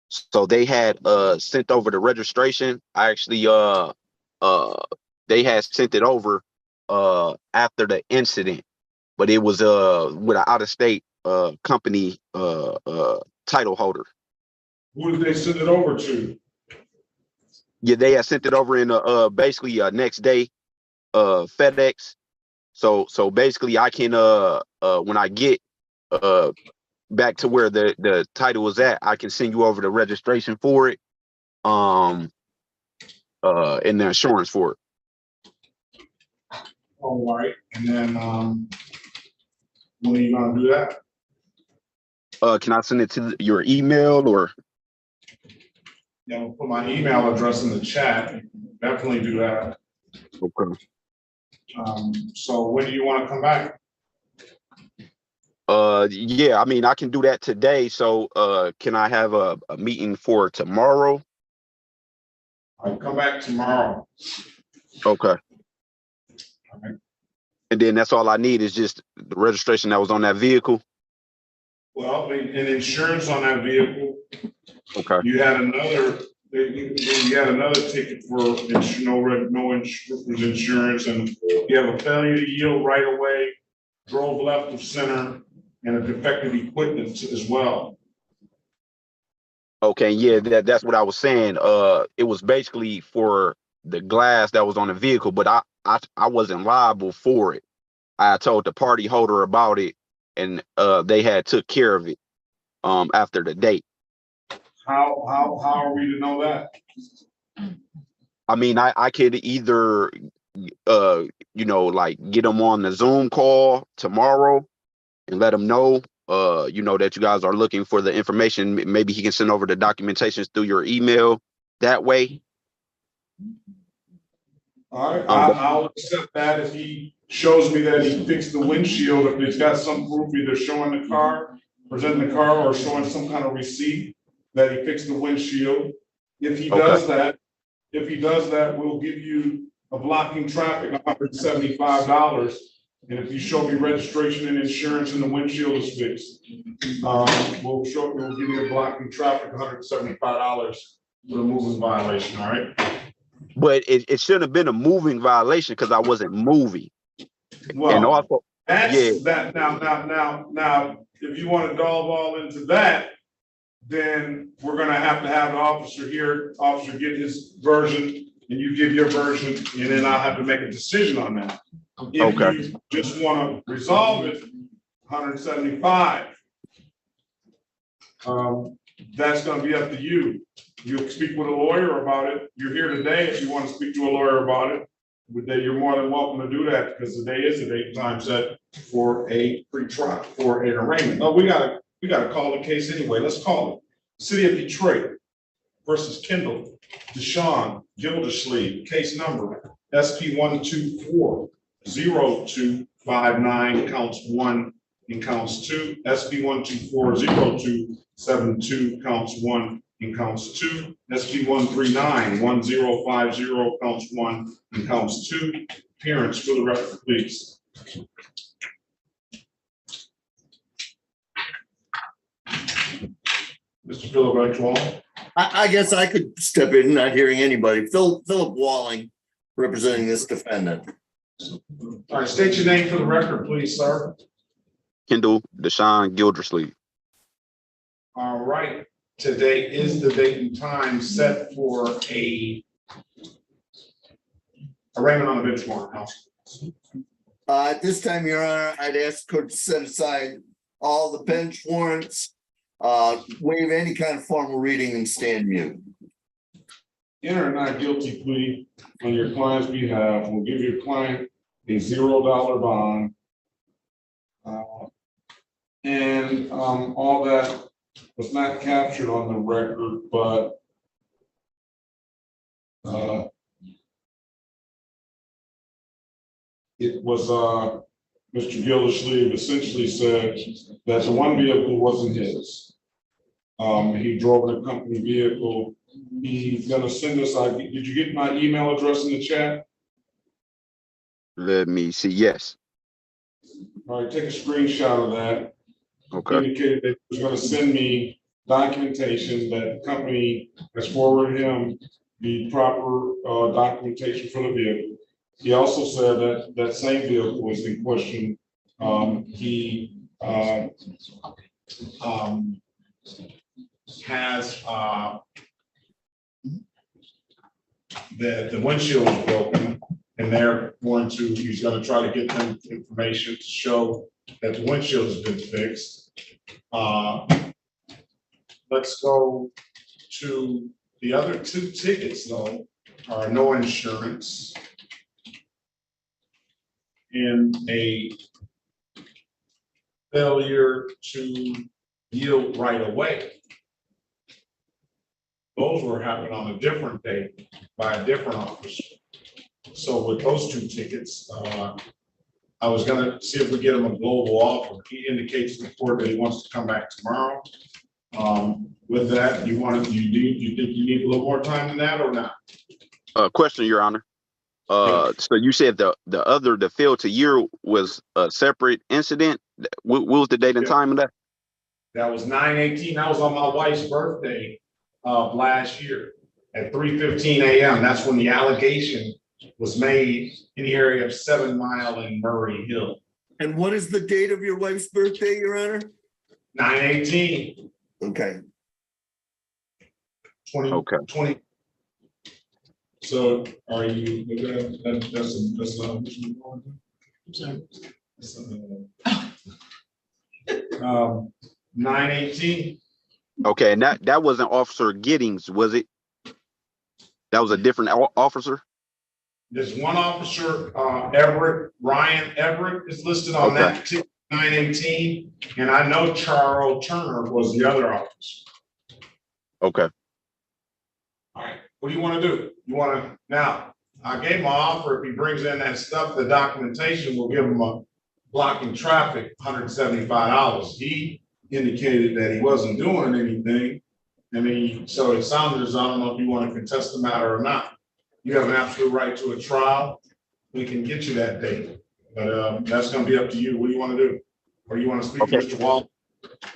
So they had sent over the registration. I actually they had sent it over after the incident, but it was with an out-of-state company title holder. Who did they send it over to? Yeah, they had sent it over in basically next day FedEx. So basically I can when I get back to where the title was at, I can send you over the registration for it and the insurance for it. All right, and then when are you gonna do that? Can I send it to your email or? Yeah, I'll put my email address in the chat. Definitely do that. Okay. So when do you want to come back? Yeah, I mean I can do that today. So can I have a meeting for tomorrow? I'll come back tomorrow. Okay. All right. And then that's all I need is just the registration that was on that vehicle. Well, and insurance on that vehicle. Okay. You had another. You had another ticket for no insurance, and you have a failure to yield right away, drove left of center, and a defective equipment as well. Okay, yeah, that's what I was saying. It was basically for the glass that was on the vehicle, but I wasn't liable for it. I told the party holder about it, and they had took care of it after the date. How are we to know that? I mean, I could either like get them on the Zoom call tomorrow and let them know that you guys are looking for the information. Maybe he can send over the documentations through your email that way. All right, I'll accept that if he shows me that he fixed the windshield. If he's got some proof, either showing the car, presenting the car, or showing some kind of receipt that he fixed the windshield. If he does that, we'll give you a blocking traffic $175 And if you show me registration and insurance and the windshield is fixed, we'll give you a blocking traffic, $175 for a moving violation, all right? But it shouldn't have been a moving violation because I wasn't moving. And Well, also, that's yeah, that now, if you want to delve all into that, then we're gonna have to have an officer here, officer get his version, and you give your version, and then I'll have to make a decision on that. If okay. you just want to resolve it, 175. That's gonna be up to you. You'll speak with a lawyer about it. You're here today. If you want to speak to a lawyer about it, you're more than welcome to do that because today is the date and time set for a pre-trial, for an arraignment. Oh, we gotta call the case anyway. Let's call it. City of Detroit versus Kendall Deshawn Gildersleeve, case number SP 1240259, counts 1 and counts 2. SP 1240272, counts 1 and counts 2. SP 1391050, counts 1 and counts 2. Appearance for the record, please. Mr. Philip Actual. I guess I could step in, not hearing anybody. Philip Walling, representing this defendant. All right, state your name for the record, please, sir. Kendall Deshawn Gildersleeve. All right, today is the date and time set for a arraignment on the bench warrant. House. At this time, Your Honor, I'd ask court to set aside all the bench warrants, waive any kind of formal reading and stand mute. Enter a not guilty plea on your client's behalf. We'll give your client a $0 bond. And all that was not captured on the record, but it was Mr. Gildersleeve essentially said that the one vehicle wasn't his. He drove in a company vehicle. He's gonna send us, did you get my email address in the chat? Let me see. Yes. All right, take a screenshot of that. Okay. Indicated that he was gonna send me documentation that the company has forwarded him the proper documentation for the vehicle. He also said that that same vehicle was in question. He has the windshield is broken, and he's going to try to get them information to show that the windshield has been fixed. Let's go to the other two tickets, though, are no insurance and a failure to yield right away. Those were happening on a different day by a different officer. So with those two tickets, I was gonna see if we get him a global offer. He indicates to the court that he wants to come back tomorrow. With that, you think you need a little more time than that or not? Question, Your Honor. So you said the failed to yield was a separate incident. What was the date and time of that? That was 9/18. That was on my wife's birthday of last year at 3:15 a.m. That's when the allegation was made in the area of 7 Mile and Murray Hill. And what is the date of your wife's birthday, Your Honor? 9/18. Okay. 20. So are you, that's 9/18. Okay, and that wasn't Officer Giddings, was it? That was a different officer? There's one officer, Ryan Everett is listed on that ticket, 9/18, and I know Charles Turner was the other officer. Okay. All right, what do you want to do? Now, I gave him an offer. If he brings in that stuff, the documentation, will give him a blocking traffic, $175. He indicated that he wasn't doing anything. So it sounded as I don't know if you want to contest the matter or not. You have an absolute right to a trial. We can get you that date. But that's gonna be up to you. What do you want to do? Or you want to speak to Okay. Mr. Wall?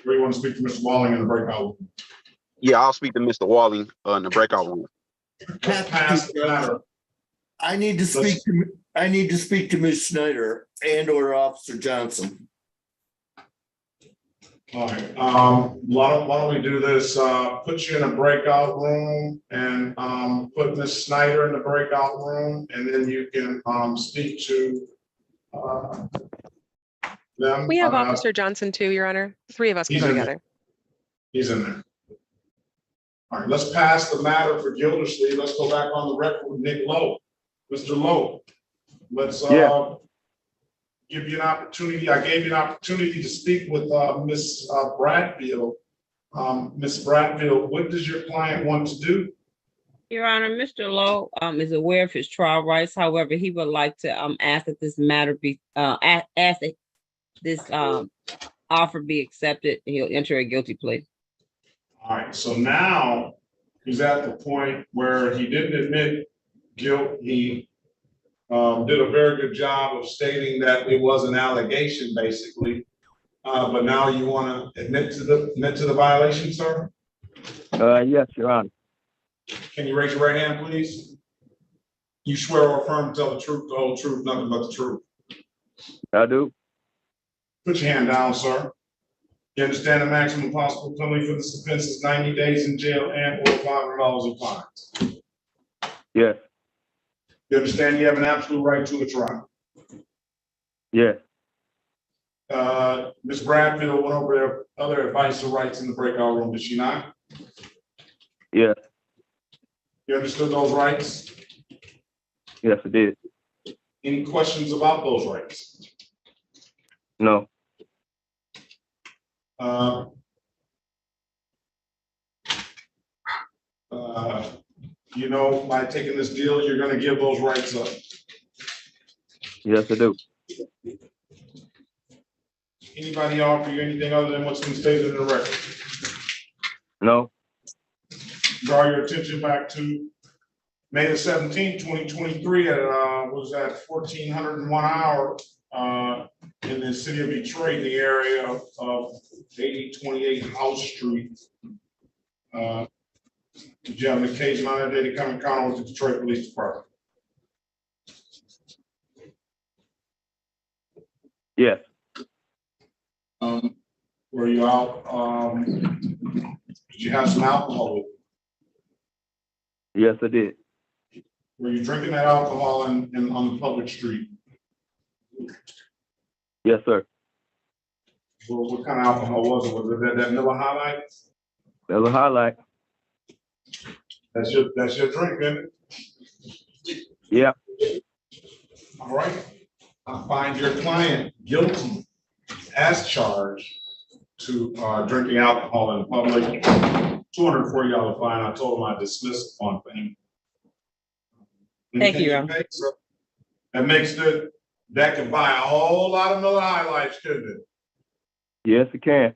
Or you want to speak to Mr. Walling in the breakout room? Yeah, I'll speak to Mr. Walling in the breakout room. Let's pass the matter. I need to speak to Ms. Schneider and or Officer Johnson. All right, why don't we do this, put you in a breakout room and, put Ms. Snyder in the breakout room, and then you can, speak to, them. We have Officer Johnson too, Your Honor. The three of us can He's go in there. together. He's in there. All right, let's pass the matter for Gildersleeve. Let's go back on the record with Nick Lowe. Mr. Lowe, let's, give you an opportunity. I gave you an opportunity to speak with Ms. Bradfield. Ms. Bradfield, what does your client want to do? Your Honor, Mr. Lowe is aware of his trial rights. However, he would like to ask that this matter be ask that this offer be accepted. He'll enter a guilty plea. All right, so now he's at the point where he didn't admit guilt. He did a very good job of stating that it was an allegation, basically. But now you want to admit to the violation, sir? Yes, Your Honor. Can you raise your right hand, please? You swear or affirm to tell the truth, the whole truth, nothing but the truth? I do. Put your hand down, sir. You understand the maximum possible penalty for this offense is 90 days in jail and or $500 in fines? Yes. You understand you have an absolute right to a trial? Yes. Ms. Bradfield went over their other advice or rights in the breakout room, did she not? Yes. You understood those rights? Yes, I did. Any questions about those rights? No. You know, by taking this deal, you're gonna give those rights up. Yes, I do. Anybody offer you anything other than what's been stated in the record? No. Draw your attention back to May the 17th, 2023 at, was that 1401 hour, in the city of Detroit, in the area of 8028 House Street. Did you have an occasion on that day to come and encounter with the Detroit Police Department? Yes. Were you out, did you have some alcohol with you? Yes, I did. Were you drinking that alcohol on the public street? Yes, sir. Well, what kind of alcohol was it? Was it that Miller High Life? That was a highlight. That's your drink, isn't it? Yeah. All right. I find your client guilty as charged to drinking alcohol in public. $240 fine. I told him I dismissed on payment. Thank you, Your Honor. That makes it, that can buy a whole lot of Miller High Lives, couldn't it? Yes, it can.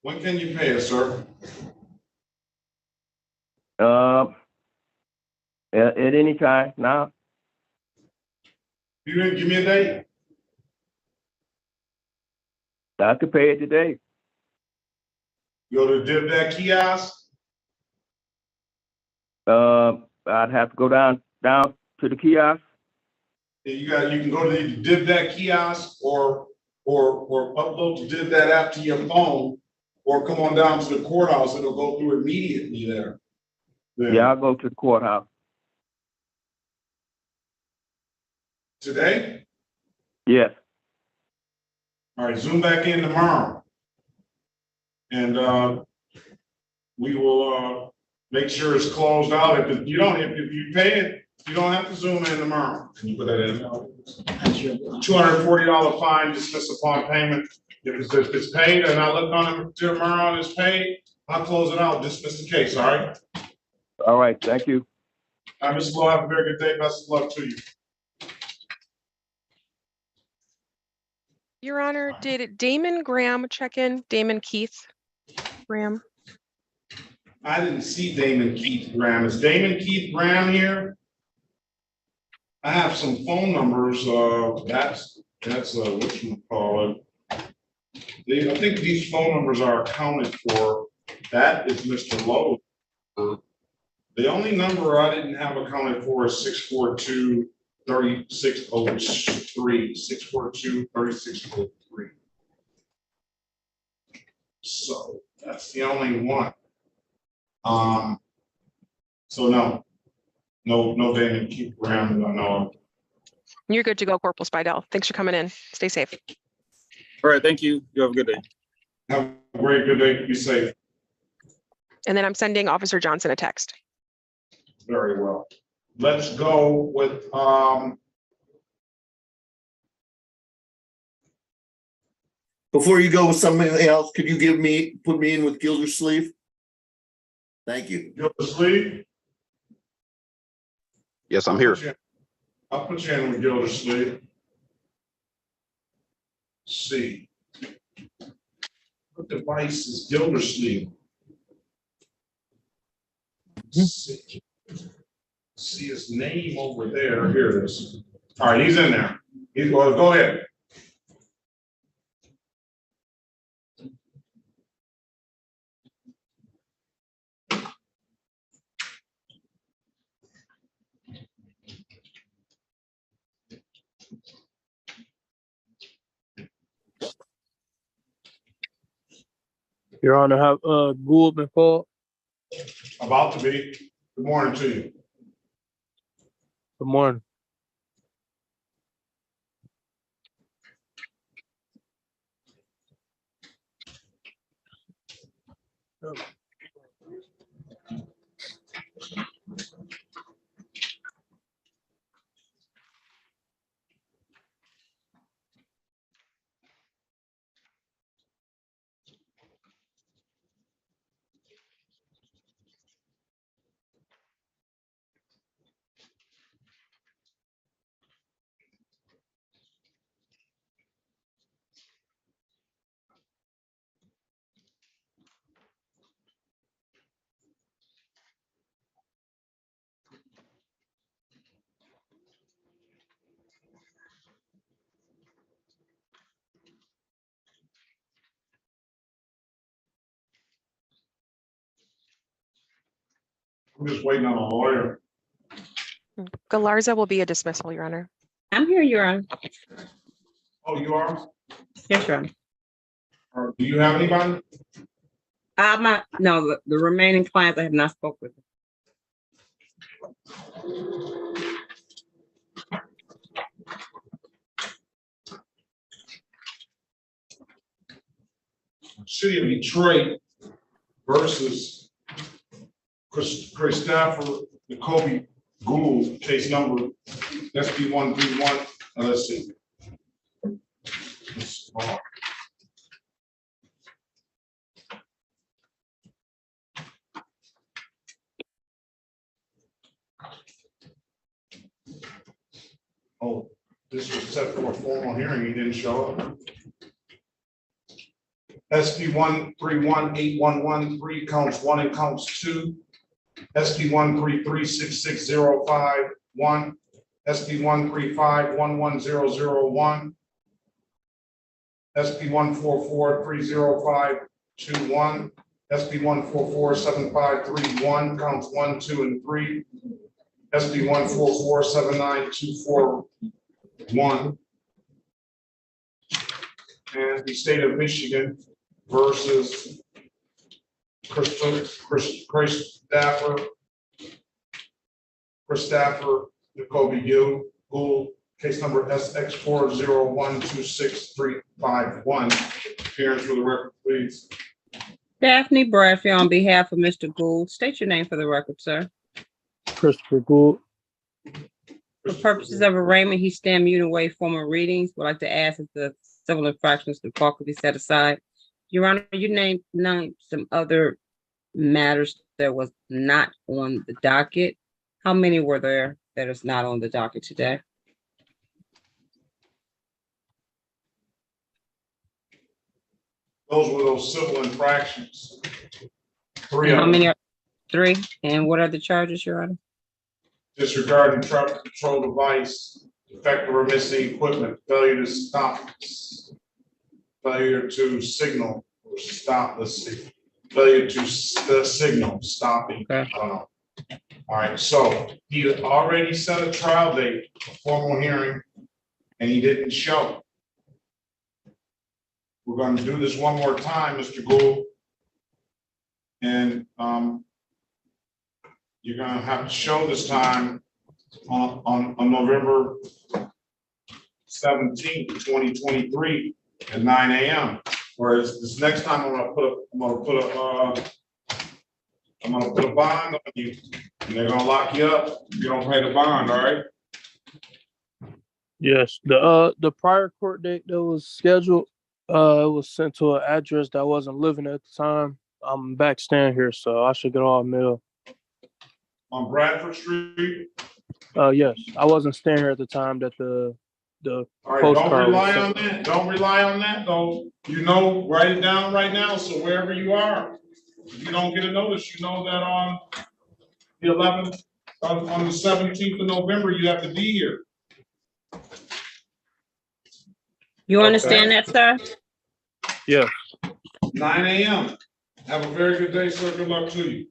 When can you pay us, sir? At any time now. You didn't give me a date? I could pay it today. Go to DivDat kiosk? I'd have to go down to the kiosk. You can go to the DivDat kiosk or upload the DivDat app to your phone, or come on down to the courthouse. It'll go through immediately there. Yeah, I'll go to the courthouse. Today? Yes. All right, zoom back in tomorrow. And we will make sure it's closed out. If you pay it, you don't have to zoom in tomorrow. Can you put that in? $240 fine, dismiss upon payment. If it's paid and I look on it tomorrow and it's paid, I'll close it out, dismiss the case, all right? All right, thank you. All right, Mr. Lowe, have a very good day. Best of luck to you. Your Honor, did Damon Graham check in? Damon Keith Graham? I didn't see Damon Keith Graham. Is Damon Keith Graham here? I have some phone numbers, that's, what you call it. I think these phone numbers are accounted for. That is Mr. Lowe. The only number I didn't have accounted for is 642-3603, 642-3603. So that's the only one. So no, Daniel, keep around, I know. You're good to go, Corporal Spidell. Thanks for coming in. Stay safe. All right, thank you. You have a good day. Have a great, good day. Be safe. And then I'm sending Officer Johnson a text. Very well. Let's go with, Before you go with somebody else, could you put me in with Gildersleeve? Thank you. Gildersleeve? Yes, I'm here. I'll put you in with Gildersleeve. See. What device is Gildersleeve? See his name over there. Here it is. All right, he's in there. He's going, go ahead. Your Honor, have Gould been called? About to be. Good morning to you. Good morning. I'm just waiting on a lawyer. Galarza will be a dismissal, Your Honor. I'm here, Your Honor. Oh, you are? Yes, Your Honor. Or do you have anybody? No, the remaining clients I have not spoken with. City of Detroit versus Chris Stafford, Jacoby Gould, case number SB131. Let's see. Oh, this was set for a formal hearing. He didn't show up. SB131811, counts 1 and counts 2. SB13366051. SB13511001. SB1443051. SB1447531, counts 1, 2, and 3. SB1447924. And the state of Michigan versus Chris Stafford, Jacoby Gould, case number SX40126351. Appearance for the record, please. Daphne Bradfield on behalf of Mr. Gould. State your name for the record, sir. Christopher Gould. For purposes of arraignment, he stand mute and waive formal readings. Would like to ask if the civil infractions to could be set aside. Your Honor, you named some other matters that was not on the docket. How many were there that is not on the docket today? Those were those civil infractions. And how many are 3? And what are the charges, Your Honor? disregarding traffic control device, defective or missing equipment, failure to stop, failure to signal or stop the failure to the signal, stopping. I don't know. All right, so he had already set a trial date, a formal hearing, and he didn't show. We're going to do this one more time, Mr. Gould. And you're going to have to show this time on November 17th, 2023 at 9 a.m. Whereas this next time I'm gonna put a bond on you, and they're gonna lock you up if you don't pay the bond, all right? Yes, the prior court date that was scheduled, it was sent to an address that I wasn't living at the time. I'm back staying here, so I should get all mail. On Bradford Street? Yes, I wasn't staying here at the time that the All right, postcard don't rely was on sent. that. Don't rely on that, though. You know, write it down right now, so wherever you are, if you don't get a notice, you know that on the 11th, on the 17th of November, you have to be here. You understand that, sir? Yeah. 9 a.m. Have a very good day, sir. Good luck to you.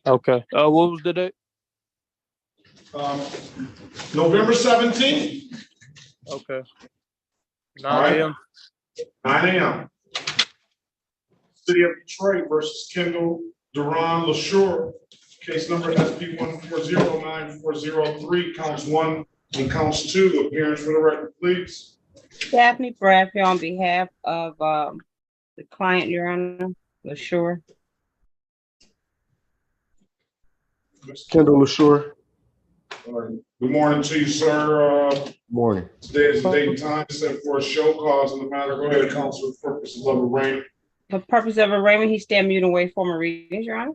Okay. What was the date? November 17th. Okay. All 9 right. a.m. 9 a.m. City of Detroit versus Kendall Duran LaSure. Case number SP 1409403, counts 1 and counts 2. Appearance for the record, please. Daphne Bradford on behalf of the client, Your Honor, LaSure. Kendall LaSure. All right. Good morning to you, sir. Morning. Today is the date and time set for a show cause in the matter. Go ahead, counsel, for purposes of arraignment. For purpose of arraignment, he stand mute and wait for my readings, Your Honor.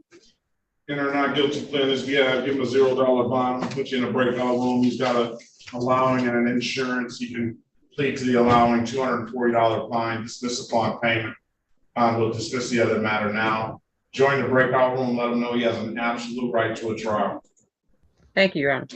Enter not guilty plea in this. Yeah, give him a $0 bond. Put you in a breakout room. He's got a allowing and an insurance. He can plead to the allowing $240 fine, dismiss upon payment. We'll dismiss the other matter now. Join the breakout room. Let him know he has an absolute right to a trial. Thank you, Your Honor.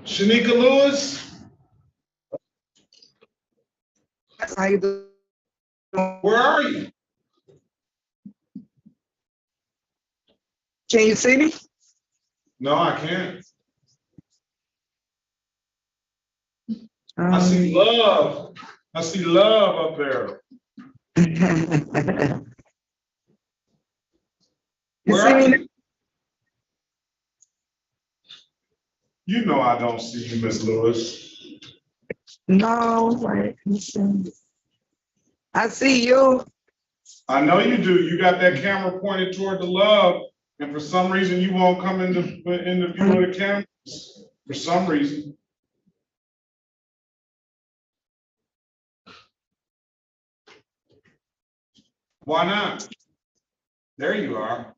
Shanika Lewis? How you doing? Where are you? Can you see me? No, I can't. I see love. I see love up there. Where are you? You know I don't see you, Miss Lewis. No, wait, listen. I see you. I know you do. You got that camera pointed toward the love, and for some reason you won't come in the view of the cameras. For some reason. Why not? There you are.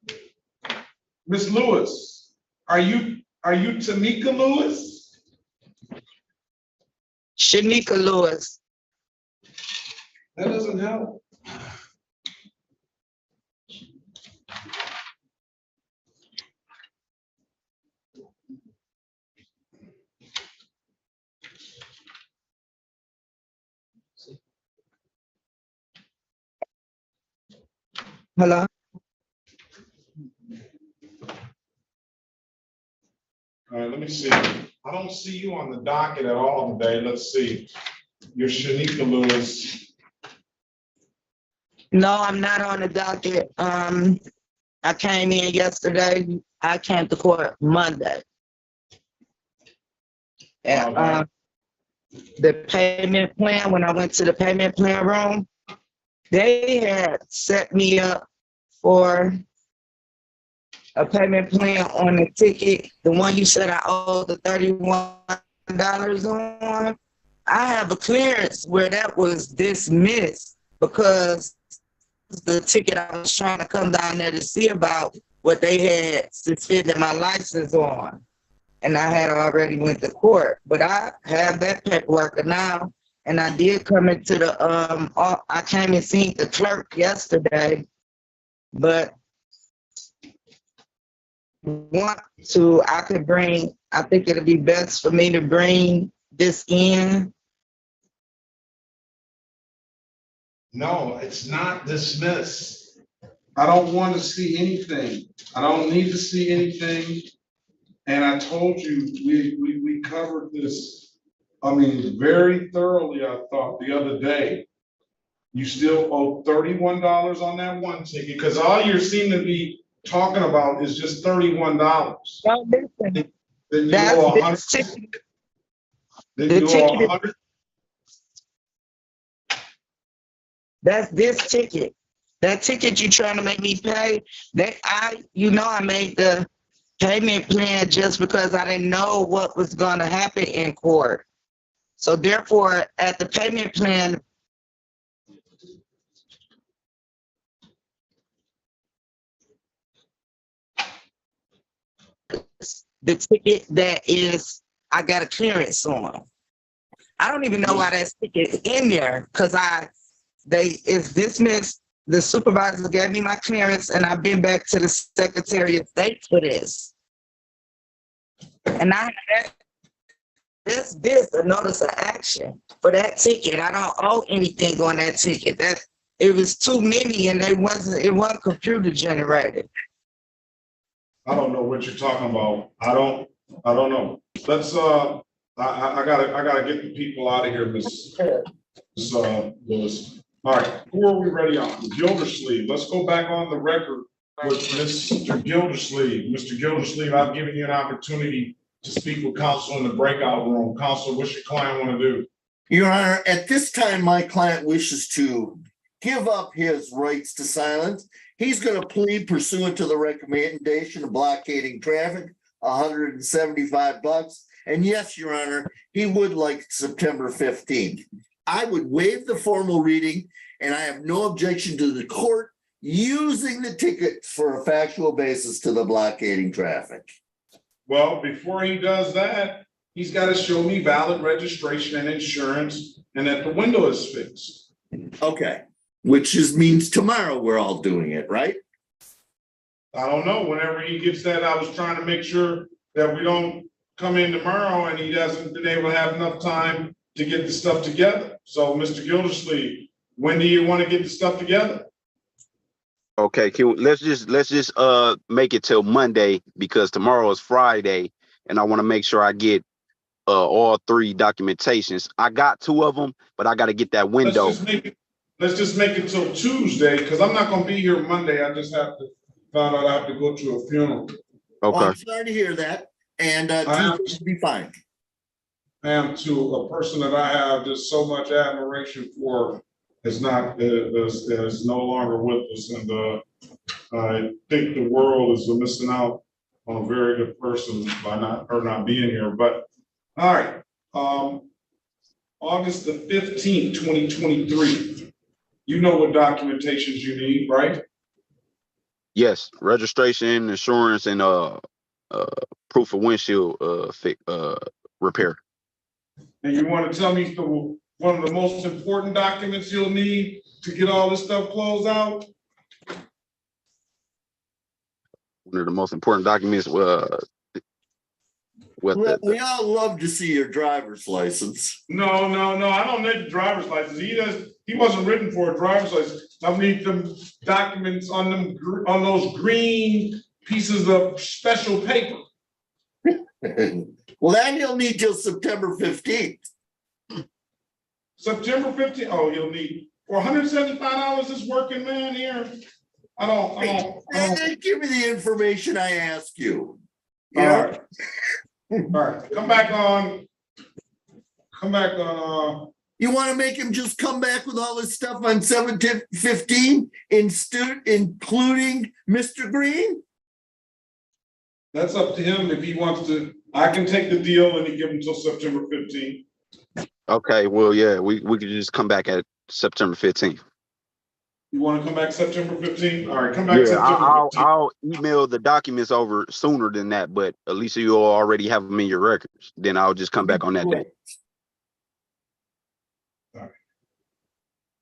Miss Lewis, are you Tanika Lewis? Shanika Lewis. That doesn't help. Hello? All right, let me see. I don't see you on the docket at all today. Let's see. You're Shanika Lewis. No, I'm not on the docket. I came in yesterday. I came to court Monday. And the payment plan, when I went to the payment plan room, they had set me up for a payment plan on the ticket, the one you said I owe the $31 on. I have a clearance where that was dismissed because the ticket I was trying to come down there to see about what they had suspended my license on. And I had already went to court, but I have that paperwork now. And I did come into the, I came and seen the clerk yesterday, but I could bring, I think it'll be best for me to bring this in. No, it's not dismissed. I don't want to see anything. I don't need to see anything. And I told you, we covered this, I mean, very thoroughly, I thought, the other day. You still owe $31 on that one ticket, because all you seem to be talking about is just $31. Well, listen, then you owe 100. Then you owe 100. That's this ticket. That ticket you're trying to make me pay, I made the payment plan just because I didn't know what was going to happen in court. So therefore, at the payment plan, the ticket that is, I got a clearance on. I don't even know why that ticket is in there because it's dismissed. The supervisor gave me my clearance and I've been back to the Secretary of State for this. And I had this a notice of action for that ticket. I don't owe anything on that ticket. It was too many and it wasn't computer generated. I don't know what you're talking about. I don't know. Let's I gotta get the people out of here, Miss Lewis. All right, who are we ready on? Gildersleeve. Let's go back on the record with Mr. Gildersleeve. Mr. Gildersleeve, I've given you an opportunity to speak with counsel in the breakout room. Counsel, what's your client want to do? Your Honor, at this time, my client wishes to give up his rights to silence. He's going to plead pursuant to the recommendation of blockading traffic, $175. And yes, Your Honor, he would like September 15th. I would waive the formal reading, and I have no objection to the court using the tickets for a factual basis to the blockading traffic. Well, before he does that, he's got to show me valid registration and insurance and that the window is fixed. Okay, which means tomorrow we're all doing it, right? I don't know. Whenever he gets that, I was trying to make sure that we don't come in tomorrow and he hasn't been able to have enough time to get the stuff together. So, Mr. Gildersleeve, when do you want to get the stuff together? Okay, let's just make it till Monday because tomorrow is Friday, and I want to make sure I get all 3 documentations. I got 2 of them, but I got to get that window. Let's just make it till Tuesday, because I'm not gonna be here Monday. I just have to find out I have to go to a funeral. Oh, Okay. I'm sorry to hear that. And Tuesday will be fine. I am to a person that I have just so much admiration for is no longer with us, and I think the world is missing out on a very good person by not being here. But all right, August the 15th, 2023. You know what documentations you need, right? Yes, registration, insurance, and proof of windshield repair. And you want to tell me one of the most important documents you'll need to get all this stuff closed out? One of the most important documents. We all love to see your driver's license. No, I don't need the driver's license. He wasn't written for a driver's license. I need them documents on those green pieces of special paper. Well, that you'll need till September 15th. September 15th. Oh, you'll need for $175 this working man here. I don't give me the information I ask you. All right. All right. Come back on. You want to make him just come back with all this stuff on 7/15, including Mr. Green? That's up to him if he wants to. I can take the deal and give him until September 15th. Okay, well, yeah, we could just come back at September 15th. You want to come back September 15th? All right, come back. Yeah, September 15th. I'll email the documents over sooner than that, but at least you all already have them in your records. Then I'll just come back on that day. All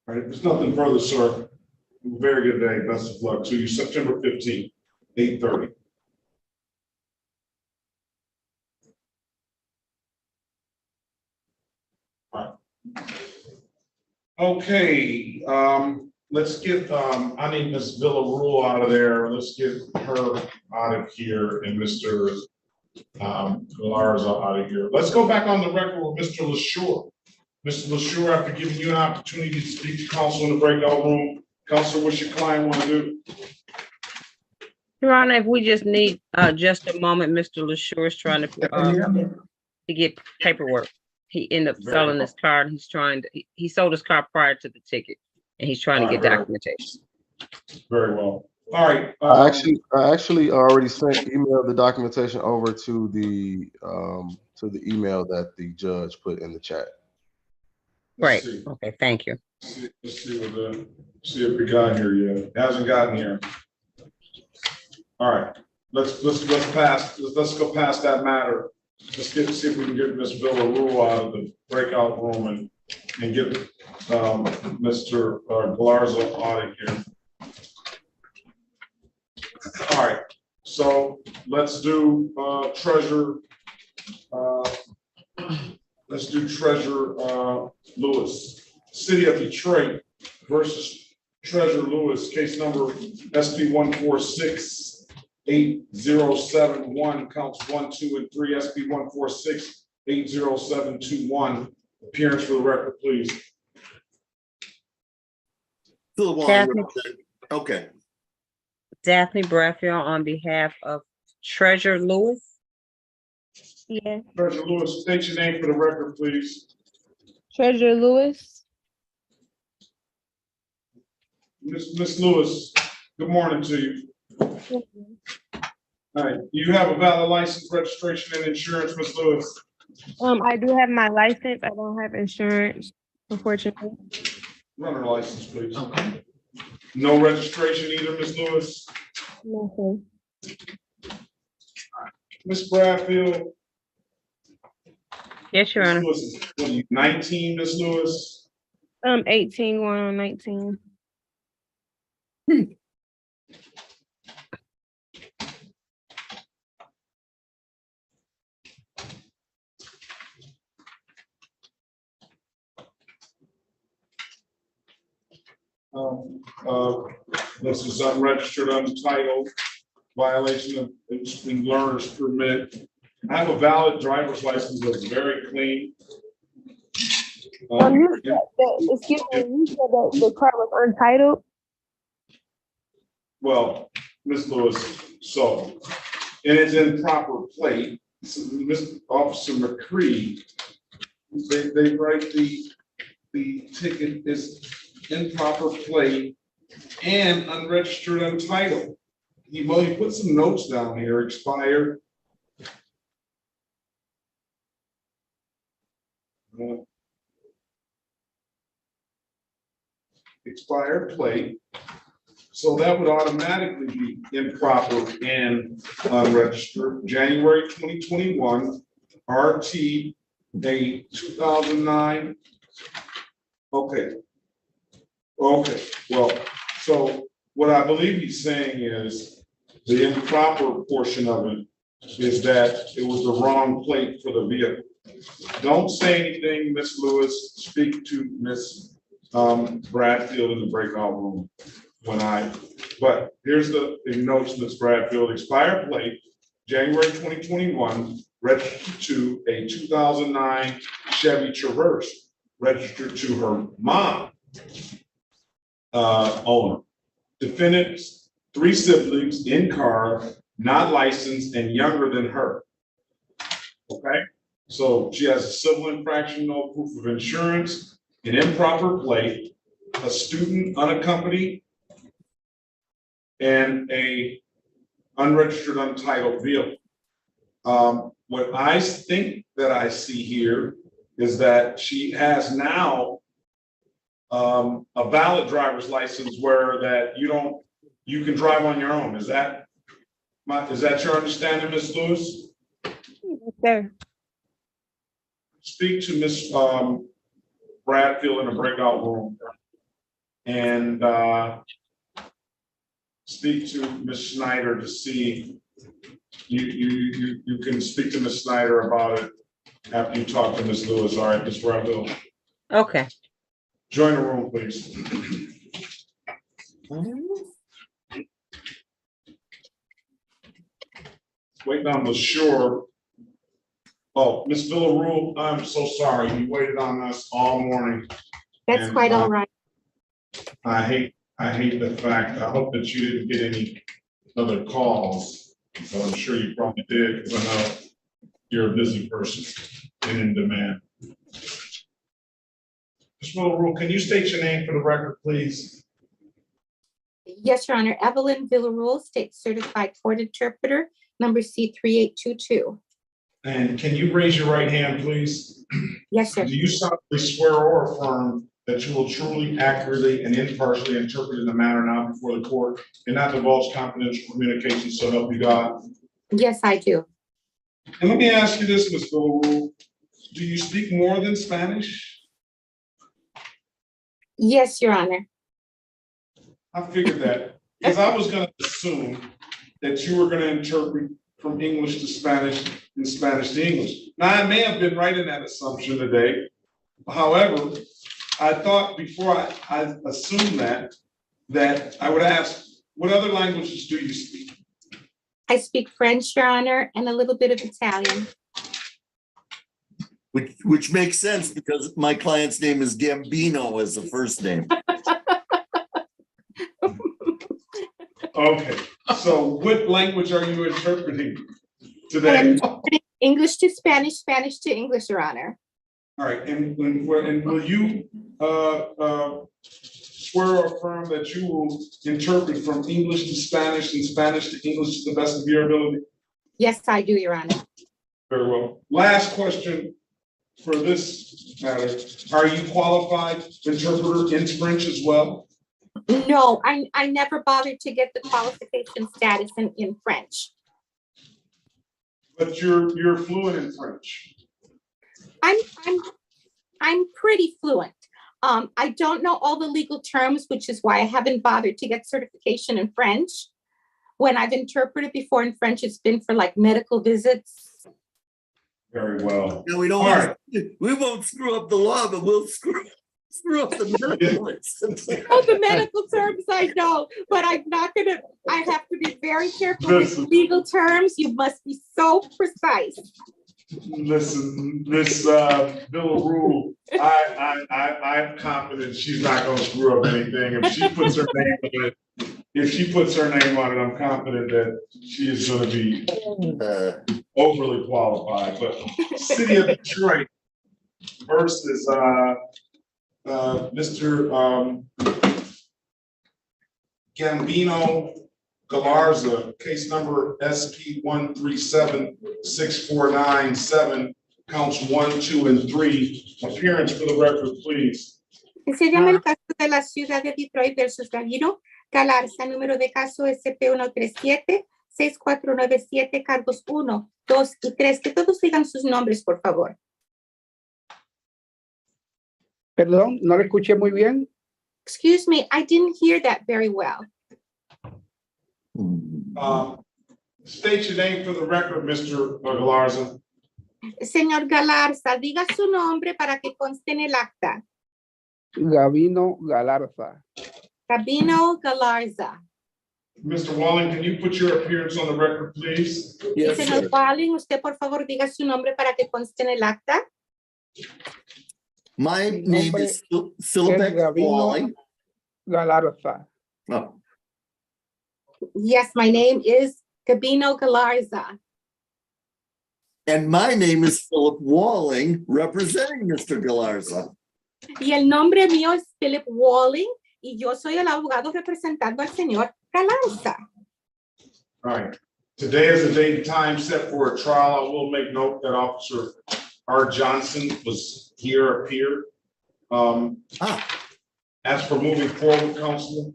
right, if there's nothing further, sir. Very good day. Best of luck to you. September 15th, 8:30. All right. Okay, let's get, I need Ms. Villa Rule out of there. Let's get her out of here and Mr. Galarza out of here. Let's go back on the record with Mr. LaShure. Mr. LaShure, after giving you an opportunity to speak to counsel in the breakout room, counsel, what's your client want to do? Your Honor, if we just need just a moment, Mr. LaShure is trying to get paperwork. He ended up selling his car and he sold his car prior to the ticket and he's trying to get documentation. Very well. All right. I actually already emailed the documentation over to the email that the judge put in the chat. Right. Okay. Thank you. Let's see if we got here yet. It hasn't gotten here. All right. Let's go past that matter. Let's see if we can get Ms. Villa Rule out of the breakout room and get Mr. Galarza out of here. All right, so let's do Treasurer. Let's do Treasurer Lewis, City of Detroit versus Treasurer Lewis, case number SP 146-8071, counts 1, 2, and 3. SP 146-80721. Appearance for the record, please. Okay. Daphne Braffield on behalf of Treasurer Lewis. Yes. Treasurer Lewis, state your name for the record, please. Treasurer Lewis. Miss Lewis, good morning to you. All right, do you have a valid license, registration, and insurance, Miss Lewis? I do have my license. I don't have insurance, unfortunately. Runner license, please. Okay. No registration either, Miss Lewis? No, sir. Miss Bradfield? Yes, Your Honor. What are you, 19, Miss Lewis? 18, going on 19. This is unregistered, untitled, violation of learner's permit. I have a valid driver's license that's very clean. You said that, excuse me, you said that the car was untitled. Well, Ms. Lewis, so, and it's in proper plate. So, Mr. Officer McCree, they write the ticket is in proper plate and unregistered, untitled. He put some notes down here, expired. Expired plate. So that would automatically be improper and unregistered. January 2021, RT, a 2009. Okay. Okay, well, so what I believe he's saying is the improper portion of it is that it was the wrong plate for the vehicle. Don't say anything, Miss Lewis. Speak to Miss Bradfield in the breakout room but here's the notes, Miss Bradfield. Expired plate, January 2021, registered to a 2009 Chevy Traverse, registered to her mom, owner. Defendants, 3 siblings in car, not licensed and younger than her. Okay, so she has a civil infraction, no proof of insurance, an improper plate, a student unaccompanied, and a unregistered, untitled vehicle. What I think that I see here is that she has now a valid driver's license where that you can drive on your own. Is that your understanding, Ms. Lewis? There. Speak to Ms. Bradfield in the breakout room and speak to Ms. Snyder to see you can speak to Ms. Snyder about it after you talk to Ms. Lewis. All right, Ms. Bradfield. Okay. Join the room, please. Waiting on the shore. Oh, Ms. Villarreal, I'm so sorry. You waited on us all morning. That's And, quite all right. I hate the fact, I hope that you didn't get any other calls. So I'm sure you probably did, because I know you're a busy person and in demand. Ms. Villarreal, can you state your name for the record, please? Yes, Your Honor. Evelyn Villarreal, State Certified Court Interpreter, number C3822. And can you raise your right hand, please? Yes, sir. Do you solemnly swear or affirm that you will truly, accurately, and impartially interpret in the manner now before the court and not divulge confidential communications, so help you God? Yes, I do. And let me ask you this, Ms. Villarreal, do you speak more than Spanish? Yes, Your Honor. I figured that, because I was going to assume that you were going to interpret from English to Spanish and Spanish to English. Now, I may have been right in that assumption today. However, I thought before I assumed that I would ask, what other languages do you speak? I speak French, Your Honor, and a little bit of Italian. Which makes sense because my client's name is Gambino as the first name. Okay, so what language are you interpreting I today? am interpreting English to Spanish, Spanish to English, Your Honor. All right, and will you swear or affirm that you will interpret from English to Spanish and Spanish to English to the best of your ability? Yes, I do, Your Honor. Very well. Last question for this matter. Are you qualified interpreter in French as well? No, I never bothered to get the qualification status in French. But you're fluent in French. I'm pretty fluent. I don't know all the legal terms, which is why I haven't bothered to get certification in French. When I've interpreted before in French, it's been for like medical visits. Very well. No, we don't. We won't screw up the law, but we'll screw Screw up the medical license. Oh, the medical terms I know, but I'm not gonna, I have to be very careful with legal terms. You must be so precise. Listen, Miss Villaroo, I'm confident she's not gonna screw up anything. If she puts her name on it, I'm confident that she is gonna be overly qualified. But City of Detroit versus Mr. Gambino Galarza, case number SP 1376497, counts 1, 2, and 3. Appearance for the record, please. Se llama el caso de la ciudad de Detroit versus Gambino Galarza, número de caso SP137-6497, cargos 1, 2 y 3. Que todos digan sus nombres, por favor. Perdón, no lo escuché muy bien. Excuse me, I didn't hear that very well. State your name for the record, Mr. Galarza. Señor Galarza, diga su nombre para que conste en el acta. Gabino Galarza. Gabino Galarza. Mr. Walling, can you put your appearance on the record, please? Yes, Señor sir. Walling, usted por favor diga su nombre para que conste en el acta. My name is Philip Walling. Galarza. Oh. Yes, my name is Gabino Galarza. And my name is Philip Walling, representing Mr. Galarza. Y el nombre mío es Philip Walling y yo soy el abogado representando al señor Galarza. All right. Today is the date and time set for a trial. I will make note that Officer R. Johnson was here, appeared. As for moving forward, Counselor.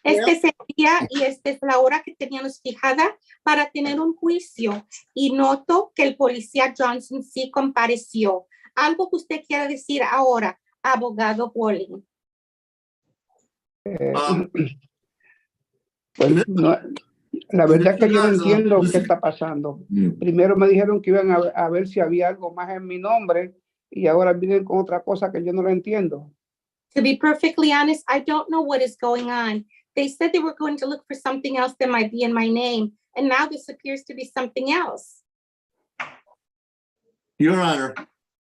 Este sería y esta es la hora que teníamos fijada para tener un juicio. Y noto que el policía Johnson sí compareció. Algo que usted quiera decir ahora, abogado Walling. Pues no, la verdad es que yo no entiendo qué está pasando. Primero me dijeron que iban a ver si había algo más en mi nombre y ahora vienen con otra cosa que yo no lo entiendo. To be perfectly honest, I don't know what is going on. They said they were going to look for something else that might be in my name, and now this appears to be something else. Your Honor,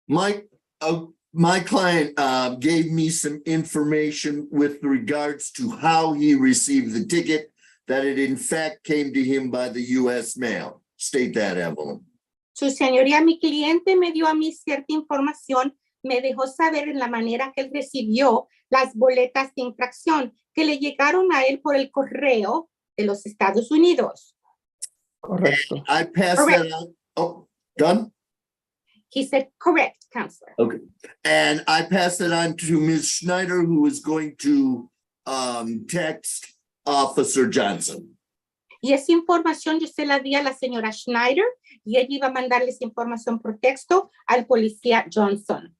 my client gave me some information with regards to how he received the ticket, that it in fact came to him by the U.S. mail. State that, Evelyn. Su señoría, mi cliente me dio a mí cierta información, me dejó saber en la manera que él recibió las boletas de infracción que le llegaron a él por el correo de los Estados Unidos. Correcto. I passed that on. Oh, done? He said, correct, Counselor. Okay. And I passed it on to Ms. Schneider, who is going to text Officer Johnson. Y esa información yo se la di a la señora Schneider y ella iba a mandarles información por texto al policía Johnson.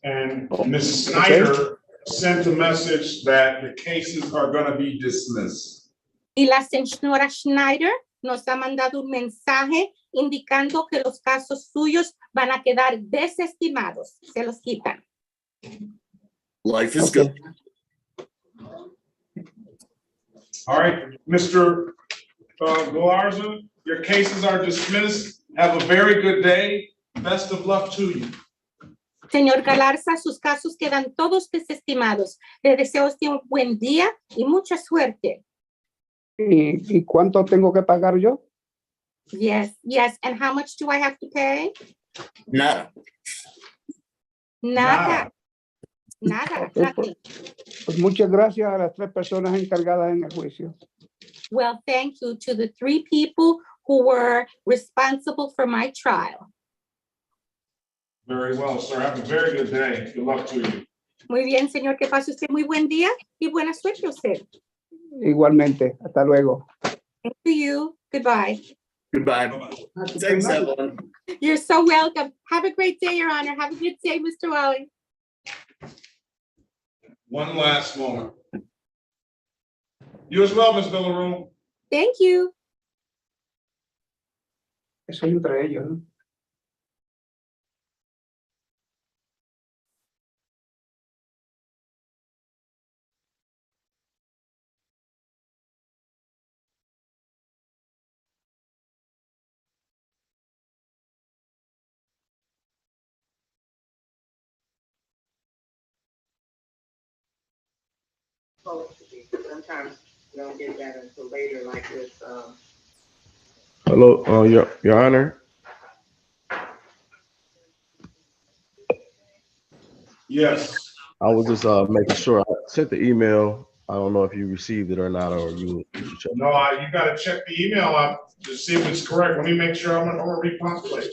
And Ms. Snyder sent a message that the cases are going to be dismissed. Y la señora Schneider nos ha mandado un mensaje indicando que los casos suyos van a quedar desestimados, se los quitan. Life is good. All right, Mr. Galarza, your cases are dismissed. Have a very good day. Best of luck to you. Señor Galarza, sus casos quedan todos desestimados. Le deseo usted un buen día y mucha suerte. ¿Y cuánto tengo que pagar yo? Yes, yes. And how much do I have to pay? Nada. Nada. Nada. Okay, Nothing. pues muchas gracias a las 3 personas encargadas en el juicio. Well, thank you to the 3 people who were responsible for my trial. Very well, sir. Have a very good day. Good luck to you. Muy bien, señor. Que pase usted muy buen día y buena suerte a usted. Igualmente. Hasta luego. Thank you. Goodbye. Goodbye. Thanks, Evelyn. You're so welcome. Have a great day, Your Honor. Have a good day, Mr. Walling. One last moment. You as well, Ms. Villaroo. Thank you. Eso es entre ellos, ¿no? supposed to be. Sometimes we don't get that until later, like with, Hello, Your Honor. Yes. I was just making sure I sent the email. I don't know if you received it or not, or you check. No, you gotta check the email out to see if it's correct. Let me make sure I'm gonna repopulate.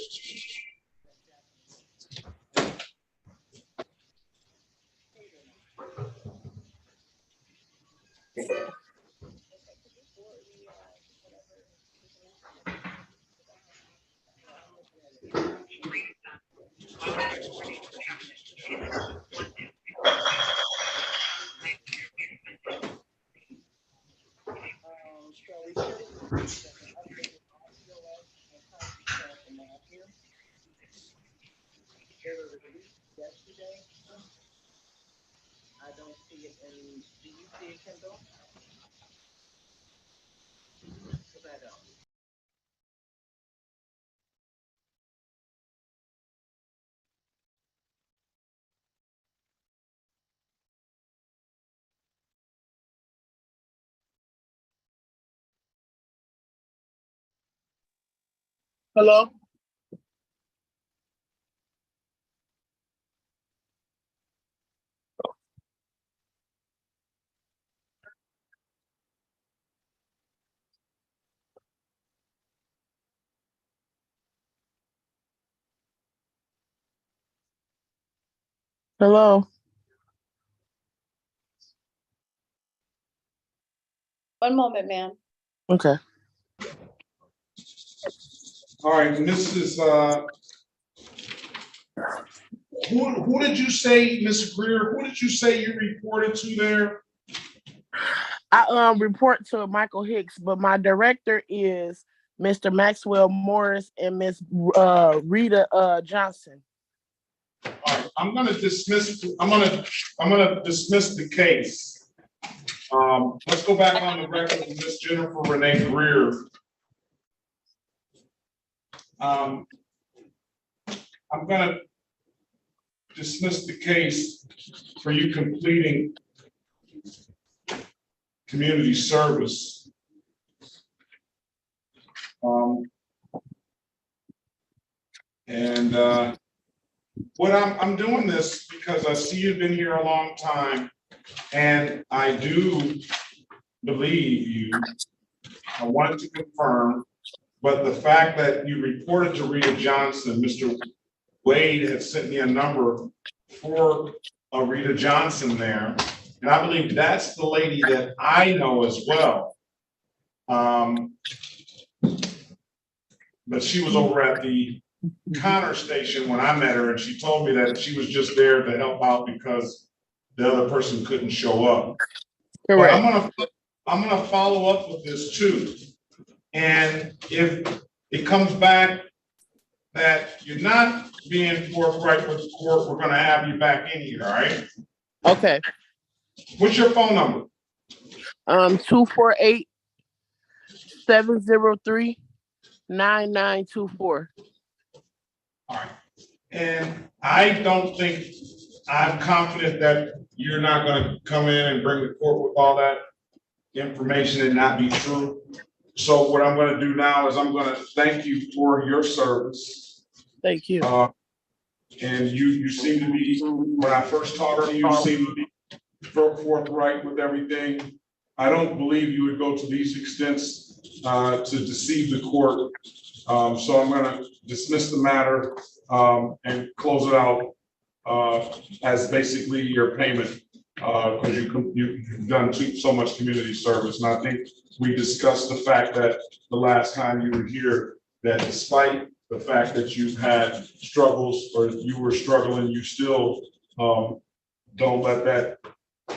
I don't see it in, do you see it, Kendall? Because I don't. Hello? Hello? One moment, ma'am. Okay. All right, and this is, who did you say, Ms. Greer, who did you say you reported to there? I report to Michael Hicks, but my director is Mr. Maxwell Morris and Miss Rita Johnson. All right, I'm gonna dismiss the case. Let's go back on the record with Miss Jennifer Renee Greer. I'm gonna dismiss the case for you completing community service. What I'm doing this because I see you've been here a long time, and I do believe you. I wanted to confirm, but the fact that you reported to Rita Johnson, Mr. Wade had sent me a number for a Rita Johnson there, and I believe that's the lady that I know as well. But she was over at the Connor station when I met her, and she told me that she was just there to help out because the other person couldn't show up. Correct. But I'm gonna follow up with this too. And if it comes back that you're not being forthright with the court, we're gonna have you back in here, all right? Okay. What's your phone number? 248-703-9924. All right. And I don't think, I'm confident that you're not gonna come in and bring the court with all that information and not be true. So what I'm gonna do now is I'm gonna thank you for your service. Thank you. And you seem to be, when I first talked to you, seem to be forthright with everything. I don't believe you would go to these extents to deceive the court. So I'm gonna dismiss the matter and close it out as basically your payment because you've done so much community service. And I think we discussed the fact that the last time you were here, that despite the fact that you've had struggles or you were struggling, you still don't let that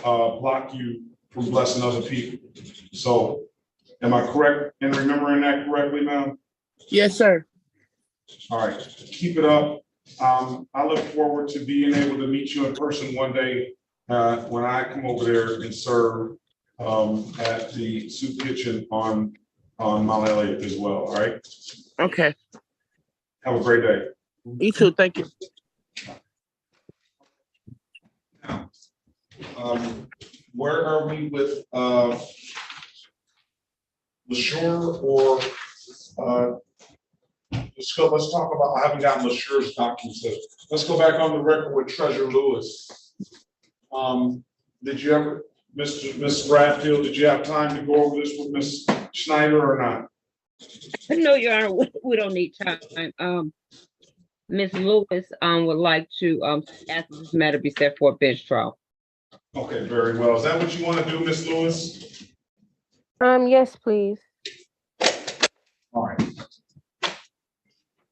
block you from blessing other people. So am I correct in remembering that correctly, ma'am? Yes, sir. All right, keep it up. I look forward to being able to meet you in person one day when I come over there and serve at the soup kitchen on Mount Elliott as well, all right? Okay. Have a great day. You too, thank you. Now, where are we with, LaSure or, let's talk about, I haven't gotten LaSure's documents yet. Let's go back on the record with Treasurer Lewis. Did you ever, Ms. Bradfield, did you have time to go over this with Ms. Schneider or not? No, Your Honor, we don't need time. Ms. Lewis, would like to, ask this matter be set for a bench trial. Okay, very well. Is that what you want to do, Ms. Lewis? Yes, please. All right.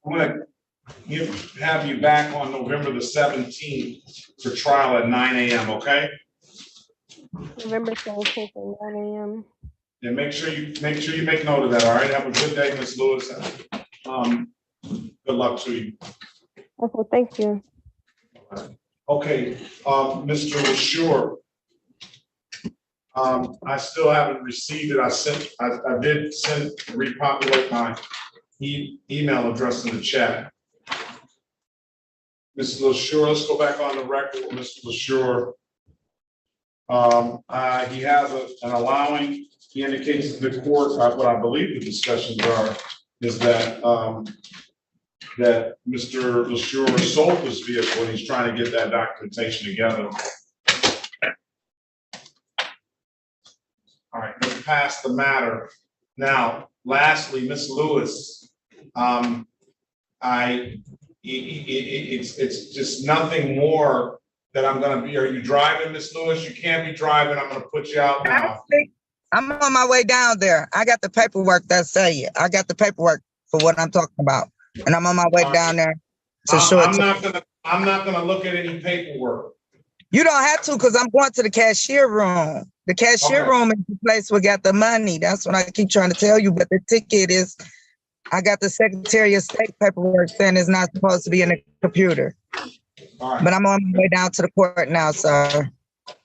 I'm gonna have you back on November the 17th for trial at 9 a.m., okay? November 17th at 9 a.m. And make sure you make note of that, all right? Have a good day, Ms. Lewis. Good luck to you. Okay, thank you. Okay, Mr. LaSure. I still haven't received it. I did repopulate my email address in the chat. Mr. LaSure, let's go back on the record with Mr. LaSure. He has an allowing, he indicates to the court, what I believe the discussions are, is that that Mr. LaSure sold this vehicle and he's trying to get that documentation together. All right, let's pass the matter. Now, lastly, Ms. Lewis, it's just nothing more that I'm gonna be. Are you driving, Ms. Lewis? You can't be driving. I'm gonna put you out now. I'm on my way down there. I got the paperwork that say it. I got the paperwork for what I'm talking about. And I'm on my way down there to show it. I'm not gonna look at any paperwork. You don't have to, because I'm going to the cashier room. The cashier room is the place we got the money. That's what I keep trying to tell you. But the ticket is, I got the Secretary of State paperwork saying it's not supposed to be in the computer. All right. But I'm on my way down to the court now, sir.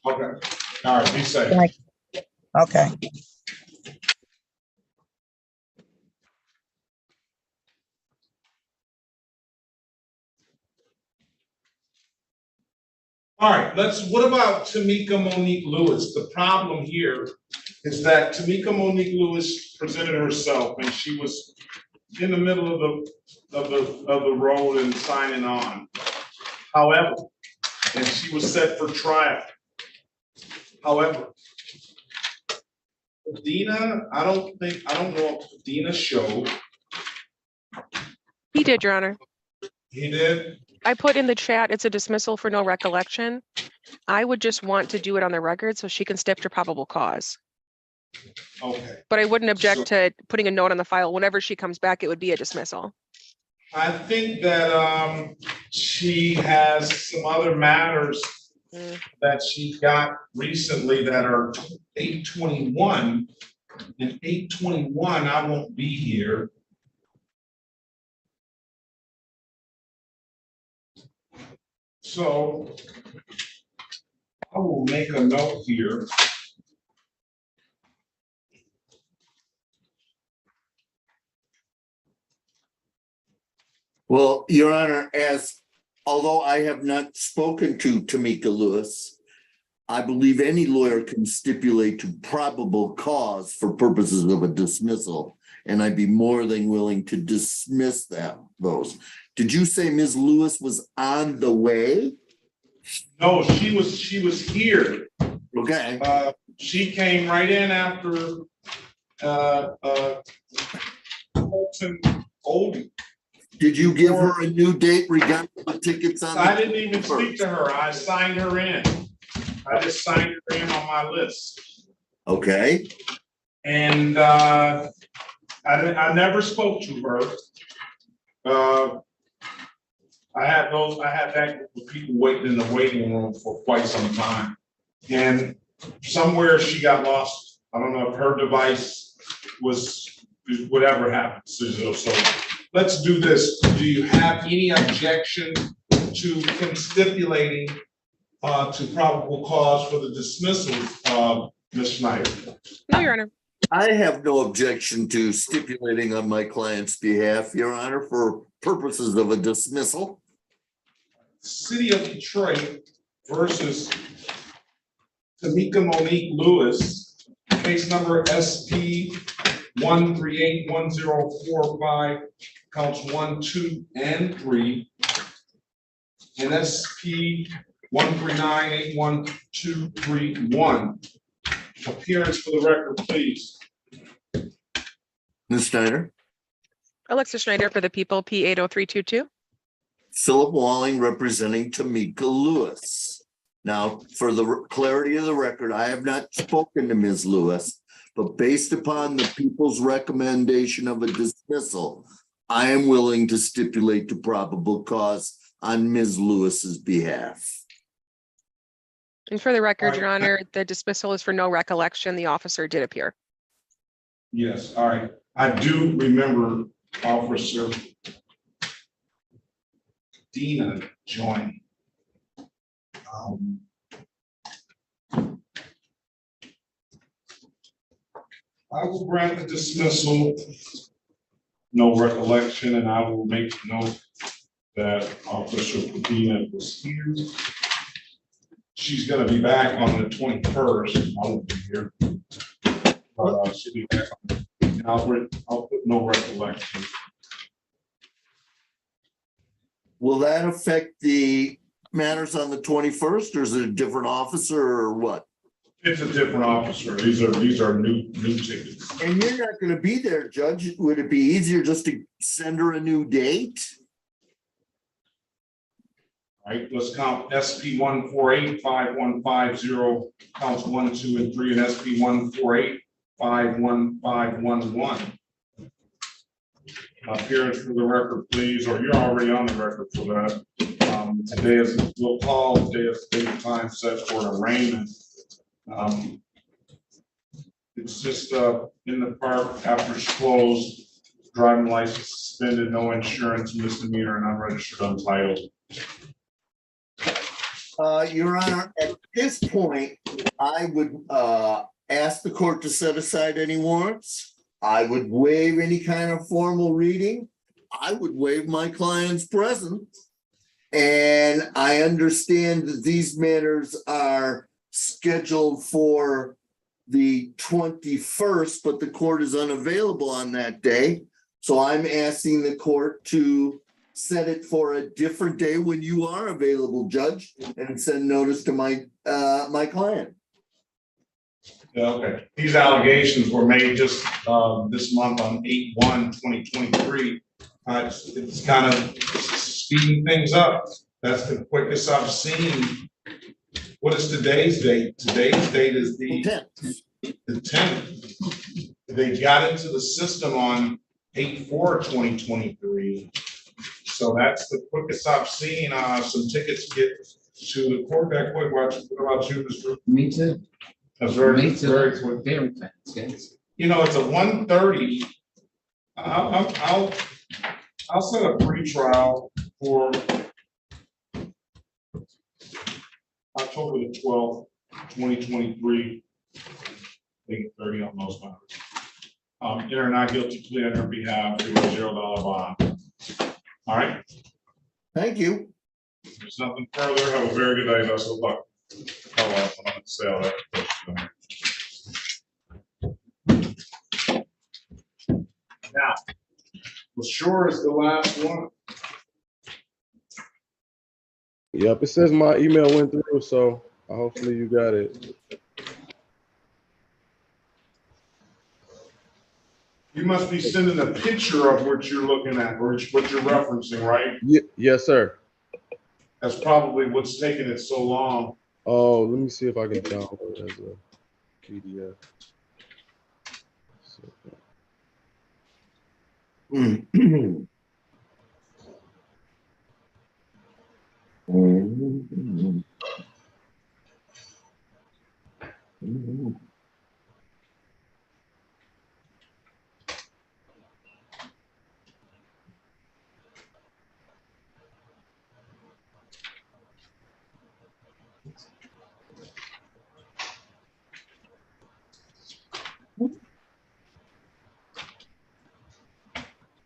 Okay. All right, be safe. Thank you. Okay. All right, what about Tamika Monique Lewis? The problem here is that Tamika Monique Lewis presented herself and she was in the middle of the road and signing on. However, and she was set for trial. However, Dina, I don't know if Dina showed. He did, Your Honor. He did? I put in the chat, it's a dismissal for no recollection. I would just want to do it on the record so she can step to probable cause. Okay. But I wouldn't object to putting a note on the file. Whenever she comes back, it would be a dismissal. I think that she has some other matters that she got recently that are 821. And 821, I won't be here. So I will make a note here. Well, Your Honor, although I have not spoken to Tamika Lewis, I believe any lawyer can stipulate to probable cause for purposes of a dismissal, and I'd be more than willing to dismiss those. Did you say Ms. Lewis was on the way? No, she was here. Okay. She came right in after Colton Oldie. Did you give her a new date regarding the tickets on? I didn't even speak to her. I signed her in. I just signed her in on my list. Okay. And I never spoke to her. I had that group of people waiting in the waiting room for quite some time. And somewhere she got lost. I don't know if her device was, whatever happened. So let's do this. Do you have any objection to him stipulating to probable cause for the dismissal of Ms. Schneider? No, Your Honor. I have no objection to stipulating on my client's behalf, Your Honor, for purposes of a dismissal. City of Detroit versus Tamika Monique Lewis, case number SP 1381045, counts 1, 2, and 3, and SP 139812331. Appearance for the record, please. Ms. Snyder? Alexa Schneider for the people, P 80322. Philip Walling representing Tamika Lewis. Now, for the clarity of the record, I have not spoken to Ms. Lewis, but based upon the people's recommendation of a dismissal, I am willing to stipulate to probable cause on Ms. Lewis's behalf. And for the record, Your Honor, the dismissal is for no recollection. The officer did appear. Yes, all right. I do remember Officer Dina joining. I will grant the dismissal, no recollection, and I will make note that Officer Dina was here. She's gonna be back on the 21st. I won't be here. But she'll be back on, and I'll put no recollection. Will that affect the matters on the 21st, or is it a different officer, or what? It's a different officer. These are new tickets. And you're not going to be there, Judge. Would it be easier just to send her a new date? All right, let's count SP 1485150 counts 1, 2, and 3, and SP 148515511. Appearance for the record, please, or you're already on the record for that. Today is, we'll call today is the time set for arraignment. It's just in the park after it's closed, driving license suspended, no insurance, misdemeanor, and unregistered untitled. Your Honor, at this point, I would ask the court to set aside any warrants. I would waive any kind of formal reading. I would waive my client's presence. And I understand that these matters are scheduled for the 21st, but the court is unavailable on that day. So I'm asking the court to set it for a different day when you are available, Judge, and send notice to my my client. Yeah, okay. These allegations were made just this month on 8/1/2023. It's kind of speeding things up. That's the quickest I've seen. What is today's date? Today's date is the 10th. They got into the system on 8/4/2023. So that's the quickest I've seen some tickets get to the court that quick. What about you, Mr. Me too. That's very, Me too. very quick. Very fast, yes. You know, it's a 1:30. I'll set a pre-trial for October the 12th, 2023. 8:30 on those matters. Enter not guilty plea on her behalf to a $0 bond. All right. Thank you. If there's nothing further, have a very good day. Best of luck. Oh, well, I'm gonna say all that. Now, well, sure is the last one. Yep, it says my email went through, so hopefully you got it. You must be sending a picture of what you're looking at, or what you're referencing, right? Yes, sir. That's probably what's taking it so long. Oh, let me see if I can download it as a PDF.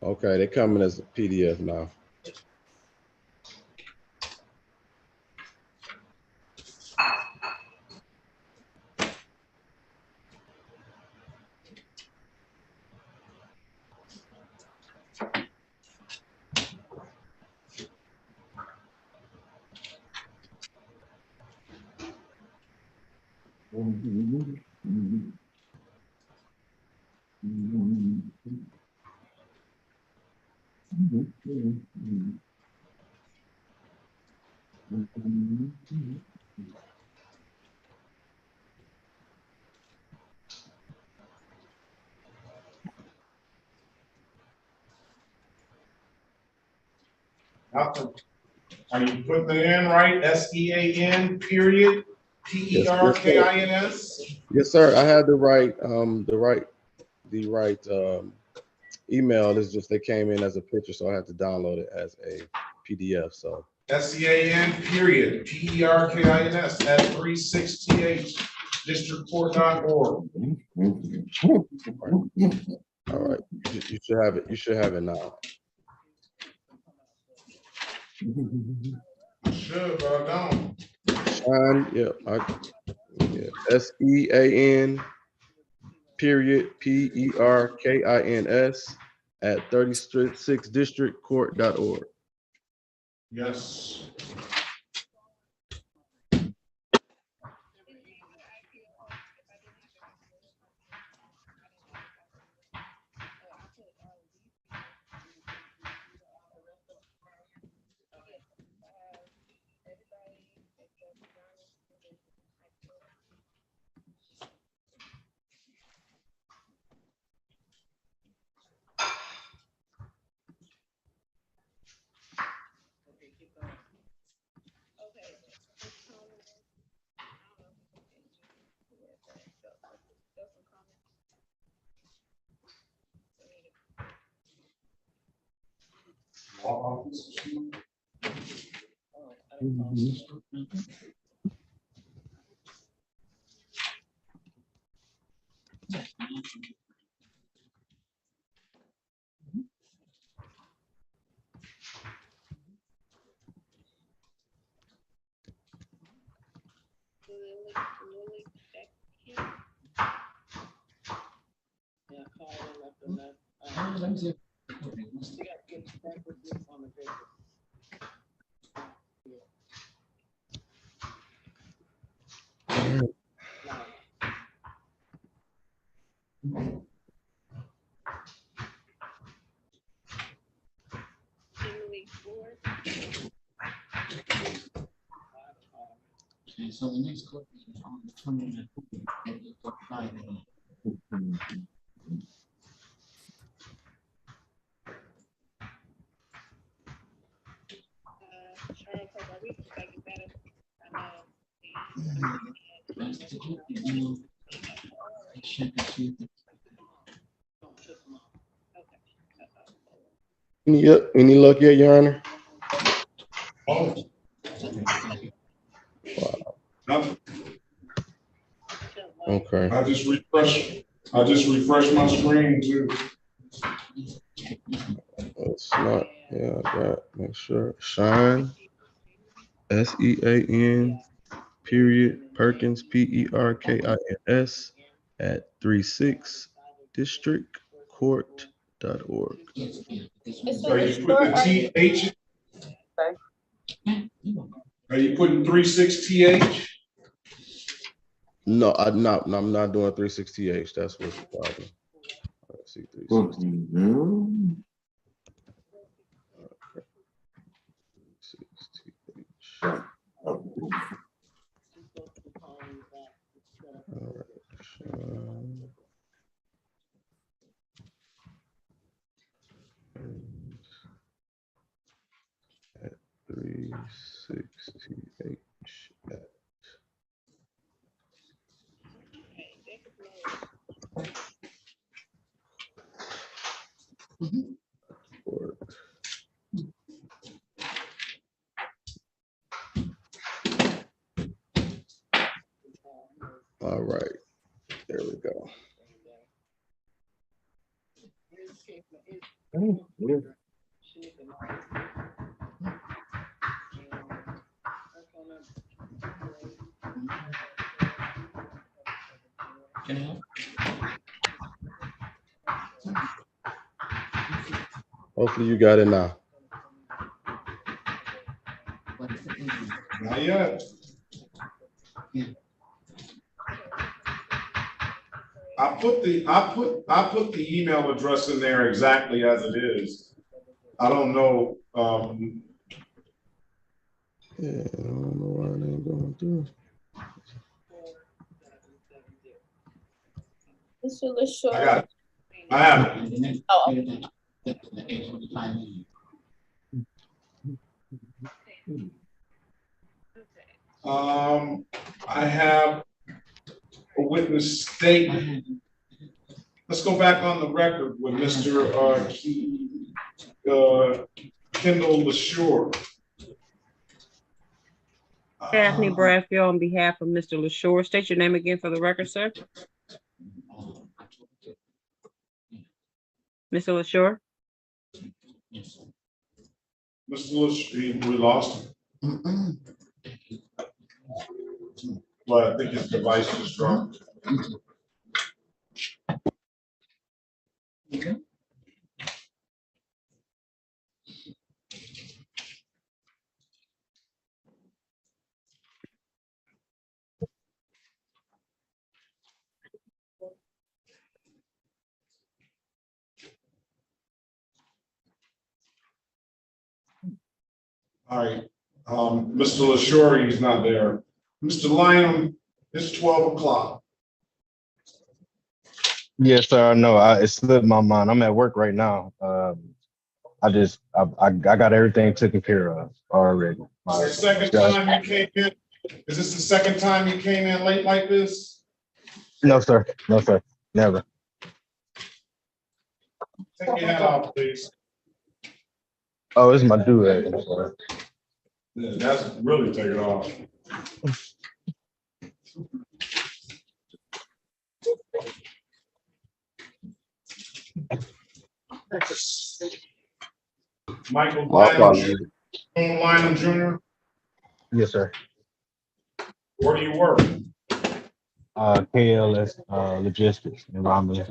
Okay, they're coming as a PDF now. Nothing. Are you putting it in right? SEAN period PERKINS? Yes, sir. I had the right email. It's just they came in as a picture, so I had to download it as a PDF. So SEAN period PERKINS at 36th districtcourt.org. all right, you should have it. You should have it now. I should, but I don't. Shine, SEAN period PERKINS at 36th districtcourt.org. Yes. So the next court is on the 20th. Any luck yet, Your Honor? Oh. Wow. Nothing. Okay. I just refreshed my screen too. It's not. Yeah, I got. Make sure. Shine. SEAN period Perkins PERKINS at 36 districtcourt.org. Are you putting the TH? Are you putting 36TH? No, I'm not doing 360H. That's what's the problem. Let's see 360. All right. At 360H at org. All right, there we go. Hopefully you got it now. Not yet. I put the email address in there exactly as it is. I don't know. Yeah, I don't know why they ain't going through. Mr. LaShaw. I got it. I have it. Oh, I have a witness statement. Let's go back on the record with Mr. Kendall LaShaw. Daphne Bradfield on behalf of Mr. LaShaw. State your name again for the record, sir. Mr. LaShaw? Mr. LaShaw, we lost him. But I think his device is dropped. All right, Mr. LaShaw, he's not there. Mr. Lynham, it's 12 o'clock. Yes, sir. I know. It slipped my mind. I'm at work right now. I got everything taken care of already. The second time you came in, is this the second time you came in late like this? No, sir. No, sir. Never. Take your hat off, please. Oh, it's my do-rag. Yeah, that's really take it off. Michael Lynham Jr. Yes, sir. Where do you work? KLS Logistics in Romney.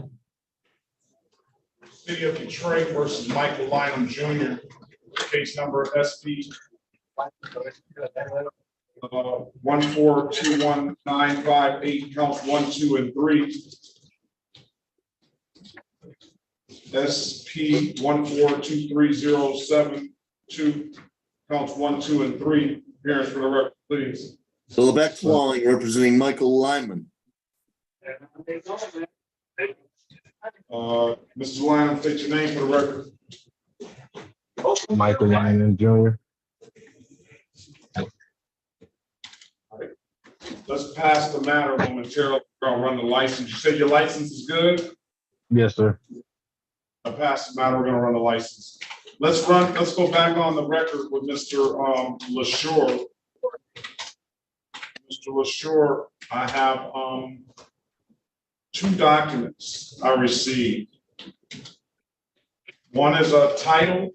City of Detroit versus Michael Lynham Jr. Case number SP 1421958, counts 1, 2, and 3. SP 1423072, counts 1, 2, and 3. Appearance for the record, please. So Lebeck Walling representing Michael Lyman. Mr. Lynham, state your name for the record. Michael Lyman Jr. Let's pass the matter momentarily. We're gonna run the license. You said your license is good? Yes, sir. I'll pass the matter. We're gonna run the license. Let's go back on the record with Mr. LaShaw. Mr. LaShaw, I have 2 documents I received. One is a title.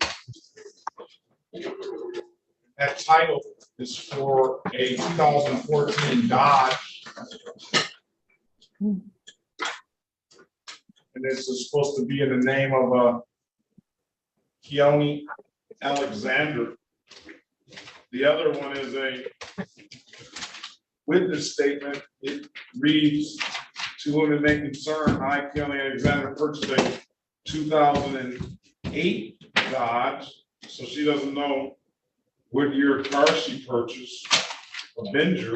That title is for a 2014 Dodge. And this is supposed to be in the name of Keone Alexander. The other one is a witness statement. It reads, to whom it may concern, I, Keone Alexander, purchased a 2008 Dodge. So she doesn't know what year car she purchased, a Avenger.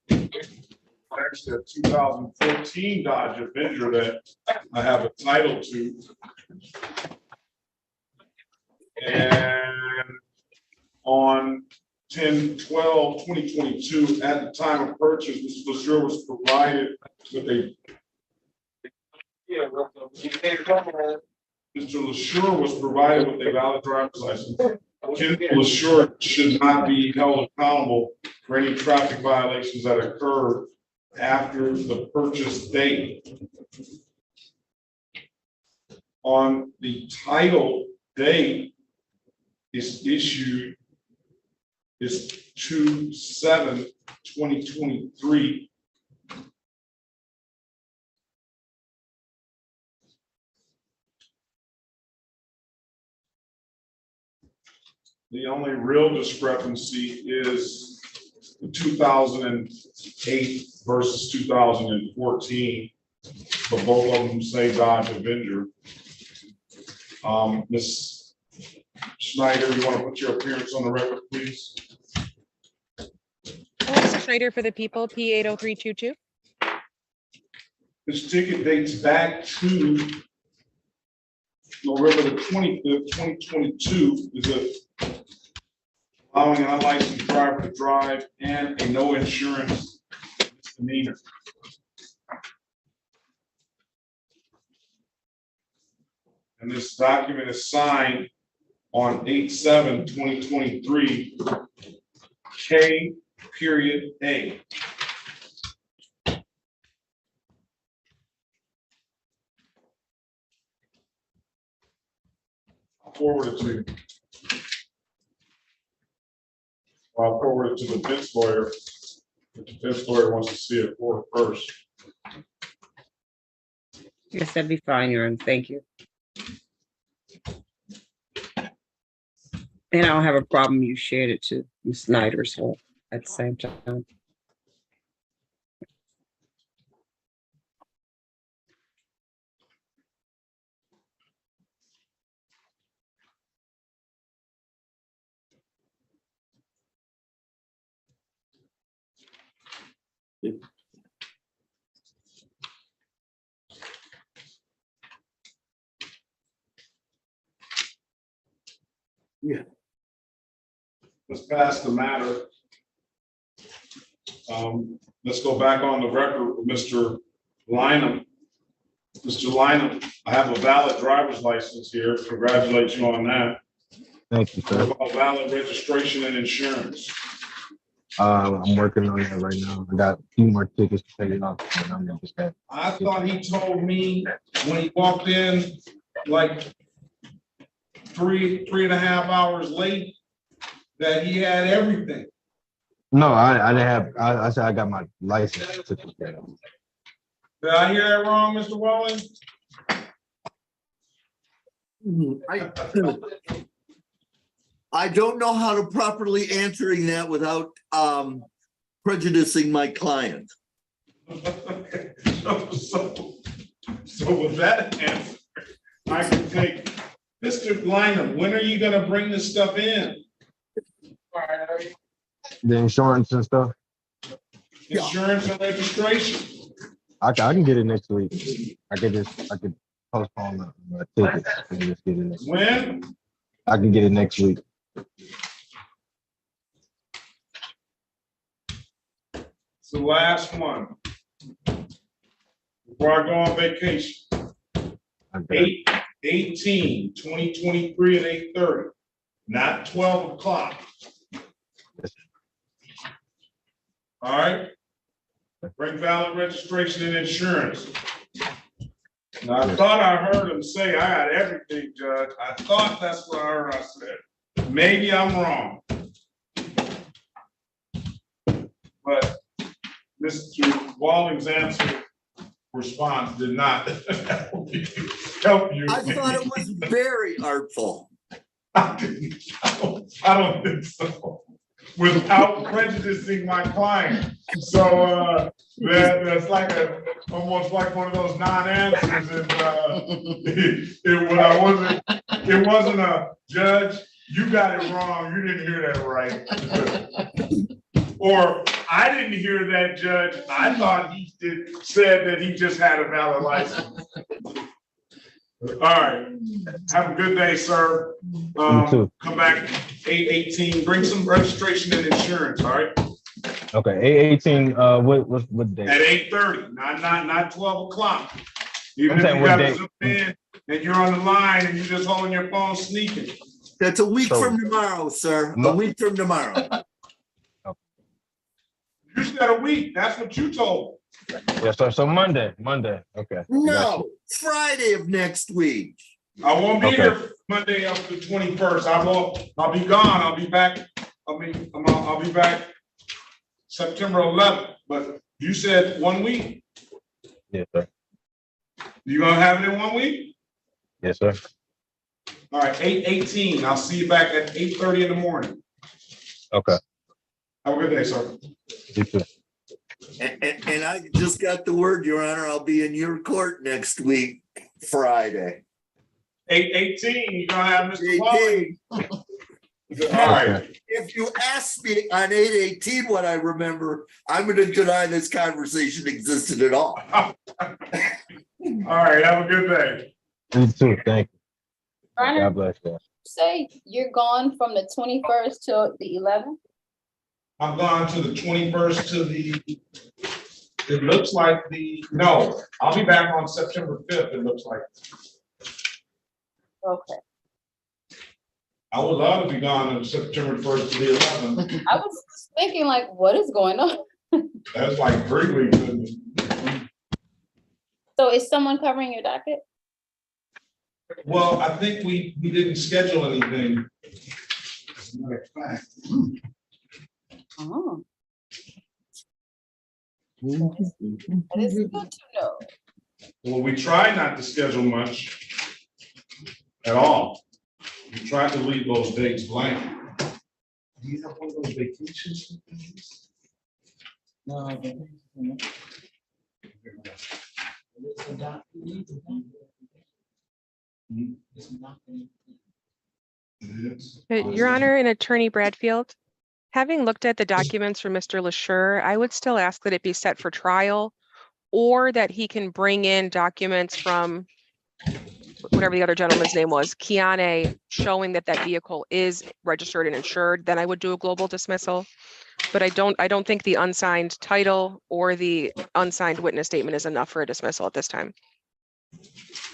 Actually, a 2014 Dodge Avenger that I have a title to. And on 10/12/2022, at the time of purchase, Mr. LaShaw was provided with a Mr. LaShaw was provided with a valid driver's license. Ken LaShaw should not be held accountable for any traffic violations that occurred after the purchase date. On the title date is issued is 2/7/2023. The only real discrepancy is the 2008 versus 2014. but both of them say Dodge Avenger. Ms. Schneider, you want to put your appearance on the record, please? Melissa Schneider for the people, P80322. This ticket dates back to November the 25th, 2022. Is it allowing an unlicensed driver to drive and a no insurance misdemeanor? And this document is signed on 8/7/2023, K.A. I'll forward it to you. I'll forward it to the defense lawyer. The defense lawyer wants to see it for first. Yes, that'd be fine, Your Honor. Thank you. And I don't have a problem you shared it to Ms. Snyder, so at the same time. Yeah. Let's pass the matter. Let's go back on the record with Mr. Lynham. Mr. Lynham, I have a valid driver's license here. Congratulate you on that. Thank you, sir. About valid registration and insurance. I'm working on that right now. I got a few more tickets to pay it off. And I'm just happy. I thought he told me when he walked in, like three and a half hours late, that he had everything. No, I didn't have. I said I got my license to pay off. Did I hear that wrong, Mr. Welling? I don't know how to properly answering that without prejudicing my client. So with that answer, I can take, Mr. Lynham, when are you gonna bring this stuff in? The insurance and stuff. Insurance and registration. I can get it next week. I could postpone the tickets and just get it next week. When? I can get it next week. It's the last one. Before I go on vacation. 8/18/2023 at 8:30, not 12 o'clock. All right. Bring valid registration and insurance. Now, I thought I heard him say, I got everything, Judge. I thought that's what I heard I said. Maybe I'm wrong. But Mr. Walling's answer response did not help you. I thought it was very artful. I don't think so. Without prejudicing my client. So that's like almost like one of those non-answers. It wasn't a judge, you got it wrong, you didn't hear that right. Or I didn't hear that, Judge. I thought he said that he just had a valid license. All right. Have a good day, sir. Come back 8/18. Bring some registration and insurance. All right. Okay. 8/18. What day? At 8:30. Not 12 o'clock. Even if you got to zoom in and you're on the line and you're just holding your phone sneaking. That's a week from tomorrow, sir. A week from tomorrow. You said a week. That's what you told. Yeah, so Monday. Okay. No, Friday of next week. I won't be here Monday up to 21st. I'll be gone. I'll be back. I'll be back September 11th. But you said 1 week. Yes, sir. You gonna have it in 1 week? Yes, sir. All right, 8/18. I'll see you back at 8:30 in the morning. Okay. Have a good day, sir. You too. And I just got the word, Your Honor, I'll be in your court next week, Friday. 8/18, you're gonna have Mr. Walling. All right. If you ask me on 8/18 what I remember, I'm going to deny this conversation existed at all. All right, have a good day. You too, thank you. Bernard, God bless you. say you're gone from the 21st to the 11th? I'm gone to the 21st to the, it looks like no, I'll be back on September 5th, it looks like. Okay. I would love to be gone on September 1st to the 11th. I was thinking like, what is going on? That's like 3 weeks. So is someone covering your docket? Well, I think we didn't schedule anything. As a matter of fact. Oh. That is good to know. Well, we tried not to schedule much at all. We tried to leave those dates blank. Do you have one of those vacations? No, but it's a doc- it's not gonna- Your Honor and Attorney Bradfield, having looked at the documents from Mr. LaSure, I would still ask that it be set for trial or that he can bring in documents from whatever the other gentleman's name was, Kiane, showing that that vehicle is registered and insured, then I would do a global dismissal. But I don't think the unsigned title or the unsigned witness statement is enough for a dismissal at this time.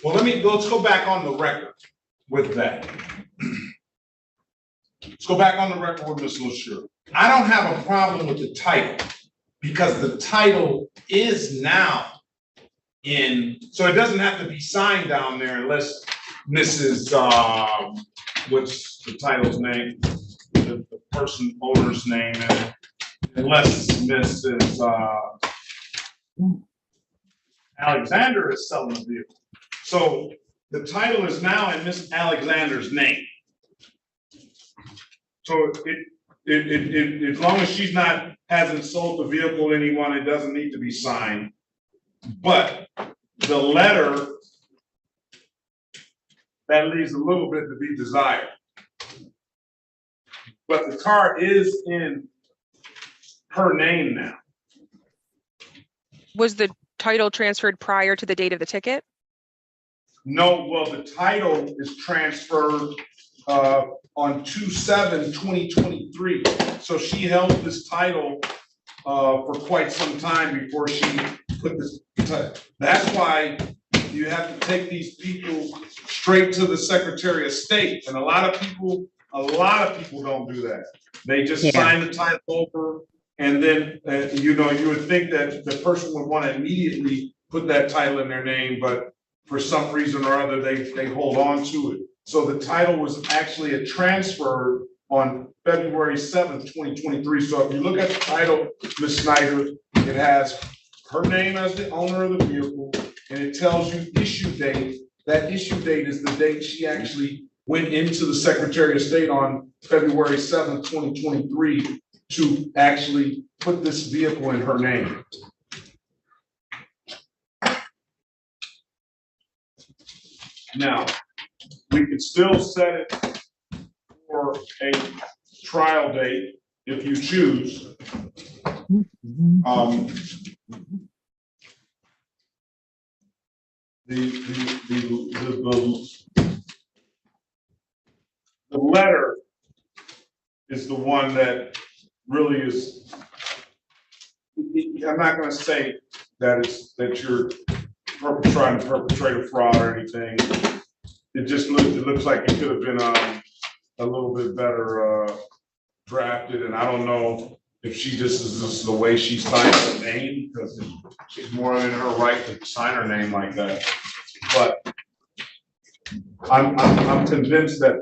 Well, let's go back on the record with that. Let's go back on the record with Ms. LaSure. I don't have a problem with the title because the title is now in, so it doesn't have to be signed down there unless Mrs. What's the title's name? The person owner's name, and unless Mrs. Alexander is selling the vehicle. So the title is now in Miss Alexander's name. So it as long as she's hasn't sold the vehicle to anyone, it doesn't need to be signed. But the letter, that leaves a little bit to be desired. But the car is in her name now. Was the title transferred prior to the date of the ticket? No, well, the title is transferred on 2/7/2023. So she held this title for quite some time before she put this. That's why you have to take these people straight to the Secretary of State, and a lot of people don't do that. They just sign the title over, and then you would think that the person would want to immediately put that title in their name, but for some reason or other, they hold on to it. So the title was actually a transfer on February 7th, 2023. So if you look at the title, Ms. Snyder, it has her name as the owner of the vehicle, and it tells you issue date. That issue date is the date she actually went into the Secretary of State on February 7th, 2023 to actually put this vehicle in her name. Now, we could still set it for a trial date if you choose. The letter is the one that really is. I'm not going to say that you're trying to perpetrate a fraud or anything. It looks like it could have been a little bit better drafted, and I don't know if this is the way she signs her name, because she's more in her right to sign her name like that. But I'm convinced that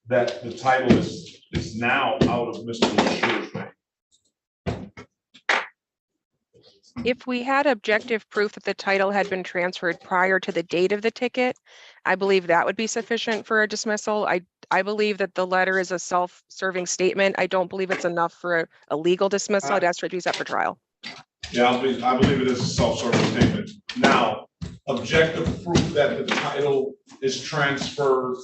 the title is now out of Mr. LaSure's name. If we had objective proof that the title had been transferred prior to the date of the ticket, I believe that would be sufficient for a dismissal. I believe that the letter is a self-serving statement. I don't believe it's enough for a legal dismissal. I'd ask for it to be set for trial. Yeah, I believe it is a self-serving statement. Now, objective proof that the title is transferred,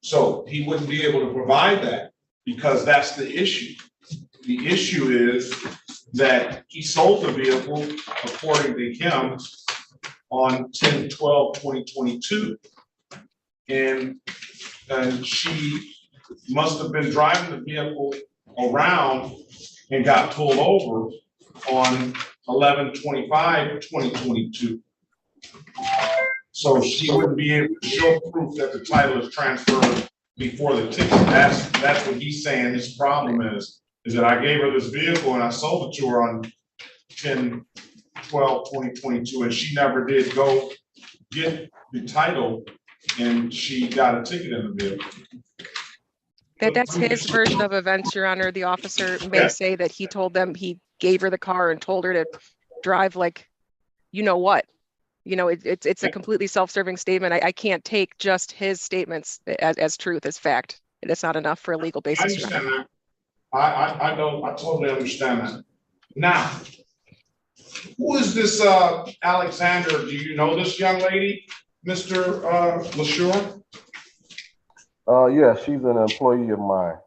so he wouldn't be able to provide that because that's the issue. The issue is that he sold the vehicle, according to him, on 10/12/2022. And she must have been driving the vehicle around and got pulled over on 11/25/2022. So she wouldn't be able to show proof that the title is transferred before the ticket. That's what he's saying his problem is that I gave her this vehicle and I sold it to her on 10/12/2022, and she never did go get the title, and she got a ticket in the vehicle. That's his version of events, Your Honor. The officer may say that he told them he gave her the car and told her to drive like, you know what? You know, it's a completely self-serving statement. I can't take just his statements as truth, as fact. It's not enough for a legal basis. I understand that. I totally understand that. Now, who is this Alexander? Do you know this young lady, Mr. LaSure? Yeah, she's an employee of mine.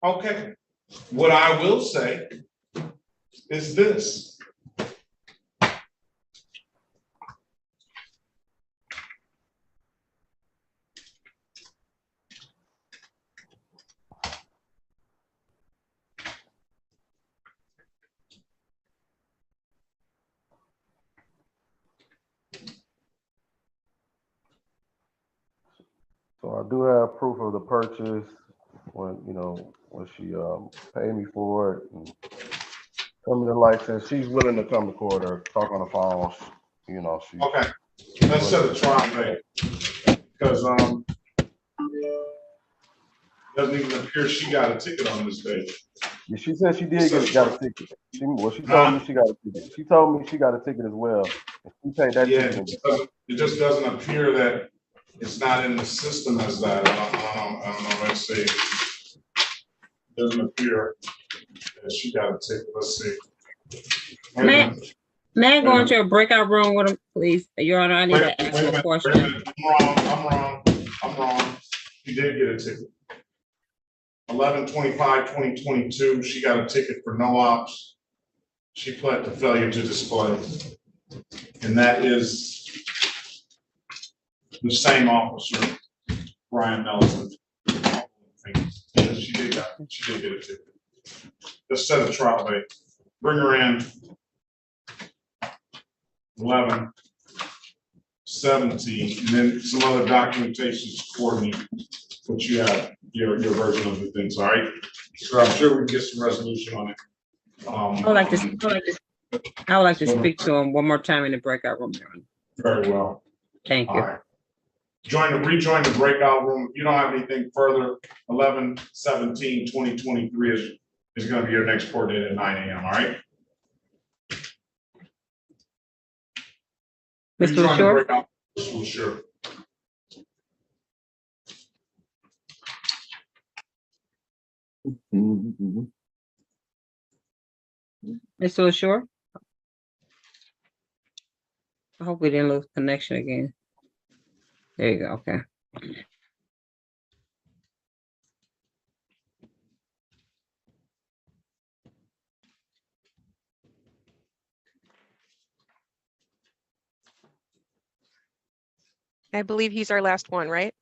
Okay. What I will say is this. So I do have proof of the purchase when she paid me for it and come to the license. She's willing to come to court or talk on the phone. She. Okay. Let's set a trial date because doesn't even appear she got a ticket on this day. Yeah, she said she did got a ticket. She told me she got a ticket. She told me she got a ticket as well. She paid that ticket. It just doesn't appear that it's not in the system as that. I don't know. Let's see. Doesn't appear that she got a ticket. Let's see. May I go into a breakout room with him, please? Your Honor, I need to ask a question. I'm wrong. She did get a ticket. 11/25/2022, she got a ticket for no ops. She pled to failure to display. And that is the same officer, Brian Nelson. She did get a ticket. Let's set a trial date. Bring her in. 11/17, and then some other documentation supporting what you have, your version of the things, all right? So I'm sure we can get some resolution on it. I would like to speak to him one more time in the breakout room, Your Honor. Very well. Thank you. All right. Rejoin the breakout room. If you don't have anything further, 11/17/2023 is going to be your next court date at 9 a.m., all right? Mr. LaSure? Mr. LaSure. Mr. LaSure? I hope we didn't lose connection again. There you go, okay. I believe he's our last one, right?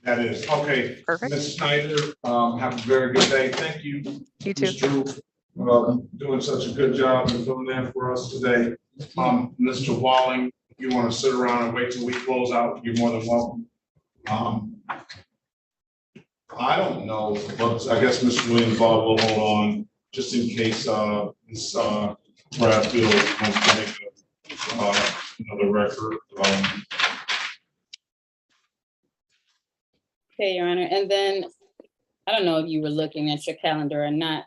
That is, okay. Perfect. Ms. Snyder, have a very good day. Thank you. You too. Ms. Drew, doing such a good job and doing that for us today. Mr. Walling, if you want to sit around and wait till we close out, you're more than welcome. I don't know, but I guess Mr. Williams will hold on just in case Ms. Bradfield wants to make another record. Okay, Your Honor. And then, I don't know if you were looking at your calendar or not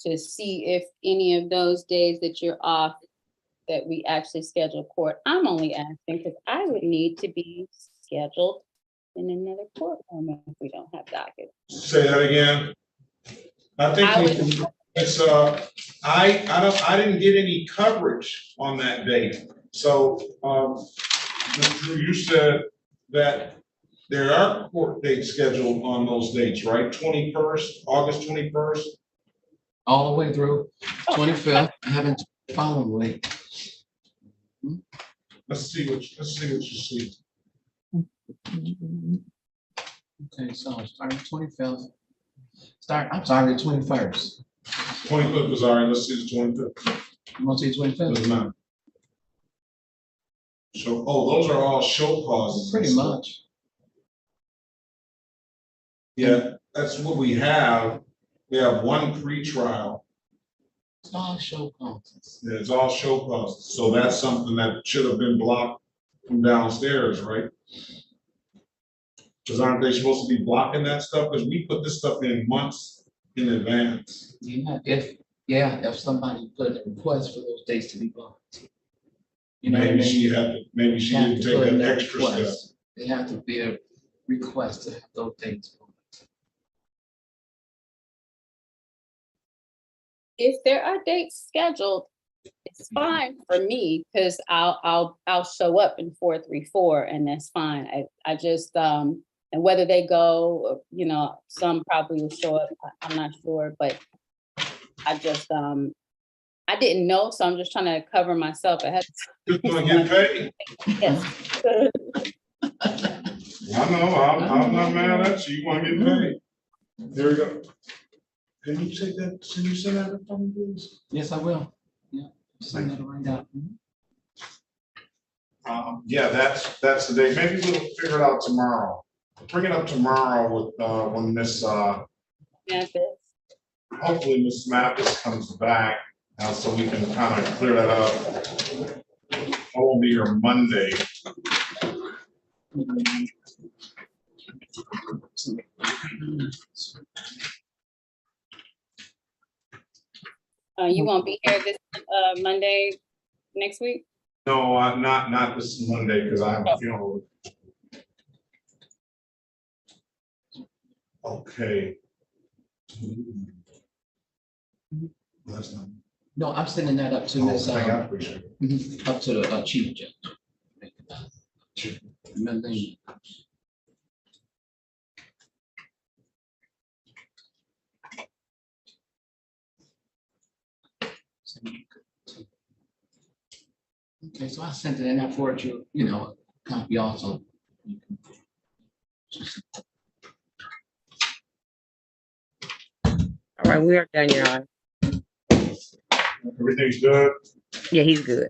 to see if any of those days that you're off that we actually schedule court. I'm only asking because I would need to be scheduled in another courtroom if we don't have docket. Say that again. I think It's, I didn't get any coverage on that date. So, Mr. Drew, you said that there are court dates scheduled on those dates, right? 21st, August 21st? All the way through 25th. I haven't followed week. Let's see what you see. Okay, so start 25th. I'm sorry, the 21st. 25th was all right. Let's see the 25th. You want to see 25th? Doesn't matter. So, those are all show causes. Pretty much. Yeah, that's what we have. We have one pre-trial. It's all show causes. Yeah, it's all show causes. So that's something that should have been blocked from downstairs, right? Because aren't they supposed to be blocking that stuff? Because we put this stuff in months in advance. Yeah, if somebody put a request for those dates to be blocked. You know, Maybe she didn't take that extra step. They have to be a request to have those dates blocked. If there are dates scheduled, it's fine for me, because I'll show up in 434 and that's fine. I just, and whether they go, you know, some probably will show up, I'm not sure, but I just, I didn't know, so I'm just trying to cover myself ahead. You're gonna get paid. Yes. I know, I'm not mad at you. You want to get paid. There we go. Can you take that? Can you send that for me, please? Yes, I will. Yeah, send that right out. Yeah, that's the day. Maybe we'll figure it out tomorrow. Bring it up tomorrow with when Miss hopefully Miss Mathis comes back, so we can kind of clear that up. I won't be here Monday. You won't be here this Monday next week? No, not this Monday because I have a funeral. Okay. That's not. No, I'm sending that up to Miss. I appreciate it. Up to the chief judge. And then, okay, so I sent it and I forwarded you, you know, a copy also. All right, we are done, y'all. Everything's good. Yeah, he's good.